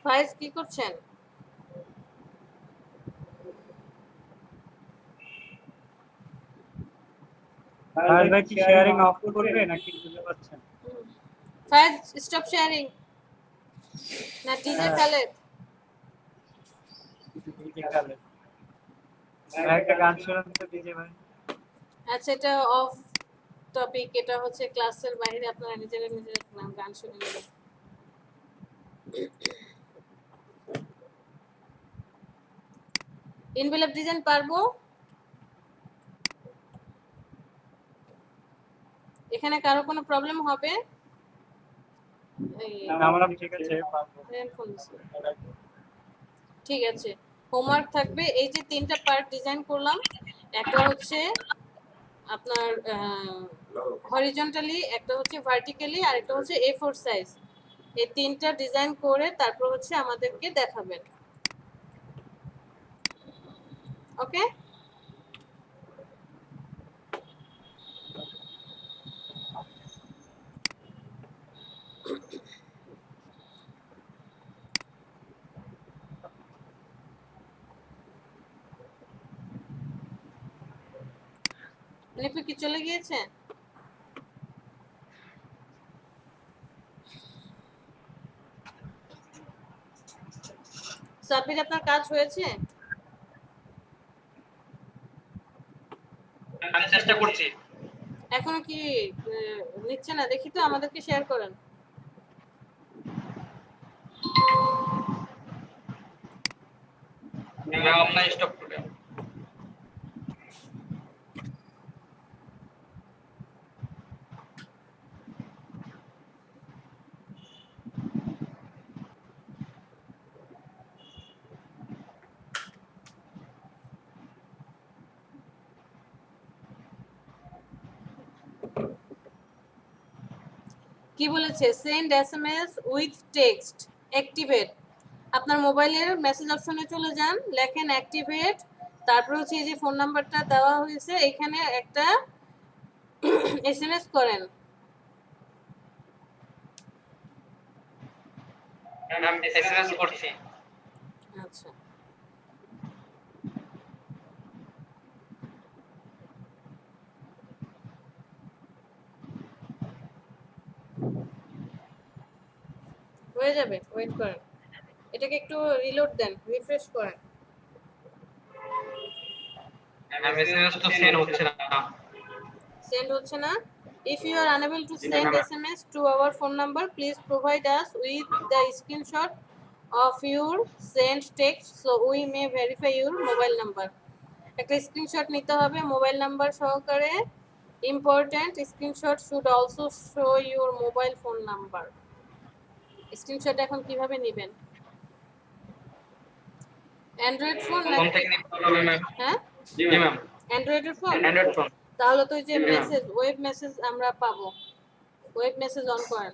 ফায়েজ কি করছেন? ফায়েজ ভাই কি শেয়ারিং অফ করবে নাকি বুঝতে পারছেন? ফায়েজ স্টপ শেয়ারিং। না ডিজে খালেদ, ডিজে খালেদ একটা গান শোনান তো ডিজে ভাই। আচ্ছা এটা অফ টপিক, এটা হচ্ছে ক্লাসের বাইরে, আপনারা নিজেরা নিজেরা গান শুনে নেবেন। ইনভেলপ ডিজাইন পারবো? এখানে কারো কোনো প্রবলেম হবে? না ম্যাডাম ঠিক আছে পারবো। ঠিক আছে, হোমওয়ার্ক থাকবে এই যে 3টা পার্ট ডিজাইন করলাম, একটা হচ্ছে আপনার হরিজন্টালি, একটা হচ্ছে ভার্টিক্যালি, আর একটা হচ্ছে A4 সাইজ। এই 3টা ডিজাইন করে তারপর হচ্ছে আমাদেরকে দেখাবেন। ওকে নিপু কি চলে গিয়েছে? সাব্বির আপনার কাজ হয়েছে? আমি চেষ্টা করছি। এখনো কি নিচ্ছে না? দেখি তো, আমাদেরকে শেয়ার করেন। मैं अपना स्टॉप कर रहा हूं। কি বলেছে? Send SMS with text activate. আপনার মোবাইলের মেসেজ অপশনে চলে যান, লেখেন অ্যাক্টিভেট, তারপর হচ্ছে এই যে ফোন নাম্বারটা দেওয়া হয়েছে এখানে একটা এসএমএস করেন। मैम एसएमएस করছি। আচ্ছা, হয়ে যাবে, ওয়েট করেন। এটাকে একটু রিলোড দেন, রিফ্রেশ করেন। मैम एसएमएस তো সেন্ড হচ্ছে না। সেন্ড হচ্ছে না? If you are unable to send SMS to our phone number, please provide us with the screenshot of your sent text so we may verify your mobile number. একটা screenshot নিতে হবে mobile number সহকারে। Important, screenshot should also show your mobile phone number. Screenshot এখন কিভাবে নেবেন? Android phone phone থেকে নিতে হবে ম্যাম। হ্যাঁ, জি ম্যাম। অ্যান্ড্রয়েডের ফোন। Android phone. তাহলে তো ওই যে জি, ma'am. মেসেজ, ওয়েব মেসেজ আমরা পাবো। ওয়েব মেসেজ অন করেন।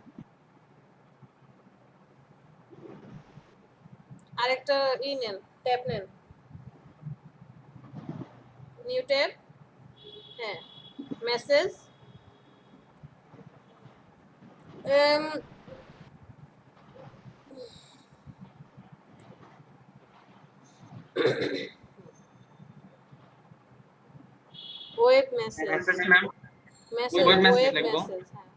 আরেকটা নেন, ট্যাব নেন, নিউ ট্যাব। হ্যাঁ, message. Web message, message ma'am. Message, Web message web লিখবো। মেসেজ। হ্যাঁ,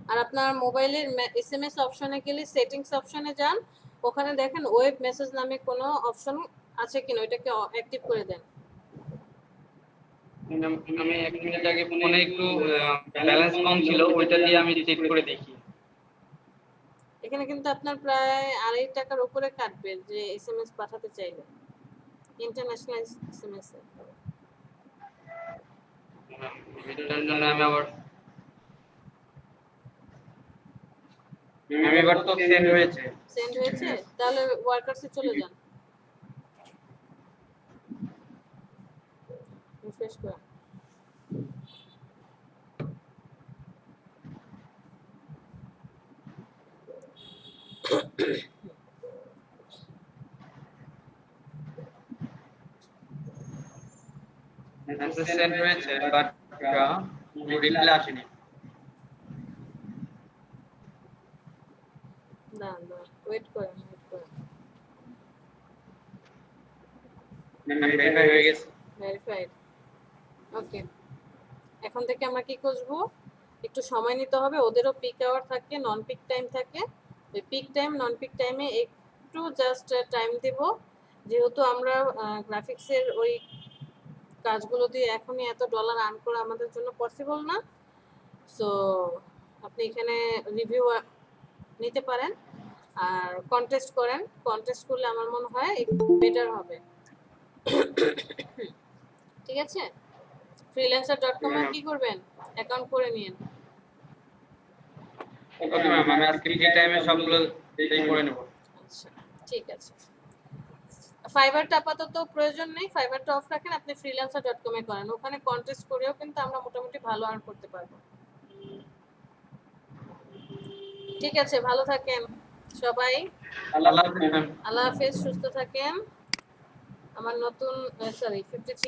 আর আপনার মোবাইলের এসএমএস অপশনে গেলে সেটিংস অপশনে যান, ওখানে দেখেন ওয়েব মেসেজ নামে কোনো অপশন আছে কিনা, ওইটাকে অ্যাক্টিভ করে দেন। ম্যাম আমি 1 মিনিট আগে ফোনে একটু ব্যালেন্স কম ছিল, ওইটা দিয়ে আমি চেক করে দেখি। এখানে কিন্তু আপনার প্রায় 2.5 টাকার উপরে কাটবে যে এসএমএস পাঠাতে চাইলে, ইন্টারন্যাশনাল এসএমএস এ। এটার জন্য আমি আবার ম্যাম এবার তো সেন্ড হয়েছে। সেন্ড হয়েছে? তাহলে ওয়ার্কার্সে চলে যান, রিফ্রেশ করুন। মেসেজ সেন্ড হয়েছে বাট রিপ্লাই আসেনি। না না, ওয়েট করেন, ওয়েট করেন। ম্যাম ভেরিফাই হয়ে গেছে। ভেরিফাইড। ওকে, এখন থেকে আমরা কি করবো, একটু সময় নিতে হবে। ওদেরও পিক আওয়ার থাকে, নন পিক টাইম থাকে। ওই পিক টাইম নন পিক টাইমে একটু জাস্ট টাইম দেব, যেহেতু আমরা গ্রাফিক্সের ওই কাজগুলো দিয়ে এখনই এত ডলার আর্ন করা আমাদের জন্য পসিবল না। সো আপনি এখানে রিভিউ নিতে পারেন আর কন্টেস্ট করেন। কন্টেস্ট করলে আমার মনে হয় একটু বেটার হবে। ঠিক আছে, freelancer.com এ কি করবেন, অ্যাকাউন্ট করে নিন। ওকে ম্যাম আমি আজকে ফ্রি টাইমে সবগুলো এই করে নেব। আচ্ছা, ঠিক আছে। ফাইবারটা আপাতত প্রয়োজন নেই, ফাইবারটা অফ রাখেন, আপনি freelancer.com এ করেন। ওখানে কন্টেস্ট করেও কিন্তু আমরা মোটামুটি ভালো আর্ন করতে পারবো। ঠিক আছে, ভালো থাকেন সবাই। আল্লাহ হাফেজ ম্যাম। আল্লাহ হাফেজ, সুস্থ থাকেন। আমার নতুন 53